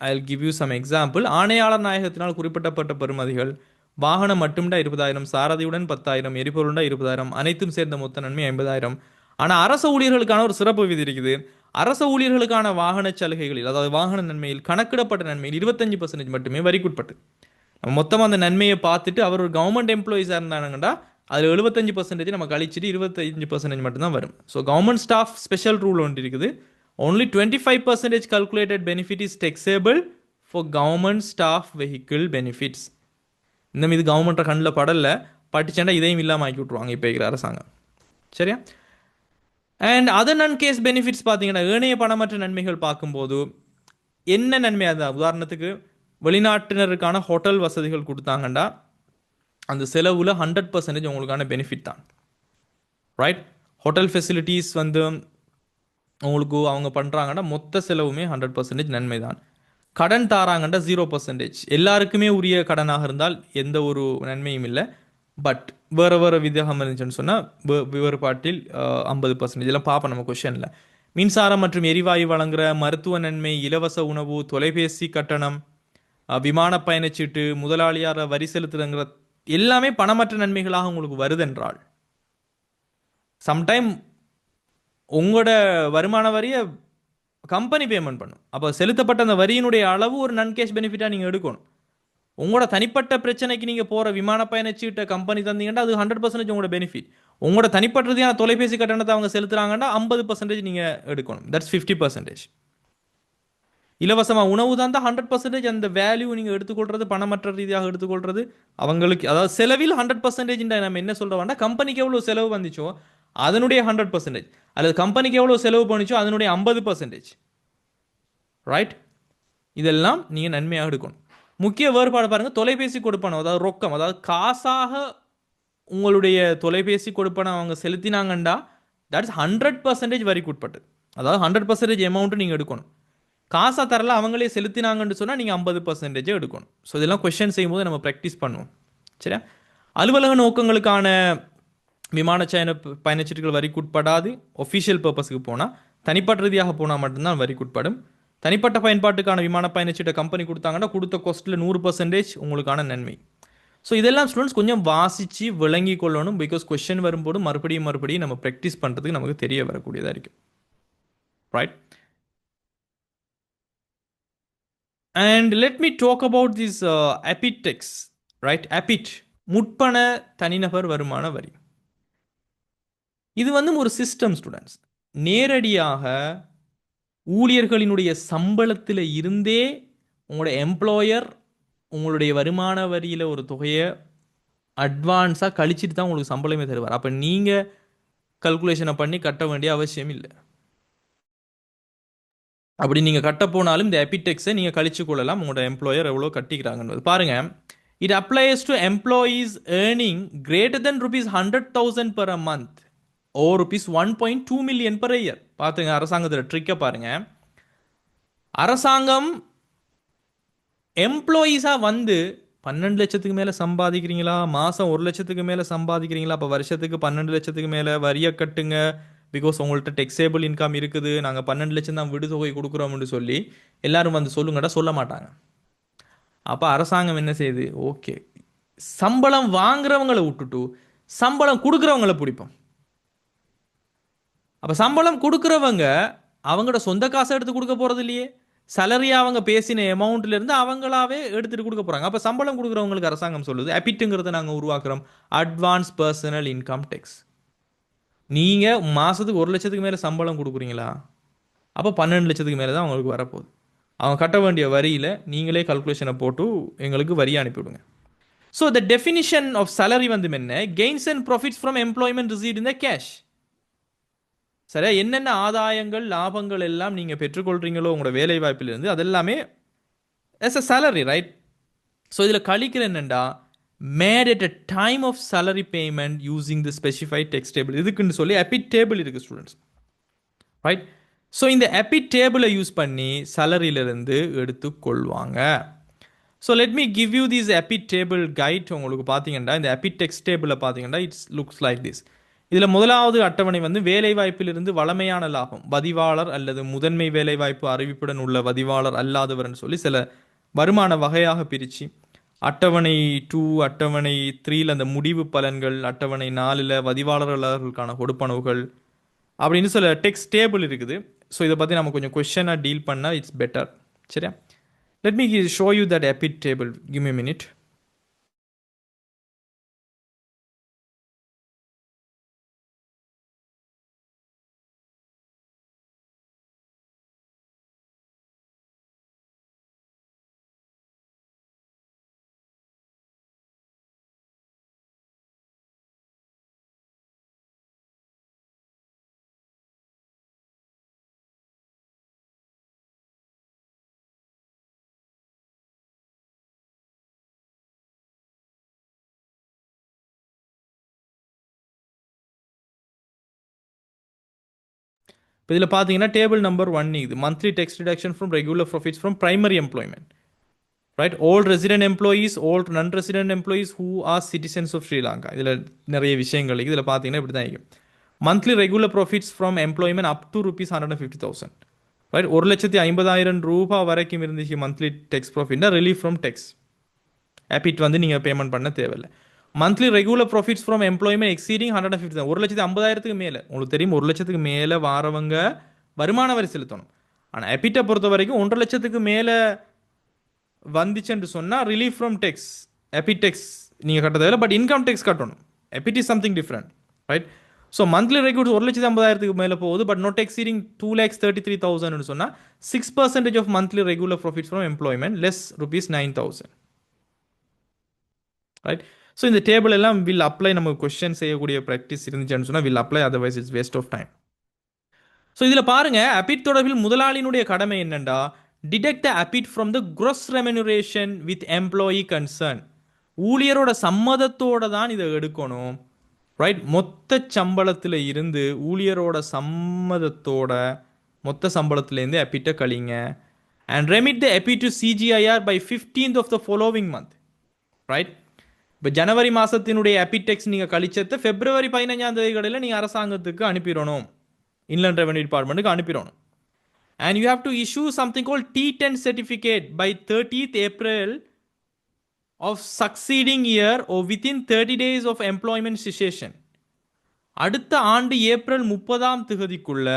I'll give you some example. ஆணையாளர் நாயகத்தினால் குறிப்பிடப்பட்ட பெறுமதிகள்: வாகனம் மட்டும்டா 20,000, சாரதியுடன் 10,000, எரிபொருள்டா 20,000, அனைத்தும் சேர்ந்த மொத்த நன்மை 50,000. ஆனால் அரச ஊழியர்களுக்கான ஒரு சிறப்பு விதி இருக்குது. அரச ஊழியர்களுக்கான வாகன சலுகைகளில், அதாவது வாகன நன்மையில் கணக்கிடப்பட்ட நன்மையில் 25% மட்டுமே வரிக்குட்பட்டு. நம்ம மொத்தமாக அந்த நன்மையை பார்த்துட்டு அவர் ஒரு கவர்மெண்ட் எம்ப்ளாயிஸாக இருந்தானுங்கடா அதில் 75% நம்ம கழிச்சிட்டு 25% மட்டும்தான் வரும். So government staff special rule ஒன்று இருக்குது. Only 25% calculated benefit is taxable for government staff vehicle benefits. இந்த மீது கவர்மெண்ட்டை கண்ணில் படலை, பட்டுச்சேண்டா இதையும் இல்லாமல் ஆக்கி விட்ருவாங்க இப்போ இருக்கிற அரசாங்கம். சரியா? அண்ட் அதர் நான் கேஸ் பெனிஃபிட்ஸ் பார்த்தீங்கன்னா, ஏனைய பணமற்ற நன்மைகள் பார்க்கும்போது என்ன நன்மை? அது உதாரணத்துக்கு வெளிநாட்டினருக்கான ஹோட்டல் வசதிகள் கொடுத்தாங்கண்டா அந்த செலவில் 100% உங்களுக்கான பெனிஃபிட் தான். ரைட், ஹோட்டல் ஃபெசிலிட்டிஸ் வந்து உங்களுக்கு அவங்க பண்ணுறாங்கன்னா மொத்த செலவுமே 100% நன்மை தான். கடன் தாராங்கண்டா 0%. எல்லாருக்குமே உரிய கடனாக இருந்தால் எந்த ஒரு நன்மையும் இல்லை. பட் வேறு வேறு விதகம் இருந்துச்சுன்னு சொன்னால் வேறுபாட்டில் 50% இதெல்லாம் பார்ப்போம் நம்ம கொஷனில். மின்சாரம் மற்றும் எரிவாயு வழங்குற, மருத்துவ நன்மை, இலவச உணவு, தொலைபேசி கட்டணம், விமான பயணச்சீட்டு, முதலாளியார் வரி செலுத்துறங்கிற எல்லாமே பணமற்ற நன்மைகளாக உங்களுக்கு வருதென்றால், சம்டைம் உங்களோட வருமான வரியை கம்பெனி பேமெண்ட் பண்ணும். அப்போ செலுத்தப்பட்ட அந்த வரியினுடைய அளவு ஒரு நான் கேஷ் பெனிஃபிட்டாக நீங்கள் எடுக்கணும். உங்களோட தனிப்பட்ட பிரச்சனைக்கு நீங்கள் போகிற விமான பயணச்சீட்டை கம்பெனி தந்தீங்கன்னா அது 100% உங்களோட பெனிஃபிட். உங்களோட தனிப்பட்ட ரீதியான தொலைபேசி கட்டணத்தை அவங்க செலுத்துறாங்கன்னா 50% நீங்கள் எடுக்கணும். தட்ஸ் 50%. இலவசமாக உணவு தான் 100%. அந்த வேல்யூ நீங்கள் எடுத்துக்கொள்றது, பணமற்ற ரீதியாக எடுத்துக்கொள்றது அவங்களுக்கு, அதாவது செலவில் 100%. நம்ம என்ன சொல்கிறோம்னா, கம்பெனிக்கு எவ்வளோ செலவு வந்துச்சோ அதனுடைய 100%, அல்லது கம்பெனிக்கு எவ்வளோ செலவு பண்ணிச்சோ அதனுடைய 50%. ரைட், இதெல்லாம் நீங்கள் நன்மையாக எடுக்கணும். முக்கிய வேறுபாடு பாருங்கள், தொலைபேசி கொடுப்பனம், அதாவது ரொக்கம், அதாவது காசாக உங்களுடைய தொலைபேசி கொடுப்பனம் அவங்க செலுத்தினாங்கண்டா தட்ஸ் 100% வரிக்கு உட்பட்டது. அதாவது 100% அமௌண்ட்டு நீங்கள் எடுக்கணும். காசாக தரல, அவங்களே செலுத்தினாங்கன்னு சொன்னால் நீங்கள் 50% எடுக்கணும். ஸோ இதெல்லாம் கொஸ்டின் செய்யும்போது நம்ம ப்ராக்டிஸ் பண்ணுவோம். சரியா? அலுவலக நோக்கங்களுக்கான விமான பயணச்சீட்டுகள் வரிக்குட்படாது. ஒஃபிஷியல் பர்பஸுக்கு போனால், தனிப்பட்ட ரீதியாக போனால் மட்டும்தான் வரிக்குட்படும். தனிப்பட்ட பயன்பாட்டுக்கான விமான பயணச்சீட்டை கம்பெனி கொடுத்தாங்கன்னா கொடுத்த காஸ்ட்டில் 100% உங்களுக்கான நன்மை. ஸோ இதெல்லாம் ஸ்டூடெண்ட்ஸ் கொஞ்சம் வாசித்து விளங்கி கொள்ளணும். பிகாஸ் கொஸ்டின் வரும்போது மறுபடியும் நம்ம ப்ராக்டிஸ் பண்ணுறதுக்கு நமக்கு தெரிய வரக்கூடியதாக இருக்கும். Right, and let me talk about this APIT tax. Right, APIT முற்பண தனிநபர் வருமான வரி. இது வந்து ஒரு சிஸ்டம் ஸ்டூடெண்ட்ஸ். நேரடியாக ஊழியர்களினுடைய சம்பளத்தில் இருந்தே உங்களோட எம்ப்ளாயர் உங்களுடைய வருமான வரியில் ஒரு தொகையை அட்வான்ஸாக கழிச்சிட்டு தான் உங்களுக்கு சம்பளமே தருவார். அப்போ நீங்கள் கல்குலேஷனை பண்ணி கட்ட வேண்டிய அவசியம் இல்லை. அப்படி நீங்கள் கட்ட போனாலும் இந்த எபிடெக்ஸை நீங்கள் கழிச்சு கொள்ளலாம். உங்களோட எம்ப்ளாயர் எவ்வளோ கட்டிக்கிறாங்கன்றது பாருங்கள். It applies to employees earning greater than ₹100,000 per month or ₹1.2 million per year. பார்த்துங்க அரசாங்கத்தில் ட்ரிக்கை பாருங்கள். அரசாங்கம் எம்ப்ளாயீஸாக வந்து 12 லட்சத்துக்கு மேலே சம்பாதிக்கிறீங்களா, மாதம் 1 லட்சத்துக்கு மேலே சம்பாதிக்கிறீங்களா, அப்போ வருஷத்துக்கு 12 லட்சத்துக்கு மேலே வரியை கட்டுங்க, பிகாஸ் உங்கள்கிட்ட டெக்ஸேபிள் இன்கம் இருக்குது, நாங்கள் 12 லட்சம் தான் விடுதொகை கொடுக்குறோம்னு சொல்லி எல்லாரும் வந்து சொல்லுங்கடா, சொல்ல மாட்டாங்க. அப்போ அரசாங்கம் என்ன செய்யுது? ஓகே, சம்பளம் வாங்குறவங்களை விட்டுட்டு சம்பளம் கொடுக்குறவங்களை பிடிப்போம். அப்போ சம்பளம் கொடுக்குறவங்க அவங்களோட சொந்த காசை எடுத்து கொடுக்க போகிறது இல்லையே, சேலரியாக அவங்க பேசின அமௌண்ட்லேருந்து அவங்களாவே எடுத்துகிட்டு கொடுக்க போகிறாங்க. அப்போ சம்பளம் கொடுக்குறவங்களுக்கு அரசாங்கம் சொல்லுது அபிட்டுங்கிறத நாங்கள் உருவாக்குறோம், அட்வான்ஸ் பர்சனல் இன்கம் டேக்ஸ். நீங்கள் மாதத்துக்கு 1 லட்சத்துக்கு மேலே சம்பளம் கொடுக்குறீங்களா, அப்போ 12 லட்சத்துக்கு மேலே தான் அவங்களுக்கு வரப்போகுது. அவங்க கட்ட வேண்டிய வரியில் நீங்களே கல்குலேஷனை போட்டு எங்களுக்கு வரியை அனுப்பிவிடுங்க. So the definition of salary வந்து என்ன, gains and profits from employment received in the cash. சரியா, என்னென்ன ஆதாயங்கள் லாபங்கள் எல்லாம் நீங்கள் பெற்றுக்கொள்கிறீங்களோ உங்களோட வேலை வாய்ப்பிலிருந்து, அதெல்லாமே as a salary, right? So இதில் கழிக்கிற என்னென்னா made at a time of salary payment using the specified tax table. இதுக்குன்னு சொல்லி எபிட் டேபிள் இருக்குது ஸ்டூடெண்ட்ஸ், ரைட்? ஸோ இந்த எபிட் டேபிளை யூஸ் பண்ணி சேலரியிலிருந்து எடுத்துக்கொள்வாங்க. So let me give you this APIT table guide. உங்களுக்கு பார்த்தீங்கன்னா இந்த எபிட் டெக்ஸ்ட் டேபிளில் பார்த்தீங்கன்னா இட்ஸ் லுக்ஸ் லைக் திஸ். இதில் முதலாவது அட்டவணை வந்து வேலைவாய்ப்பிலிருந்து வளமையான லாபம், பதிவாளர் அல்லது முதன்மை வேலைவாய்ப்பு அறிவிப்புடன் உள்ள பதிவாளர் அல்லாதவர்னு சொல்லி சில வருமான வகையாக பிரித்து, அட்டவணை 2 அட்டவணை 3 அந்த முடிவு பலன்கள், அட்டவணை 4 பதிவாளர்களுக்கான கொடுப்பனவுகள் அப்படின்னு சில டெக்ஸ்ட் டேபிள் இருக்குது. ஸோ இதை பற்றி நம்ம கொஞ்சம் கொஷனாக டீல் பண்ணால் இட்ஸ் பெட்டர். சரியா, let me show you that EPIT table. Give me a minute. இப்போ இதில் பார்த்தீங்கன்னா டேபிள் நம்பர் 1 இது monthly tax deduction from regular profits from primary employment, right? Old resident employees, old non resident employees who are citizens of Sri Lanka. இதில் நிறைய விஷயங்கள் இதில் பார்த்தீங்கன்னா இப்படி தான் இருக்கும். Monthly regular profits from employment up to ₹150,000, right? 1,50,000 ரூபாய் வரைக்கும் இருந்துச்சு மந்த்லி டெக்ஸ் ப்ராஃபிட்னா ரிலீஃப் ஃப்ரம் டெக்ஸ். எபிட் வந்து நீங்கள் பேமெண்ட் பண்ண தேவையில்லை. Monthly regular profits from employment exceeding 150,000, 1,50,000 மேலே. உங்களுக்கு தெரியும் 1 லட்சத்துக்கு மேலே வாரவங்க வருமான வரி செலுத்தணும். ஆனால் எபிட்டை பொறுத்த வரைக்கும் 1.5 லட்சத்துக்கு மேலே வந்துச்சுன்னு சொன்னால் relief from tax, APIT tax நீங்கள் கட்ட தேவையில்லை, பட் இன்கம் டெக்ஸ் கட்டணும். APIT is something different, right? So monthly regular 1,50,000 மேலே போகுது, பட் நாட் எக்ஸீடிங் 2,33,000 சொன்னால் 6% of monthly regular profits from employment less ₹9,000, right? So இந்த டேபிள் எல்லாம் வில் அப்ளை. நமக்கு கொஸ்டின் செய்யக்கூடிய ப்ராக்டிஸ் இருந்துச்சுன்னு சொன்னால் will apply, otherwise it's waste of time. So இதில் பாருங்க, அபிட் தொடர்பில் முதலாளியினுடைய கடமை என்னென்னா detect the APIT from the gross remuneration with employee concern. ஊழியரோட சம்மதத்தோடு தான் இதை எடுக்கணும், ரைட்? மொத்த சம்பளத்தில் இருந்து ஊழியரோட சம்மதத்தோட மொத்த சம்பளத்திலேருந்து அபிட்டை கழிங்க. And remit the APIT to CGIR by 15th of the following month, right? இப்போ ஜனவரி மாதத்தினுடைய அபிடெக்ஸ் நீங்கள் கழிச்சத்தை February 15 நீங்கள் அரசாங்கத்துக்கு அனுப்பிடணும், இன்லேண்ட் ரெவன்யூ டிபார்ட்மெண்ட்டுக்கு அனுப்பிடணும். And you have to issue something call T10 certificate by 30th April of succeeding year or within 30 days of employment cessation. அடுத்த ஆண்டு ஏப்ரல் 30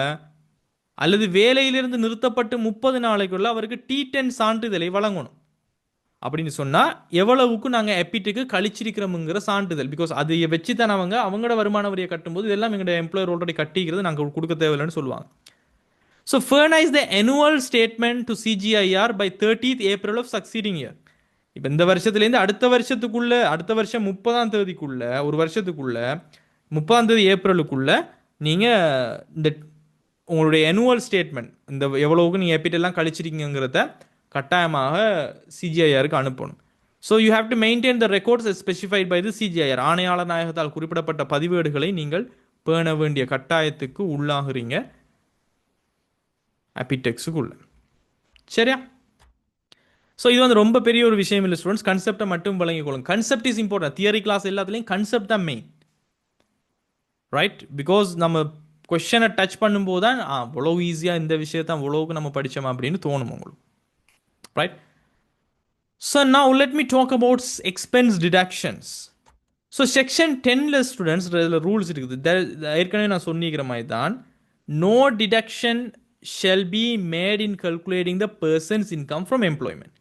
அல்லது வேலையிலிருந்து நிறுத்தப்பட்டு 30 நாளைக்குள்ள அவருக்கு T10 சான்றிதழை வழங்கணும். அப்படின்னு சொன்னால் எவ்வளவுக்கு நாங்கள் எபிட்டுக்கு கழிச்சிருக்கிறோமுங்கிற சான்றிதழ். பிகாஸ் அதை வச்சு தான் அவங்களோட வருமான வரியை கட்டும்போது இதெல்லாம் எங்களோட எம்ப்ளாயர் ஆல்ரெடி கட்டிக்கிறது, நாங்கள் கொடுக்க தேவையில்லைன்னு சொல்லுவாங்க. So furnish the annual statement to CGIR by 30th April of succeeding year. இப்போ இந்த வருஷத்துலேருந்து அடுத்த வருஷத்துக்குள்ள, அடுத்த வருஷம் 30ஆம் தேதிக்குள்ள, ஒரு வருஷத்துக்குள்ள 30ஆம் தேதி ஏப்ரலுக்குள்ள நீங்கள் இந்த உங்களுடைய annual ஸ்டேட்மெண்ட், இந்த எவ்வளவுக்கு நீங்கள் எபிட்டெல்லாம் கழிச்சிருக்கீங்கிறத கட்டாயமாக சிஜிஐஆருக்கு அனுப்பணும். So you have to maintain the records specified by the CGIR. ஆணையாளர் நாயகத்தால் குறிப்பிடப்பட்ட பதிவேடுகளை நீங்கள் பேண வேண்டிய கட்டாயத்துக்கு உள்ளாகிறீங்க அபிடெக்ஸுக்குள்ள. சரியா? ஸோ இது வந்து ரொம்ப பெரிய ஒரு விஷயம் இல்லை ஸ்டூடெண்ட்ஸ், கன்செப்டை மட்டும் வழங்கிக்கொள்ளுங்க. Concept is important. Theory class எல்லாத்துலேயும் கன்செப்ட் தான் மெயின், ரைட்? பிகாஸ் நம்ம கொஸ்டனை டச் பண்ணும்போது தான் அவ்வளோ ஈஸியாக இந்த விஷயத்தை அவ்வளோவுக்கு நம்ம படித்தோமா அப்படின்னு தோணும் உங்களுக்கு, right? So now let me talk about expense deductions. So section 10ல் ஸ்டூடெண்ட்ஸ் இதில் ரூல்ஸ் இருக்குது. ஏற்கனவே நான் சொன்னிக்கிற மாதிரி தான், no deduction shall be made in calculating the person's income from employment.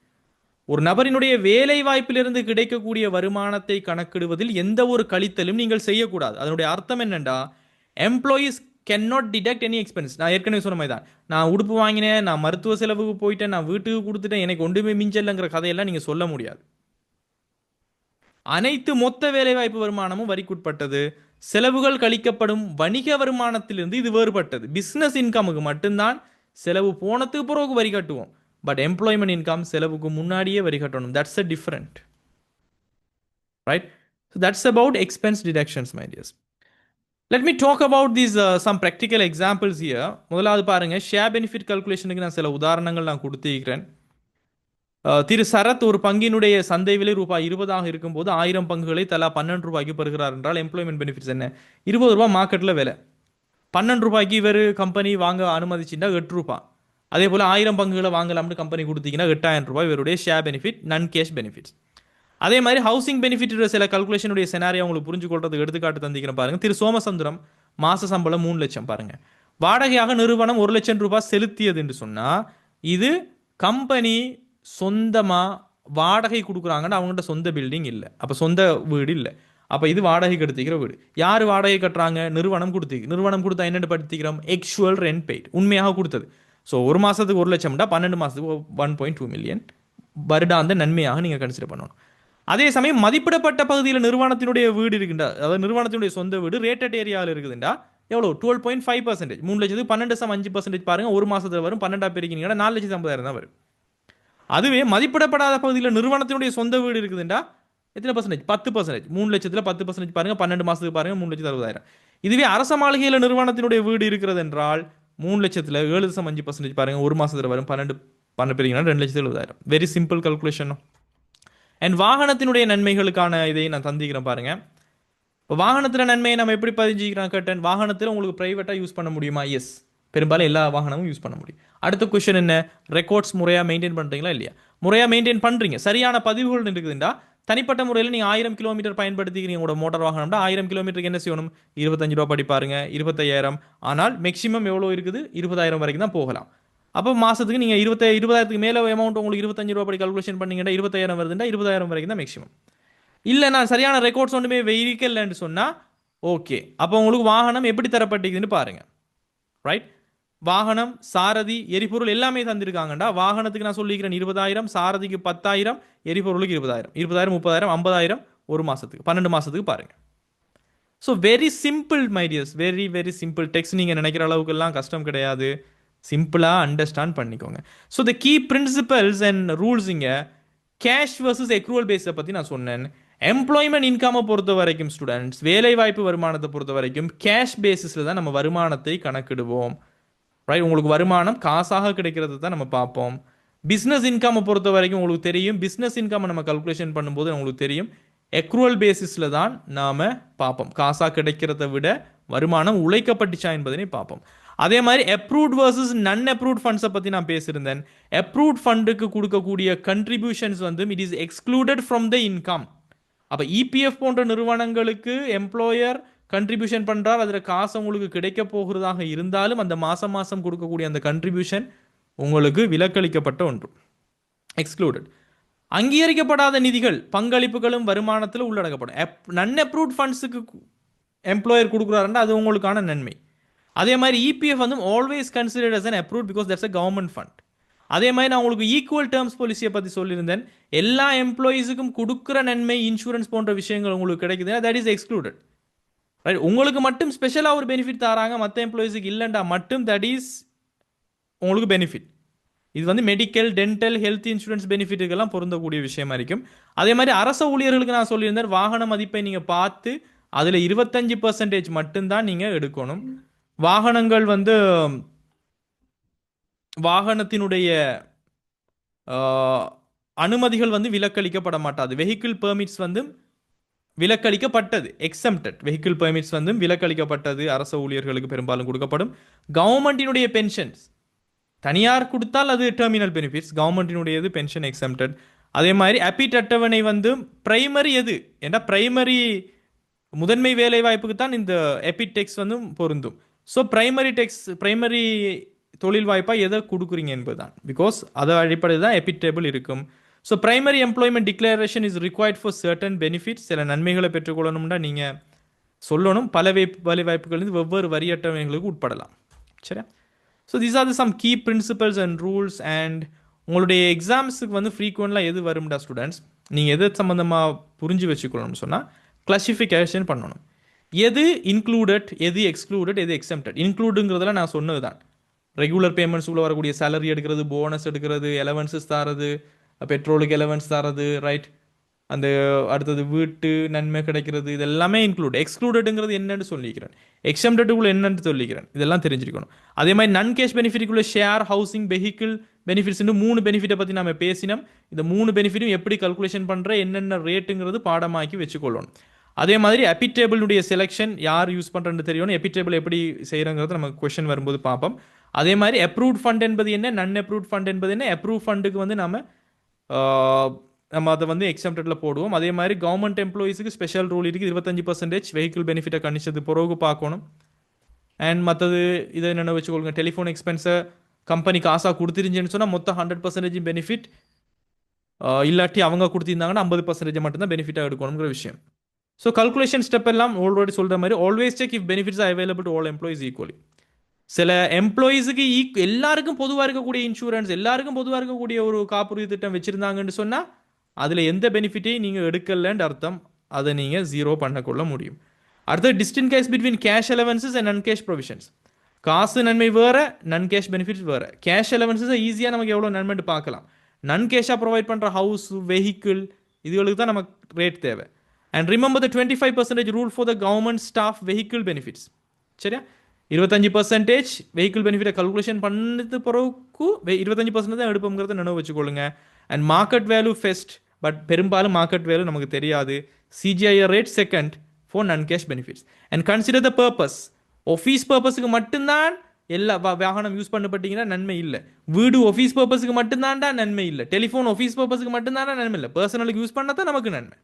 ஒரு நபரினுடைய வேலை வாய்ப்பிலிருந்து கிடைக்கக்கூடிய வருமானத்தை கணக்கிடுவதில் எந்த ஒரு கழித்தலும் நீங்கள் செய்யக்கூடாது. அதனுடைய அர்த்தம் என்னென்னா, employees can not detect any expense. நான் ஏற்கனவே சொன்ன மாதிரி தான், நான் உடுப்பு வாங்கினேன், நான் மருத்துவ செலவுக்கு போயிட்டேன், நான் வீட்டுக்கு கொடுத்துட்டேன், எனக்கு ஒன்றுமே மிஞ்சல்ங்கிற கதையெல்லாம் நீங்கள் சொல்ல முடியாது. அனைத்து மொத்த வேலைவாய்ப்பு வருமானமும் வரிக்குட்பட்டது. செலவுகள் கழிக்கப்படும் வணிக வருமானத்திலிருந்து இது வேறுபட்டது. பிஸ்னஸ் இன்கமுக்கு மட்டும்தான் செலவு போனதுக்கு பிறகு வரி கட்டுவோம். பட் எம்ப்ளாய்மெண்ட் இன்கம் செலவுக்கு முன்னாடியே வரி கட்டணும். That's a different, right? So that's about expense deductions, my dears. Let me talk about these some practical examples here. முதலாவது பாருங்க, ஷேர் பெனிஃபிட் கால்குலேஷனுக்கு நான் சில உதாரணங்கள் நான் கொடுத்திருக்கிறேன். திரு சரத் ஒரு பங்கினுடைய சந்தை விலை ரூபாய் 20 இருக்கும்போது 1000 பங்குகளை தலா 12 ரூபாய்க்கு பெறுகிறார் என்றால் எம்ப்ளாய்மெண்ட் பெனிஃபிட்ஸ் என்ன? 20 ரூபாய் மார்க்கெட்டில் விலை, 12 ரூபாய்க்கு இவர் கம்பெனி வாங்க அனுமதிச்சுட்டா 8 ரூபாய். அதே போல் 1000 பங்குகளை வாங்கலாம்னு கம்பெனி கொடுத்தீங்கன்னா 8000 ரூபாய் இவருடைய ஷேர் பெனிஃபிட், நன் கேஷ் பெனிஃபிட்ஸ். அதே மாதிரி ஹவுசிங் பெனிஃபிட் சில கல்குலேஷனுடைய செனாரியா உங்களுக்கு புரிஞ்சு கொள்றதுக்கு எடுத்துக்காட்டு தந்திக்கிறேன் பாருங்க. திரு சோமசுந்தரம் மாச சம்பளம் 3 லட்சம் பாருங்க. வாடகையாக நிறுவனம் 1 லட்சம் ரூபாய் செலுத்தியது என்று சொன்னா, இது கம்பெனி சொந்தமா வாடகை கொடுக்குறாங்கன்னு அவங்ககிட்ட சொந்த பில்டிங் இல்லை, அப்போ சொந்த வீடு இல்லை, அப்போ இது வாடகை எடுத்துக்கிற வீடு. யார் வாடகை கட்டுறாங்க? நிறுவனம் கொடுத்துக்கு. நிறுவனம் கொடுத்தா என்னென்னு படுத்திக்கிறோம்? எக்சுவல் ரெண்ட் பெய்ட், உண்மையாக கொடுத்தது. ஸோ ஒரு மாதத்துக்கு 1 லட்சம்டா 12 மாதத்துக்கு 1.2 மில்லியன் வருடாந்த நன்மையாக நீங்கள் கன்சிடர் பண்ணணும். அதே சமயம் மதிப்பிடப்பட்ட பகுதியில் நிறுவனத்தினுடைய வீடு இருக்குண்டா, அதாவது நிறுவனத்தினுடைய சொந்த வீடு ரேட்டட் ஏரியாவில் இருக்குதுண்டா எவ்வளோ? 12.5%. 3 லட்சத்துக்கு 12.5% பாருங்க, ஒரு மாதத்தில் வரும். 12 பெருக்கினீங்கன்னா 4,50,000 தான் வரும். அதுவே மதிப்பிடப்படாத பகுதியில் நிறுவனத்தினுடைய சொந்த வீடு இருக்குதுண்டா எத்தனை பர்சன்டேஜ்? 10%. 3 லட்சத்தில் 10% பாருங்க, 12 மாதத்துக்கு பாருங்க 3,60,000. இதுவே அரச மாளிகையில் நிறுவனத்தினுடைய வீடு இருக்கிறது என்றால் 3 லட்சத்தில் 7.5% பாருங்க, ஒரு மாதத்தில் வரும். 12 பெருக்கினா 2,70,000. Very simple calculation. அண்ட் வாகனத்தினுடைய நன்மைகளுக்கான இதை நான் தந்திக்கிறேன் பாருங்க. இப்போ வாகனத்தில் நன்மையை நம்ம எப்படி பதிஞ்சிக்கிறோம் கேட்டேன். வாகனத்தில் உங்களுக்கு ப்ரைவேட்டாக யூஸ் பண்ண முடியுமா? எஸ், பெரும்பாலும் எல்லா வாகனமும் யூஸ் பண்ண முடியும். அடுத்த கொஸ்டின் என்ன? ரெக்கார்ட்ஸ் முறையாக மெயின்டைன் பண்ணுறீங்களா இல்லையா? முறையாக மெயின்டைன் பண்ணுறீங்க, சரியான பதிவுகள் இருக்குதுண்டா தனிப்பட்ட முறையில் நீங்கள் 1000 கிலோமீட்டர் பயன்படுத்திக்கிறீங்க உங்களோட மோட்டார் வாகனம்டா 1000 கிலோமீட்டருக்கு என்ன செய்யணும்? 25 ரூபா படிப்பாருங்க, 25,000. ஆனால் மேக்ஸிமம் எவ்வளோ இருக்குது? 20,000 வரைக்கும் தான் போகலாம். அப்போ மாதத்துக்கு நீங்கள் 20,000க்கு மேலே அமௌண்ட் உங்களுக்கு 25 ரூபா படி கால்குலேஷன் பண்ணிங்கன்னா 20,000 வருதுண்டா 20,000 வரைக்கும் தான் மேக்ஸிமம். இல்லை நான் சரியான ரெக்கார்ட்ஸ் ஒன்றுமே வெஹிக்கல்னு சொன்னால் ஓகே, அப்போ உங்களுக்கு வாகனம் எப்படி தரப்பட்டிருக்குதுன்னு பாருங்கள், ரைட்? வாகனம், சாரதி, எரிபொருள் எல்லாமே தந்திருக்காங்கடா. வாகனத்துக்கு நான் சொல்லிக்கிறேன் 20,000, சாரதிக்கு 10,000, எரிபொருளுக்கு 20,000, 20,000, 30,000, 50,000 ஒரு மாதத்துக்கு, 12 மாதத்துக்கு பாருங்க. So very simple my dears, very very simple. Tax நீங்கள் நினைக்கிற அளவுக்கு எல்லாம் கஷ்டம் கிடையாது, சிம்பிளாக அண்டர்ஸ்டாண்ட் பண்ணிக்கோங்க. So the key principles and rules இங்கே கேஷ் வர்சஸ் எக்ரூவல் பேஸை பற்றி நான் சொன்னேன். எம்ப்ளாய்மெண்ட் இன்கமை பொறுத்த வரைக்கும் ஸ்டூடெண்ட்ஸ், வேலைவாய்ப்பு வருமானத்தை பொறுத்த வரைக்கும் கேஷ் பேசிஸில் தான் நம்ம வருமானத்தை கணக்கிடுவோம், ரைட்? உங்களுக்கு வருமானம் காசாக கிடைக்கிறது தான் நம்ம பார்ப்போம். பிஸ்னஸ் இன்கம் பொறுத்த வரைக்கும் உங்களுக்கு தெரியும், பிஸ்னஸ் இன்கம் நம்ம கல்குலேஷன் பண்ணும்போது உங்களுக்கு தெரியும் எக்ரூவல் பேசிஸில் தான் நாம் பார்ப்போம். காசாக கிடைக்கிறத விட வருமானம் உழைக்கப்பட்டுச்சா என்பதனை பார்ப்போம். அதே மாதிரி அப்ரூவ்ட் வர்சஸ் நன் அப்ரூவ்ட் ஃபண்ட்ஸை பற்றி நான் பேசியிருந்தேன். அப்ரூவ்ட் ஃபண்டுக்கு கொடுக்கக்கூடிய கண்ட்ரிபியூஷன்ஸ் வந்து it is excluded from the income. அப்போ இபிஎஃப் போன்ற நிறுவனங்களுக்கு எம்ப்ளாயர் கண்ட்ரிபியூஷன் பண்ணுறார், அதில் காசு உங்களுக்கு கிடைக்க போகிறதாக இருந்தாலும் அந்த மாதம் மாதம் கொடுக்கக்கூடிய அந்த கண்ட்ரிபியூஷன் உங்களுக்கு விலக்களிக்கப்பட்ட ஒன்று, எக்ஸ்க்ளூடட். அங்கீகரிக்கப்படாத நிதிகள், பங்களிப்புகளும் வருமானத்தில் உள்ளடக்கப்படும். நன் அப்ரூவ்ட் ஃபண்ட்ஸுக்கு எம்ப்ளாயர் கொடுக்குறாருன்னா அது உங்களுக்கான நன்மை. அதே மாதிரி இபிஎஃப் வந்து always considered as an approved because that's a government fund. அதே மாதிரி நான் உங்களுக்கு ஈக்குவல் டேர்ம்ஸ் பாலிசியை பற்றி சொல்லியிருந்தேன். எல்லா எம்ப்ளாயீஸுக்கும் கொடுக்குற நன்மை, இன்சூரன்ஸ் போன்ற விஷயங்கள் உங்களுக்கு கிடைக்குதுன்னா தட் இஸ் எக்ஸ்க்ளூடட், ரைட்? உங்களுக்கு மட்டும் ஸ்பெஷலாக ஒரு பெனிஃபிட் தராங்க, மற்ற எம்ப்ளாயீஸுக்கு இல்லைண்டா மட்டும் தட் இஸ் உங்களுக்கு பெனிஃபிட். இது வந்து மெடிக்கல், டென்டல், ஹெல்த் இன்சூரன்ஸ் பெனிஃபிட்டுக்கெல்லாம் பொருந்தக்கூடிய விஷயமா இருக்கும். அதே மாதிரி அரச ஊழியர்களுக்கு நான் சொல்லியிருந்தேன், வாகன மதிப்பை நீங்கள் பார்த்து அதில் 25% மட்டும்தான் நீங்கள் எடுக்கணும். வாகனங்கள் வந்து வாகனத்தினுடைய அனுமதிகள் வந்து விலக்களிக்கப்பட மாட்டாது. வெஹிக்கிள் பெர்மிட்ஸ் வந்து விலக்களிக்கப்பட்டது, எக்ஸம்டட் வெஹிக்கிள் பெர்மிட்ஸ் வந்து விலக்களிக்கப்பட்டது அரச ஊழியர்களுக்கு பெரும்பாலும் கொடுக்கப்படும். கவர்மெண்டினுடைய பென்ஷன்ஸ் தனியார் கொடுத்தால் அது டெர்மினல் பெனிஃபிட்ஸ், கவர்மெண்டினுடையது பென்ஷன் எக்ஸம்டட். அதே மாதிரி அபிட் அட்டவணை வந்து பிரைமரி எது ஏன்னா பிரைமரி முதன்மை வேலை வாய்ப்புக்கு தான் இந்த எபிட் டெக்ஸ் வந்து பொருந்தும். ஸோ பிரைமரி தொழில் வாய்ப்பாக எதை கொடுக்குறீங்க என்பதுதான், பிகாஸ் அதை அடிப்படையில் தான் எபிட் டேபிள் இருக்கும். So primary employment declaration is required for certain benefits. சில நன்மைகளை பெற்றுக்கொள்ளணும்னா நீங்கள் சொல்லணும். பல வேலை வாய்ப்புகள் வந்து வெவ்வேறு வரி அட்டவணைகளுக்கு உட்படலாம். சரியா? So these are the some key principles and rules. அண்ட் உங்களுடைய எக்ஸாம்ஸுக்கு வந்து ஃப்ரீக்வெண்ட்லாம் எது வரும்டா ஸ்டூடெண்ட்ஸ், நீங்கள் எது சம்மந்தமாக புரிஞ்சு வச்சுக்கணும்னு சொன்னால் கிளாசிஃபிகேஷன் பண்ணணும். எது இன்க்ளூடட், எது எக்ஸ்க்ளூடட், எது எக்ஸம்டட். இன்க்ளூடுங்கிறதுல நான் சொன்னது தான், ரெகுலர் பேமெண்ட்ஸ்குள்ளே வரக்கூடிய சேலரி எடுக்கிறது, போனஸ் எடுக்கிறது, எலவன்சஸ் தாரது, பெட்ரோலுக்கு எலவன்ஸ் தாரது, ரைட், அந்த அடுத்தது வீட்டு நன்மை கிடைக்கிறது, இது எல்லாமே இன்க்ளூட். எக்ஸ்க்ளூடடுங்கிறது என்னன்னு சொல்லிக்கிறேன், எக்ஸம்டடுக்குள்ள என்னன்னு சொல்லிக்கிறேன், இதெல்லாம் தெரிஞ்சிருக்கணும். அதே மாதிரி நான் கேஷ் பெனிஃபிட்டுக்குள்ள ஷேர், ஹவுசிங், வெஹிக்கிள் பெனிஃபிட்ஸ், 3 பெனிஃபிட்டை பற்றி நம்ம பேசினோம். இந்த 3 பெனிஃபிட்டும் எப்படி கல்குலேஷன் பண்ணுற, என்னென்ன ரேட்டுங்கிறது பாடமாக்கி வச்சுக்கொள்ளணும். அதே மாதிரி எபிடேபிளுடைய செலெக்ஷன் யார் யூஸ் பண்ணுறன்னு தெரியணும். எபிடேபிள் எப்படி செய்கிறங்கிறது நம்ம கொஸ்டின் வரும்போது பார்ப்போம். அதே மாதிரி அப்ரூவ்ட் ஃபண்ட் என்பது என்ன, நான் அப்ரூவ்ட் ஃபண்ட் என்பது என்ன. அப்ரூவ் ஃபண்டுக்கு வந்து நம்ம அதை வந்து எக்ஸம்டடில் போடுவோம். அதே மாதிரி கவர்மெண்ட் எம்ப்ளாயீஸுக்கு ஸ்பெஷல் ரூல் இருக்குது, 25% வெஹிக்கிள் பெனிஃபிட்டை கணிச்சது பிறகு பார்க்கணும். அண்ட் மற்றது இதை என்னென்ன வச்சுக்கொள்ளுங்க, டெலிஃபோன் எக்ஸ்பென்ஸை கம்பெனி காசாக கொடுத்துருந்துச்சுன்னு சொன்னால் மொத்தம் 100% பெனிஃபிட், இல்லாட்டி அவங்க கொடுத்திருந்தாங்கன்னா 50% மட்டும்தான் பெனிஃபிட்டாக எடுக்கணுங்கிற விஷயம். ஸோ கல்குலேஷன் ஸ்டெப் எல்லாம் ஆல்ரெடி சொல்கிற மாதிரி always check if benefits are available to all employees equally. சில எம்ப்ளாயீஸுக்கு எல்லாருக்கும் பொதுவாக இருக்கக்கூடிய இன்சூரன்ஸ், எல்லாருக்கும் பொதுவாக இருக்கக்கூடிய ஒரு காப்புறுதி திட்டம் வச்சுருந்தாங்கன்னு சொன்னால் அதில் எந்த பெனிஃபிட்டையும் நீங்கள் எடுக்கலன்னு அர்த்தம். அதை நீங்கள் 0 பண்ணக்கொள்ள முடியும். அடுத்தது distinguish between cash allowances and non cash provisions. காசு நன்மை வேறு, நன் கேஷ் பெனிஃபிட்ஸ் வேறு. கேஷ் அலவன்சஸை ஈஸியாக நமக்கு எவ்வளோ நன்மைட்டு பார்க்கலாம். நன் கேஷாக ப்ரொவைட் பண்ணுற ஹவுஸ், வெஹிக்கிள், இதுகளுக்கு தான் நமக்கு ரேட் தேவை. And remember the 25% rule for the government staff vehicle benefits. சரியா? 25% வெஹிக்கிள் பெனிஃபிட்டை கல்குலேஷன் பண்ணது பிறகு 25% தான் எடுப்போங்கிறத நினைவு வச்சுக்கொள்ளுங்க. And market value first, but பெரும்பாலும் மார்க்கெட் வேல்யூ நமக்கு தெரியாது. CGIR rate second for non cash benefits. And consider the purpose. Office பர்பஸுக்கு மட்டும்தான் எல்லா வாகனம் யூஸ் பண்ணப்பட்டீங்கன்னா நன்மை இல்லை. வீடு ஆஃபீஸ் பர்பஸுக்கு மட்டும்தான்டா நன்மை இல்லை. டெலிஃபோன் ஆஃபீஸ் பர்பஸுக்கு மட்டும்தான்டா நன்மை இல்லை. பர்சனலுக்கு யூஸ் பண்ணால் தான் நமக்கு நன்மை.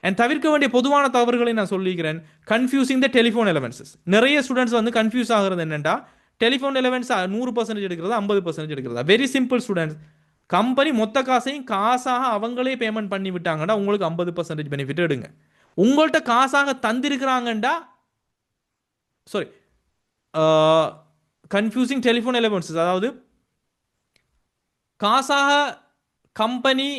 அண்ட் தவிர்க்க வேண்டிய பொதுவான தவறுகளை நான் சொல்லிக்கிறேன். Confusing the telephone allowances. நிறைய ஸ்டூடெண்ட்ஸ் வந்து கன்ஃபியூஸ் ஆகிறது என்னென்னா, டெலிஃபோன் எலவன்ஸ் 100% எடுக்கிறதா 50% எடுக்கிறதா. Very simple students. கம்பெனி மொத்த காசையும் காசாக அவங்களே பேமெண்ட் பண்ணி விட்டாங்கன்னா உங்களுக்கு 50% பெனிஃபிட் எடுங்க. உங்கள்கிட்ட காசாக தந்திருக்கிறாங்கண்டா, சாரி, கன்ஃபியூசிங் டெலிஃபோன் எலவன்சஸ், அதாவது காசாக கம்பெனி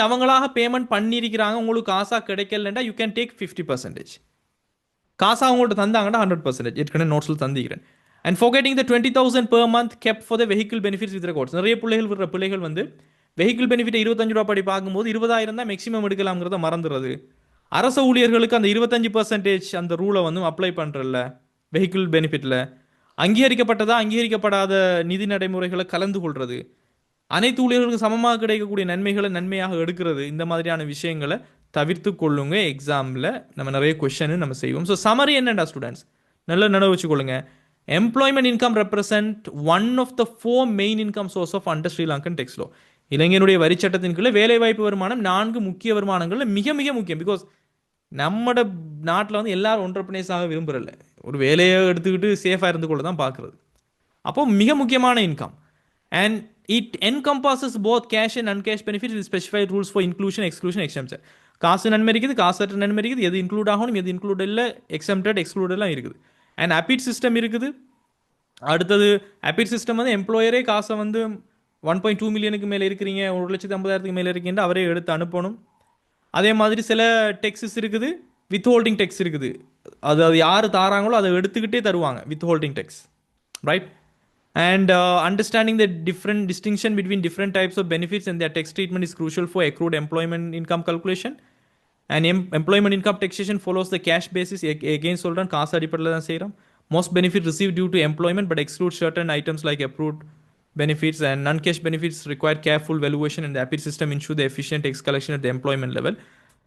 அவங்களாக பேமெண்ட் பண்ணியிருக்கிறாங்க, உங்களுக்கு காசாக கிடைக்கலண்டா யூ கேன் டேக் 50%. காசாக அவங்கள்ட்ட தந்தாங்கன்னா 100%. ஏற்கனவே நோட்ஸில் தந்திக்கிறேன். And forgetting the 20,000 per month kept for the vehicle benefits with records. நிறைய பிள்ளைகள் வந்து வெஹிக்கிள் பெனிஃபிட்டை 25 ரூபா படி பார்க்கும்போது 20,000 தான் மேக்ஸிமம் எடுக்கலாம்ங்கிறத மறந்துடுறது. அரசு ஊழியர்களுக்கு அந்த 25% அந்த ரூலை வந்து அப்ளை பண்ணுறல வெஹிக்கிள் பெனிஃபிட்டில். அங்கீகரிக்கப்படாத நிதி நடைமுறைகளை கலந்து கொள்வது, அனைத்து ஊழியர்களுக்கும் சமமாக கிடைக்கக்கூடிய நன்மைகளை நன்மையாக எடுக்கிறது, இந்த மாதிரியான விஷயங்களை தவிர்த்து கொள்ளுங்க. எக்ஸாமில் நம்ம நிறைய கொஸ்டின் நம்ம செய்வோம். ஸோ சமரி என்னடா ஸ்டூடெண்ட்ஸ், நல்ல நினைவு வச்சுக்கொள்ளுங்க. Employment income represent one of the 4 main income source of under Sri Lankan tax law. இலங்கையினுடைய வரி சட்டத்தின் கீழே வேலைவாய்ப்பு வருமானம் 4 முக்கிய வருமானங்கள்ல மிக மிக முக்கியம். பிகாஸ் நம்மட நாட்டில் வந்து எல்லாரும் ஒன்டர்பிரினர்ஸாக விரும்புகிறல்ல, ஒரு வேலையை எடுத்துக்கிட்டு சேஃபாக இருந்து கொள்ள தான் பார்க்குறது. அப்போ மிக முக்கியமான income. And it encompasses both cash and uncash benefits with specified rules for inclusion, exclusion, exemption. காசு நன்மை இருக்குது, காசற்ற நன்மை இருக்குது, எது இன்க்ளூட் ஆகணும், எது இன்க்ளூட் இல்லை, எக்ஸம்டட், எக்ஸ்க்ளூடெல்லாம் இருக்குது. அண்ட் அபிட் சிஸ்டம் இருக்குது. அடுத்தது அபிட் சிஸ்டம் வந்து எம்ப்ளாயரே காசை வந்து 1.2 மில்லியனுக்கு மேலே இருக்கிறீங்க, 1,50,000 மேலே இருக்கீங்கன்னா அவரே எடுத்து அனுப்பணும். அதே மாதிரி சில டெக்ஸஸ் இருக்குது, வித் ஹோல்டிங் டெக்ஸ் இருக்குது. அது யார் தாராங்களோ அதை எடுத்துக்கிட்டே தருவாங்க, withholding tax, right. And understanding the different distinction between different types of benefits and their tax treatment is crucial for accrued employment income calculation. And employment income taxation follows the cash basis. Again சொல்கிறேன், காசு அடிப்படையில் தான் செய்கிறோம். Most benefit received due to employment but exclude certain items like approved benefits, and non-cash benefits require careful valuation, and the APIT system ensure the efficient tax collection at the employment level.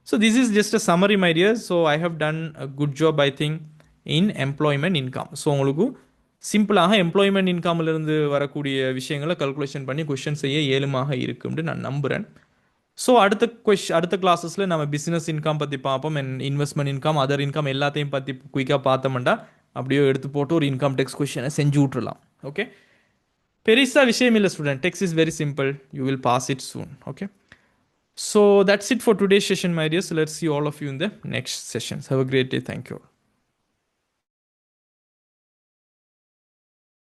So this is just a summary, my dears. So I have done a good job, I think, in employment income. So உங்களுக்கு சிம்பிளாக employment இன்கம்லேருந்து வரக்கூடிய விஷயங்களை calculation பண்ணி question செய்ய ஏழுமாக இருக்கும்னு நான் நம்புகிறேன். So அடுத்த கிளாஸஸில் நம்ம பிஸ்னஸ் இன்கம் பற்றி பார்ப்போம் and investment income other income எல்லாத்தையும் பற்றி குயிக்காக பார்த்தோம்னா அப்படியே எடுத்து போட்டு ஒரு இன்கம் டேக்ஸ் கொஷனை செஞ்சு விட்றலாம். ஓகே, பெருசா விஷயம் இல்லை student. Tax is very simple. You will pass it soon. Okay, so that's it for today's session, my dears. Let's see all of you in the next sessions. Have a great day. Thank you all.